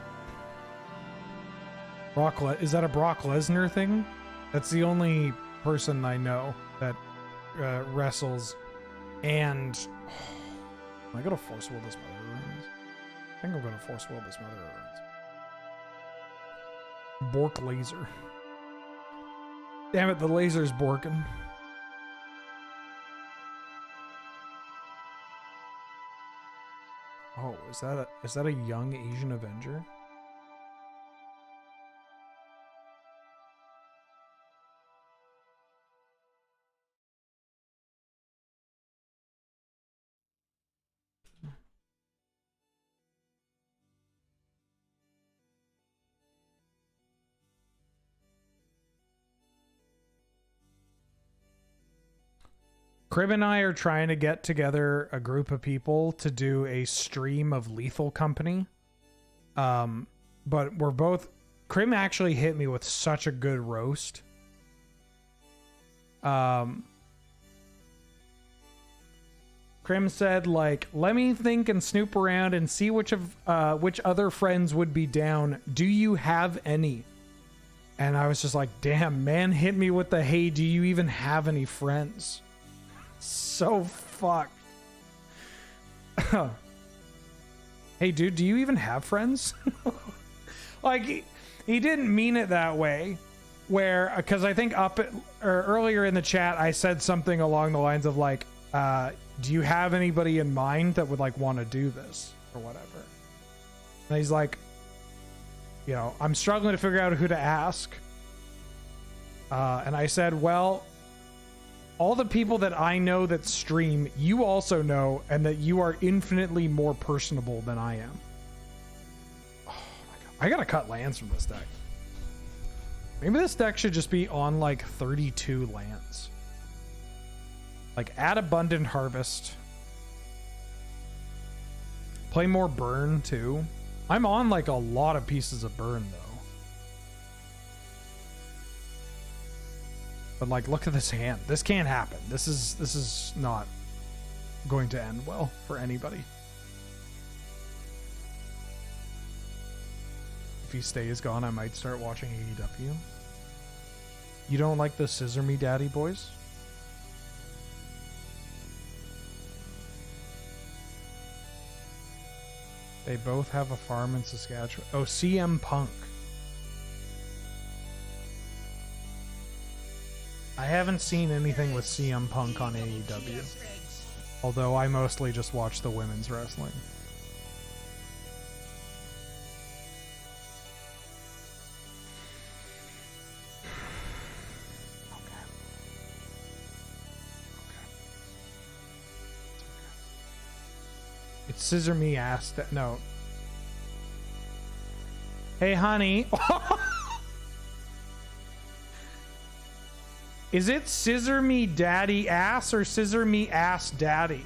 Is that a Brock Lesnar thing? That's the only person I know that wrestles. And am I gonna Force Will this Mother Runes? I think I'm gonna Force Will this Mother Runes. Bork laser. Damn it, the laser's borking. Oh, is that a young Asian Avenger? Crib and I are trying to get together a group of people to do a stream of Lethal Company. But we're both... Crim actually hit me with such a good roast. Crim said, like, let me think and snoop around and see which other friends would be down. Do you have any? And I was just like, damn, man hit me with the, hey, do you even have any friends? So fucked. Hey dude, do you even have friends? Like he didn't mean it that way, where because I think earlier in the chat I said something along the lines of like do you have anybody in mind that would like want to do this or whatever. And he's like, you know, I'm struggling to figure out who to ask, and I said, well, all the people that I know that stream, you also know, and that you are infinitely more personable than I am. Oh my god. I gotta cut lands from this deck. Maybe this deck should just be on like 32 lands. Like add Abundant Harvest. Play more Burn too. I'm on like a lot of pieces of Burn though. But like, look at this hand. This can't happen. This is not going to end well for anybody. If he stays gone, I might start watching AEW. You don't like the Scissor Me Daddy boys? They both have a farm in Saskatchewan. Oh, CM Punk. I haven't seen anything with CM Punk on AEW, although I mostly just watch the women's wrestling. Okay. It's Scissor Me ass. No. Hey, honey. Is it Scissor Me Daddy Ass or Scissor Me Ass Daddy?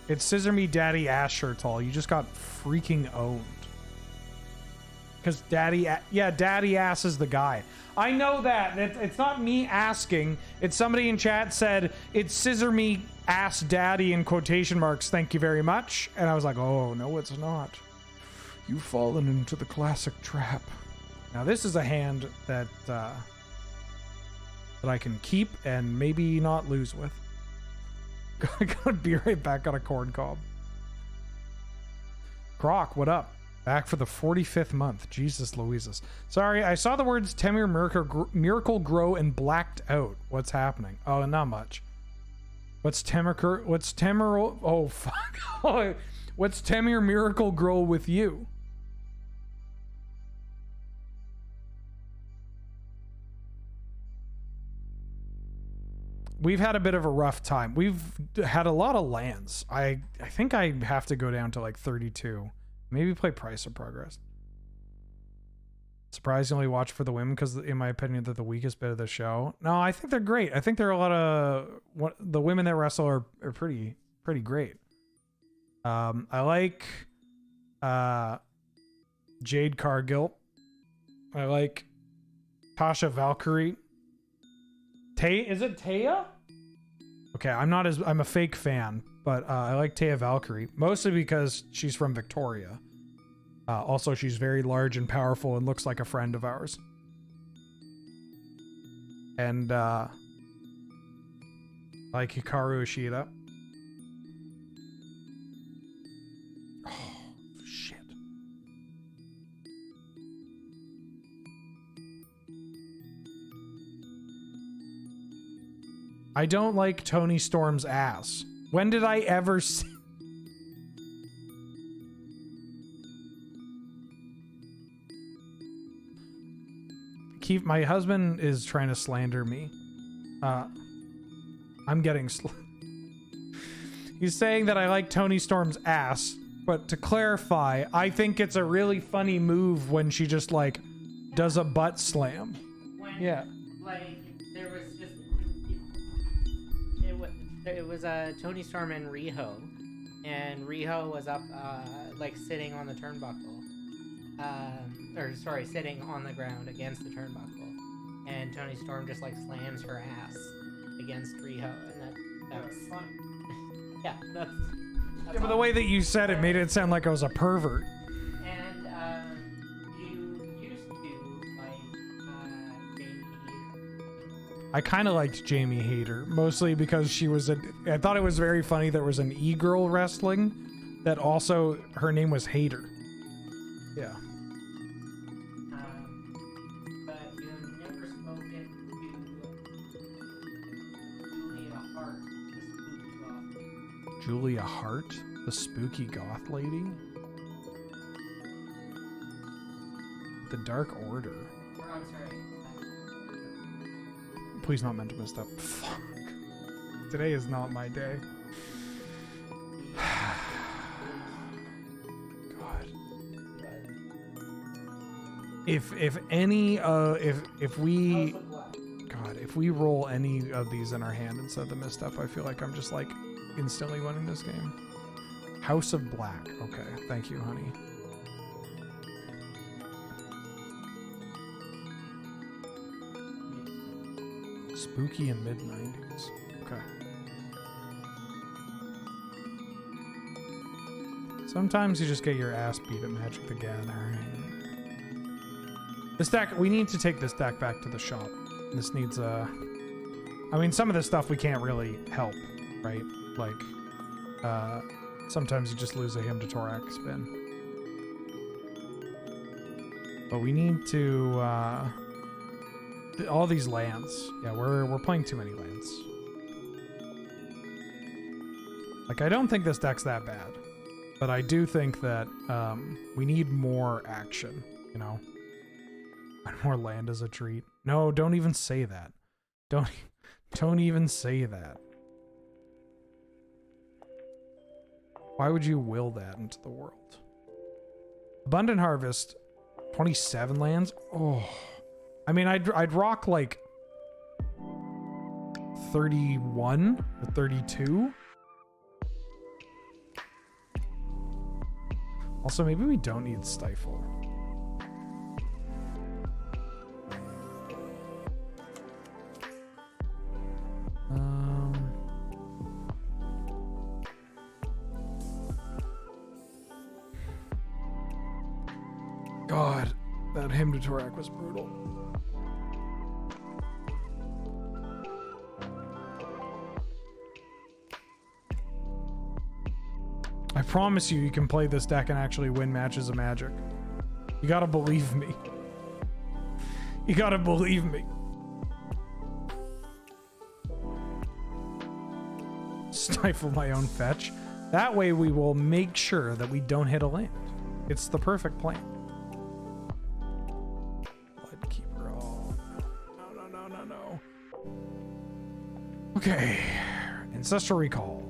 It's Scissor Me Daddy Ass Shirtall. You just got freaking owned. Because Daddy Ass is the guy. I know that. It's not me asking. It's somebody in chat said, it's Scissor Me Ass Daddy in quotation marks. Thank you very much. And I was like, oh, no, it's not. You've fallen into the classic trap. Now this is a hand that that I can keep and maybe not lose with. I gotta be right back on a corn cob. Croc, what up? Back for the 45th month. Jesus Louises. Sorry, I saw the words Temur Miracle-Gro and blacked out. What's happening? Oh, not much. What's Temur? Oh, fuck. What's Temur Miracle-Gro with you? We've had a bit of a rough time. We've had a lot of lands. I think I have to go down to like 32. Maybe play Price of Progress. Surprisingly, watch for the women because, in my opinion, they're the weakest bit of the show. No, I think they're great. I think there are a lot of the women that wrestle are pretty great. I like Jade Cargill. I like Tasha Valkyrie. Is it Taya? Okay, I'm a fake fan, but I like Taya Valkyrie, mostly because she's from Victoria. Also, she's very large and powerful and looks like a friend of ours. And like Hikaru Ishida. Oh, shit. I don't like Toni Storm's ass. When did I ever see... My husband is trying to slander me. I'm getting... He's saying that I like Toni Storm's ass, but to clarify, I think it's a really funny move when she just, like, does a butt slam. Yeah. Like, there was just... It was Toni Storm and Riho, and Riho was up, like, sitting on the turnbuckle. Sitting on the ground against the turnbuckle, and Toni Storm just, like, slams her ass against Riho, and that was fun. Yeah, that's yeah, but the way that you said it made it sound like I was a pervert. And, you used to like, Jamie Hayter. I kind of liked Jamie Hayter, mostly because she was I thought it was very funny there was an e-girl wrestling that also, her name was Hayter. Yeah. But you've never spoken to Julia Hart, the spooky goth. Julia Hart, the spooky goth lady? The Dark Order. Or, I'm sorry. Please not meant to miss that. Fuck. Today is not my day. God. If we roll any of these in our hand instead of the misstep, I feel like I'm just like instantly winning this game. House of Black. Okay, thank you, honey. Spooky in mid-90s. Okay. Sometimes you just get your ass beat at Magic the Gathering. This deck, we need to take this deck back to the shop. This needs I mean, some of this stuff we can't really help, right? Like, sometimes you just lose a Hymn to Torak spin. But we need to, all these lands. Yeah, we're playing too many lands. Like, I don't think this deck's that bad. But I do think that, we need more action, you know? More land as a treat. No, don't even say that. Don't even say that. Why would you will that into the world? Abundant Harvest, 27 lands. Oh, I mean, I'd rock like 31 or 32. Also, maybe we don't need Stifle. Hymn to Torak was brutal. I promise you, you can play this deck and actually win matches of Magic. You gotta believe me. You gotta believe me. Stifle my own fetch. That way we will make sure that we don't hit a land. It's the perfect plan. Bloodkeeper. Oh, no. Okay. Ancestral Recall.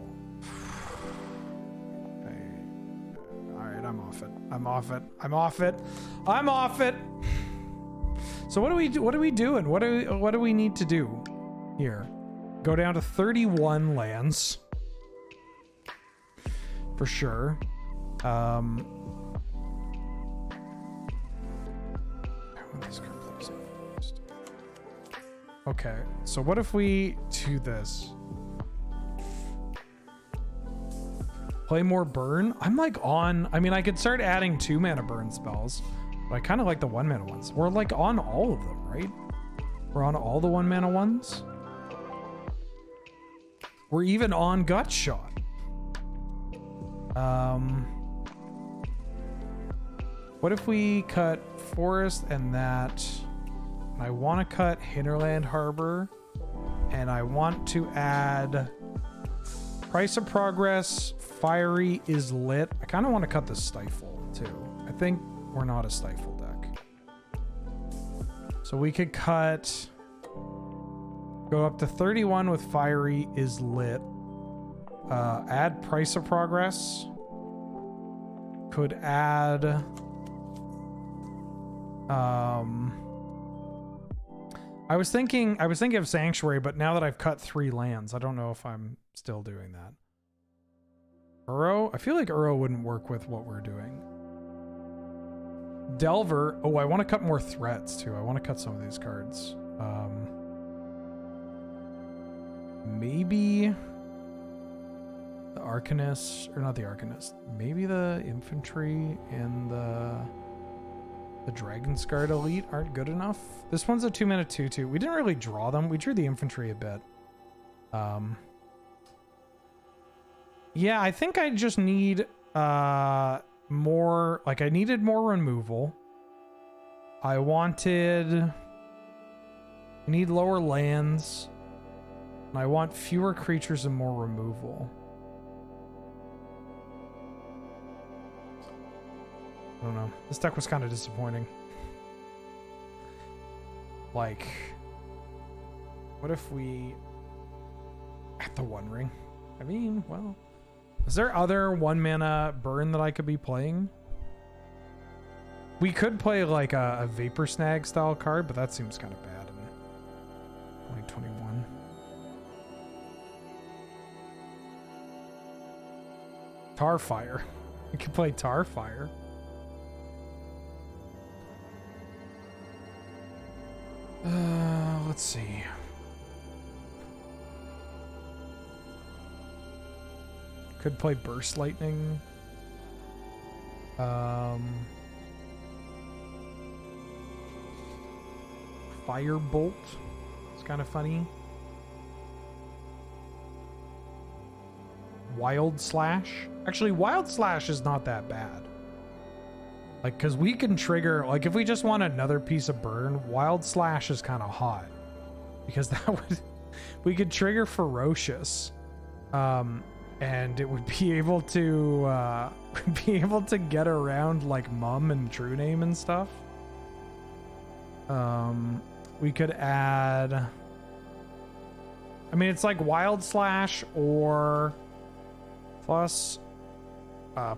I'm off it. So what are we doing? What do we need to do here? Go down to 31 lands. For sure. Okay, so what if we do this? Play more burn? I'm like on... I mean, I could start adding 2-mana burn spells, but I kind of like the 1-mana ones. We're like on all of them, right? We're on all the 1-mana ones. We're even on Gut Shot. What if we cut Forest and that? I want to cut Hinterland Harbor, and I want to add Price of Progress. Fiery is lit. I kind of want to cut the Stifle too. I think we're not a Stifle deck. So we could cut, go up to 31 with Fiery is lit. Add Price of Progress. Could add I was thinking of Sanctuary, but now that I've cut 3 lands, I don't know if I'm still doing that. Uro? I feel like Uro wouldn't work with what we're doing. Delver. Oh, I want to cut more threats too. I want to cut some of these cards. Maybe the Arcanist, or not the Arcanist. Maybe the Infantry and the Dragon's Guard Elite aren't good enough. This one's a 2-mana 2/2. We didn't really draw them. We drew the Infantry a bit. Yeah, I think I just need more, like I needed more removal. I need lower lands. And I want fewer creatures and more removal. I don't know. This deck was kind of disappointing. Like, what if we at the One Ring? I mean, well, is there other 1-mana burn that I could be playing? We could play like a Vapor Snag style card, but that seems kind of bad in like 21. Tarfire. We could play Tarfire. Let's see. Could play Burst Lightning. Firebolt. It's kind of funny. Wild Slash. Actually, Wild Slash is not that bad. Like, because we can trigger, like, if we just want another piece of burn, Wild Slash is kind of hot. Because that would, we could trigger Ferocious. And it would be able to, get around, like, Mum and True Name and stuff. We could add, I mean, it's like Wild Slash or plus,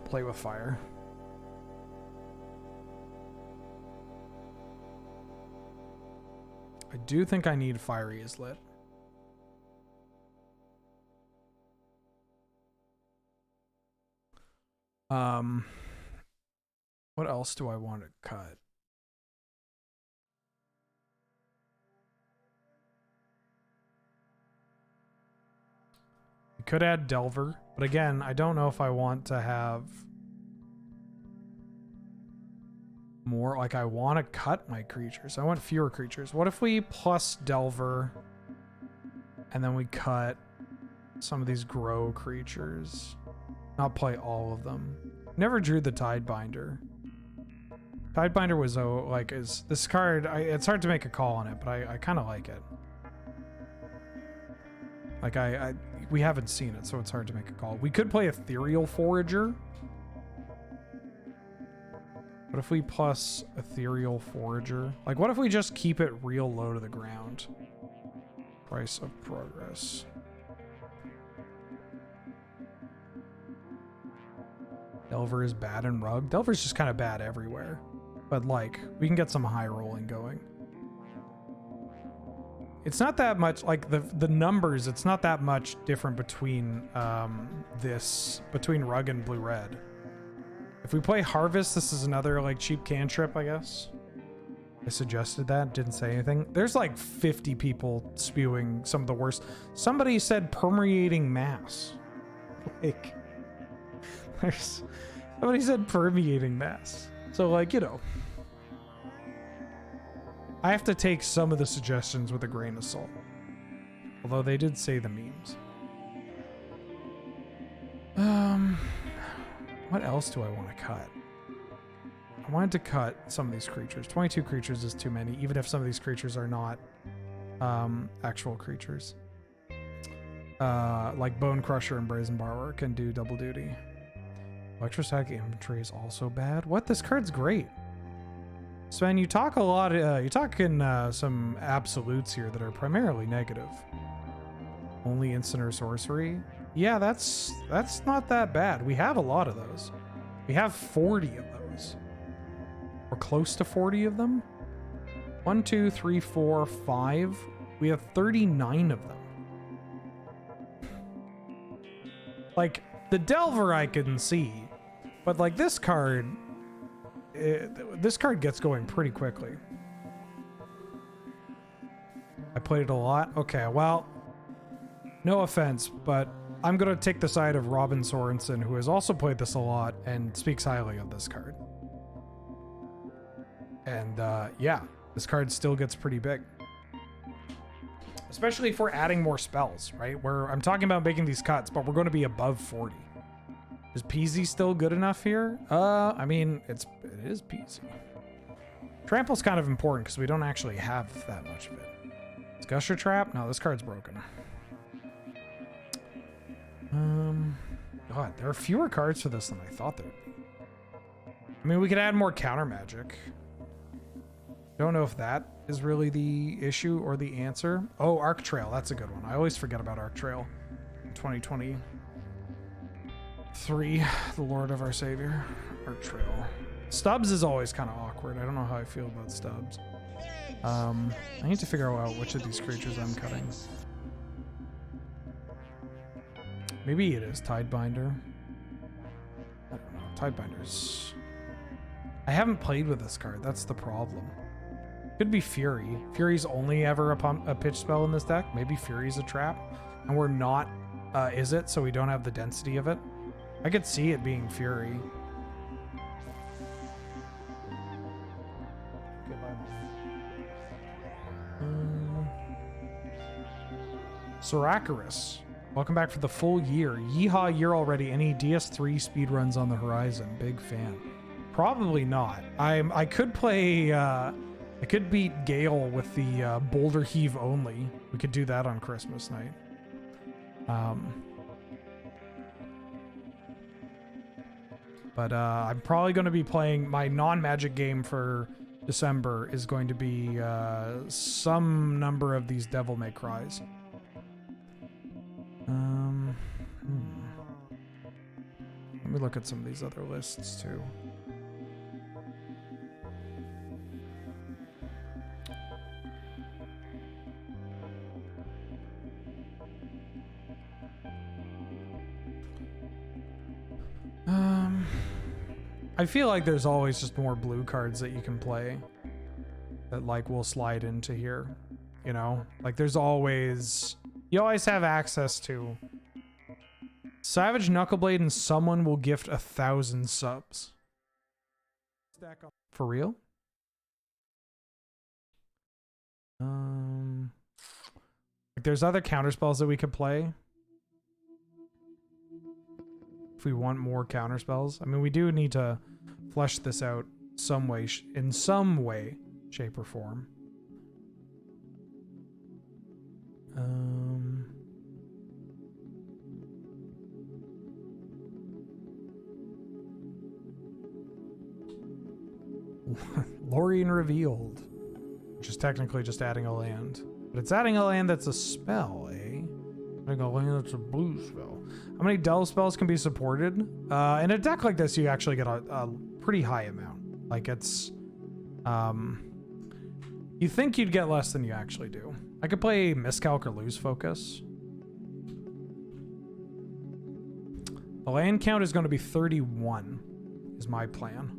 Play with Fire. I do think I need Fiery is lit. What else do I want to cut? We could add Delver, but again, I don't know if I want to have more. Like, I want to cut my creatures. I want fewer creatures. What if we plus Delver and then we cut some of these grow creatures? Not play all of them. Never drew the Tidebinder. Tidebinder was like, is this card, it's hard to make a call on it, but I kind of like it. Like, we haven't seen it, so it's hard to make a call. We could play Ethereal Forager. What if we plus Ethereal Forager? Like, what if we just keep it real low to the ground? Price of Progress. Delver is bad in Rug. Delver's just kind of bad everywhere. But, like, we can get some high rolling going. It's not that much, like, the numbers, it's not that much different between between Rug and Blue-Red. If we play Harvest, this is another, like, cheap cantrip, I guess. I suggested that, didn't say anything. There's, like, 50 people spewing some of the worst. Somebody said Permeating Mass. Like, somebody said Permeating Mass. So, like, you know. I have to take some of the suggestions with a grain of salt. Although they did say the memes. What else do I want to cut? I wanted to cut some of these creatures. 22 creatures is too many, even if some of these creatures are not actual creatures. Like Bone Crusher and Brazen Borrower can do double duty. Electrostatic Inventory is also bad. What? This card's great. Sven, you talk a lot. You talk in some absolutes here that are primarily negative. Only instant or sorcery. Yeah, that's not that bad. We have a lot of those. We have 40 of those. We're close to 40 of them. 1, 2, 3, 4, 5. We have 39 of them. Like, the Delver I can see, but like this card, this card gets going pretty quickly. I played it a lot. Okay, well, no offense, but I'm going to take the side of Robin Sorensen, who has also played this a lot and speaks highly of this card. And yeah, this card still gets pretty big. Especially if we're adding more spells, right? Where I'm talking about making these cuts, but we're going to be above 40. Is Peasy still good enough here? I mean, it is Peasy. Trample's kind of important because we don't actually have that much of it. Is Gusher Trap? No, this card's broken. God, there are fewer cards for this than I thought there would be. I mean, we could add more counter magic. Don't know if that is really the issue or the answer. Oh, Arc Trail. That's a good one. I always forget about Arc Trail. 2023, the Lord of our Savior. Arc Trail. Stubbs is always kind of awkward. I don't know how I feel about Stubbs. I need to figure out which of these creatures I'm cutting. Maybe it is Tidebinder. I don't know. Tidebinder's... I haven't played with this card. That's the problem. Could be Fury. Fury's only ever a pitch spell in this deck. Maybe Fury's a trap. And we're not, is it? So we don't have the density of it. I could see it being Fury. Sarakarus. Welcome back for the full year. Yeehaw year already. Any DS3 speedruns on the horizon? Big fan. Probably not. I could play... I could beat Gale with the Boulder Heave only. We could do that on Christmas night. But I'm probably going to be playing my non-magic game for December is going to be some number of these Devil May Cries. Let me look at some of these other lists too. I feel like there's always just more blue cards that you can play that like will slide into here, you know? Like there's always, you always have access to Savage Knuckleblade and someone will gift 1,000 subs. Stack on for real. Like there's other counter spells that we could play. If we want more counter spells. I mean, we do need to flesh this out some way, in some way, shape, or form. Lorien Revealed, which is technically just adding a land. But it's adding a land that's a spell, eh? Adding a land that's a blue spell. How many delve spells can be supported? In a deck like this, you actually get a pretty high amount. Like it's... you think you'd get less than you actually do. I could play Miscalc or Lose Focus. The land count is going to be 31, is my plan.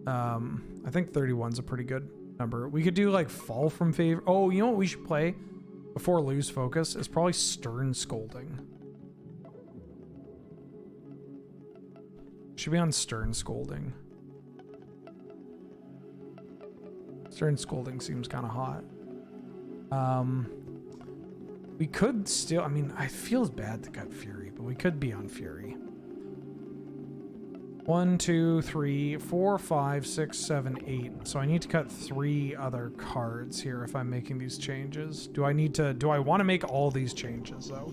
I think 31's a pretty good number. We could do like Fall from Favor. Oh, you know what we should play before Lose Focus? Is probably Stern Scolding. Should be on Stern Scolding. Stern Scolding seems kind of hot. We could still, I mean, it feels bad to cut Fury, but we could be on Fury. 1, 2, 3, 4, 5, 6, 7, 8. So I need to cut 3 other cards here if I'm making these changes. Do I want to make all these changes though?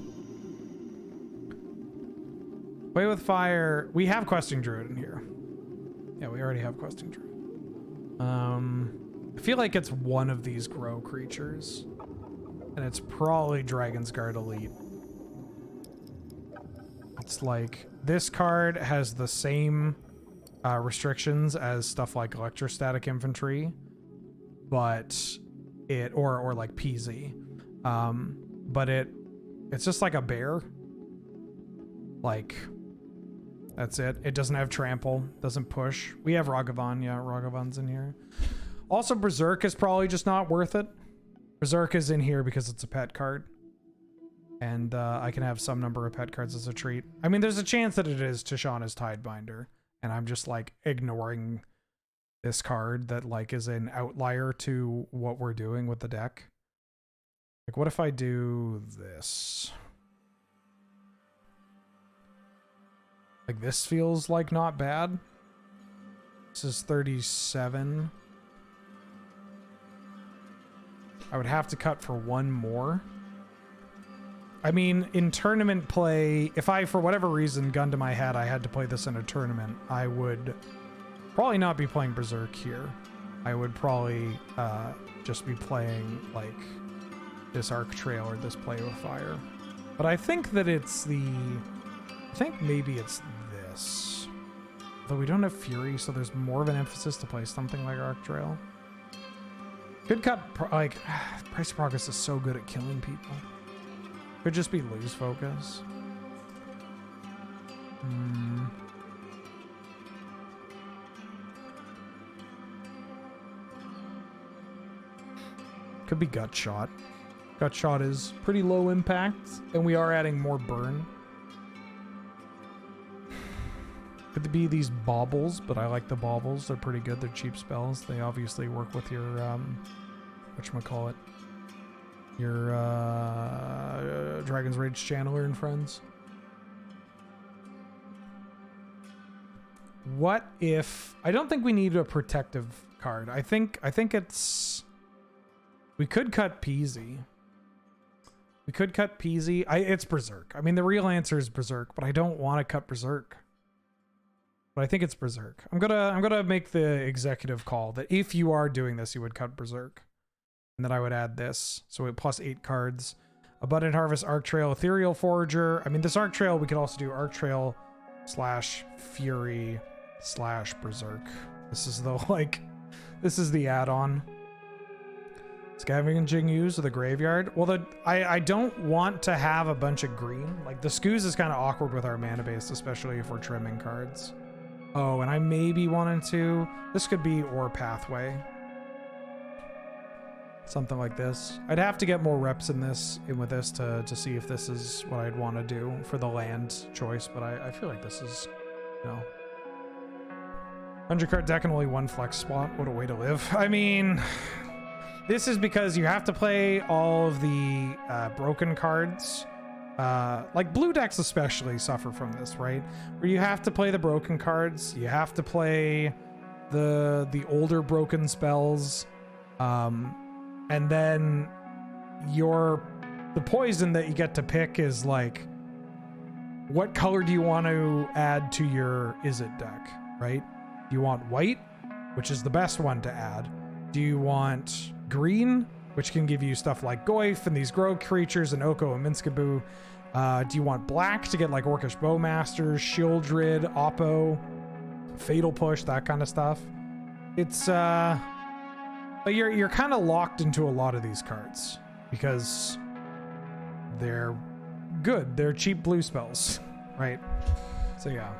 Play with Fire. We have Questing Druid in here. Yeah, we already have Questing Druid. I feel like it's one of these grow creatures. And it's probably Dragon's Guard Elite. It's like, this card has the same restrictions as stuff like Electrostatic Infantry, but or like PZ. But it's just like a bear. Like, that's it. It doesn't have trample, doesn't push. We have Ragavan, yeah, Ragavan's in here. Also, Berserk is probably just not worth it. Berserk is in here because it's a pet card. And I can have some number of pet cards as a treat. I mean, there's a chance that it is Tishana's Tidebinder. And I'm just like ignoring this card that like is an outlier to what we're doing with the deck. Like, what if I do this? Like, this feels like not bad. This is 37. I would have to cut for 1 more. I mean, in tournament play, if I, for whatever reason, gun to my head, I had to play this in a tournament, I would probably not be playing Berserk here. I would probably just be playing, like, this Arc Trail or this Play with Fire. But I think that it's I think maybe it's this. Though we don't have Fury, so there's more of an emphasis to play something like Arc Trail. Could cut, like, Price of Progress is so good at killing people. Could just be Lose Focus. Could be Gut Shot. Gut Shot is pretty low impact, and we are adding more burn. Could be these Baubles, but I like the Baubles. They're pretty good. They're cheap spells. They obviously work with your, whatchamacallit? Your, Dragon's Rage Channeler and friends. What if... I don't think we need a protective card. I think it's... We could cut Peasy. We could cut Peasy. It's Berserk. I mean, the real answer is Berserk, but I don't want to cut Berserk. But I think it's Berserk. I'm gonna make the executive call that if you are doing this, you would cut Berserk. And then I would add this. So it plus 8 cards. Abundant Harvest, Arc Trail, Ethereal Forager. I mean, this Arc Trail, we could also do Arc Trail / Fury / Berserk. This is the, like, this is the add-on. Scavenging Ooze of the Graveyard. Well, I don't want to have a bunch of green. Like, the Skoos is kind of awkward with our mana base, especially if we're trimming cards. Oh, and I maybe wanted to... This could be Ore Pathway. Something like this. I'd have to get more reps in with this to see if this is what I'd want to do for the land choice, but I feel like this is, you know, 100 card deck and only one flex spot. What a way to live. I mean, this is because you have to play all of the broken cards. Like blue decks especially suffer from this, right? Where you have to play the broken cards. You have to play the older broken spells. And then the poison that you get to pick is like, what color do you want to add to your Izzet deck, right? Do you want white, which is the best one to add? Do you want green, which can give you stuff like Goyf and these Grow creatures and Oko and Minskaboo? Do you want black to get like Orcish Bowmasters, Shieldred, Oppo, Fatal Push, that kind of stuff? It's but you're kind of locked into a lot of these cards because they're good. They're cheap blue spells, right? So yeah.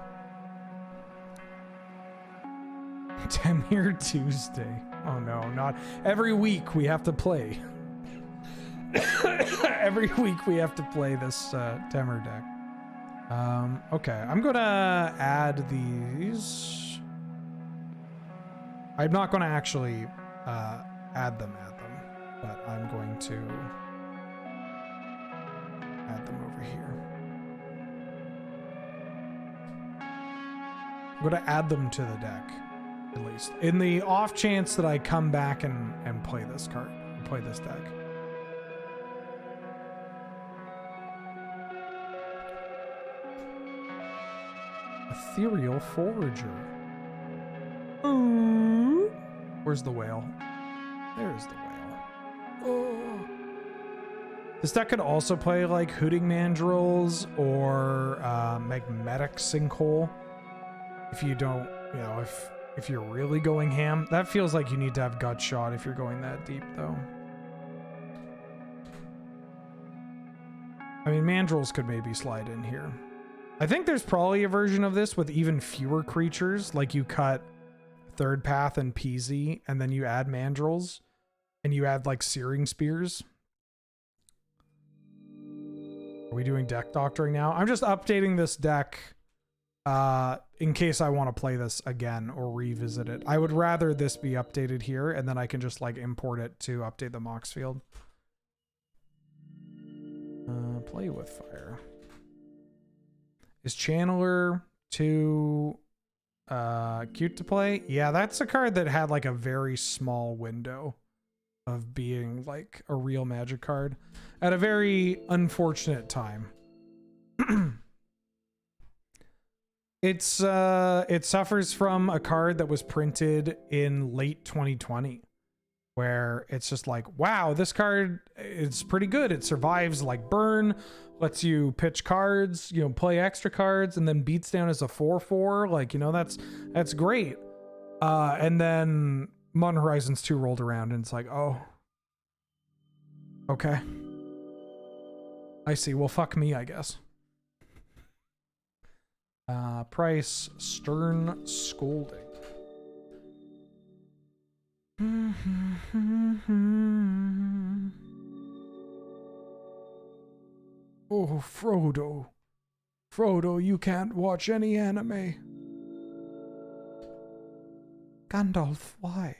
Temur Tuesday. Oh no, not every week we have to play. Every week we have to play this Temur deck. Okay, I'm gonna add these. I'm not gonna actually add them, but I'm going to add them over here. I'm gonna add them to the deck. At least in the off chance that I come back and play this card, play this deck. Ethereal Forager. Ooh. Where's the whale? There's the whale. Oh. This deck could also play like Hooting Mandrills or Magnetic Sinkhole. If you don't, you know, if you're really going ham. That feels like you need to have Gut Shot if you're going that deep, though. I mean, Mandrills could maybe slide in here. I think there's probably a version of this with even fewer creatures. Like you cut Third Path and PZ, and then you add Mandrills, and you add like Searing Spears. Are we doing deck doctoring now? I'm just updating this deck in case I want to play this again or revisit it. I would rather this be updated here, and then I can just like import it to update the Mox field. Play with fire. Is Channeler too cute to play? Yeah, that's a card that had like a very small window of being like a real Magic card at a very unfortunate time. It suffers from a card that was printed in late 2020 where it's just like, wow, this card is pretty good. It survives like burn, lets you pitch cards, you know, play extra cards, and then beats down as a 4/4. Like, you know, that's great. And then Modern Horizons 2 rolled around and it's like, oh, okay. I see. Well, fuck me, I guess. Price, Stern Scolding. Oh, Frodo. Frodo, you can't watch any anime. Gandalf, why?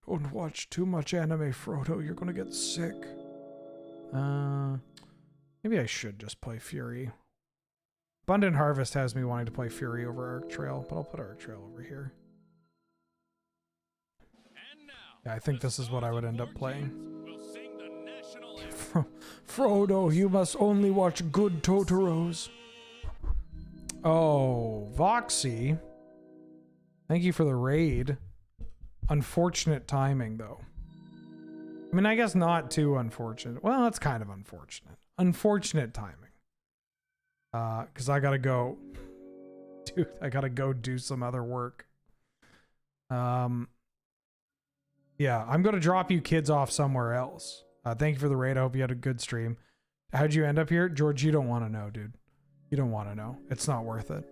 Don't watch too much anime, Frodo. You're gonna get sick. Maybe I should just play Fury. Abundant Harvest has me wanting to play Fury over Arc Trail, but I'll put Arc Trail over here. Yeah, I think this is what I would end up playing. Frodo, you must only watch good Totoros. Oh, Voxy. Thank you for the raid. Unfortunate timing, though. I mean, I guess not too unfortunate. Well, it's kind of unfortunate. Unfortunate timing. Because I gotta go. Dude, I gotta go do some other work. Yeah, I'm gonna drop you kids off somewhere else. Thank you for the raid. I hope you had a good stream. How'd you end up here? George, you don't want to know, dude. You don't want to know. It's not worth it.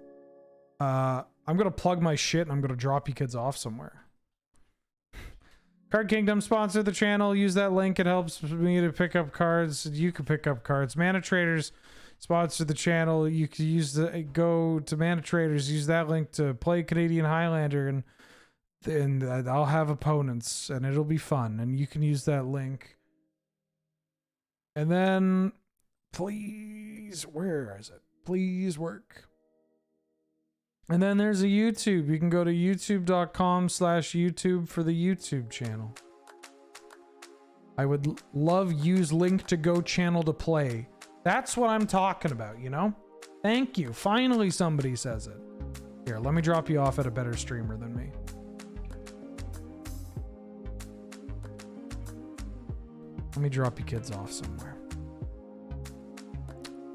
I'm gonna plug my shit and I'm gonna drop you kids off somewhere. Card Kingdom sponsored the channel. Use that link. It helps me to pick up cards. You can pick up cards. Mana Traders sponsor the channel, you can use go to Mana Traders, use that link to play Canadian Highlander, and I'll have opponents, and it'll be fun, and you can use that link. And then, please, where is it? Please work. And then there's a YouTube. You can go to youtube.com/YouTube for the YouTube channel. I would love use link to go channel to play. That's what I'm talking about, you know? Thank you. Finally somebody says it. Here, let me drop you off at a better streamer than me. Let me drop you kids off somewhere.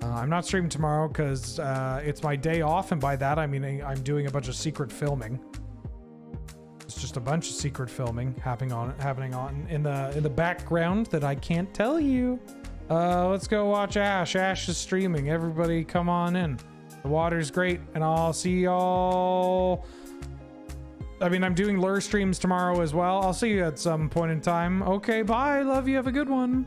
I'm not streaming tomorrow because it's my day off, and by that I mean I'm doing a bunch of secret filming. It's just a bunch of secret filming happening on in the background that I can't tell you. Let's go watch Ash. Ash is streaming. Everybody come on in. The water's great, and I'll see y'all. I mean, I'm doing lure streams tomorrow as well. I'll see you at some point in time. Okay, bye. Love you. Have a good one.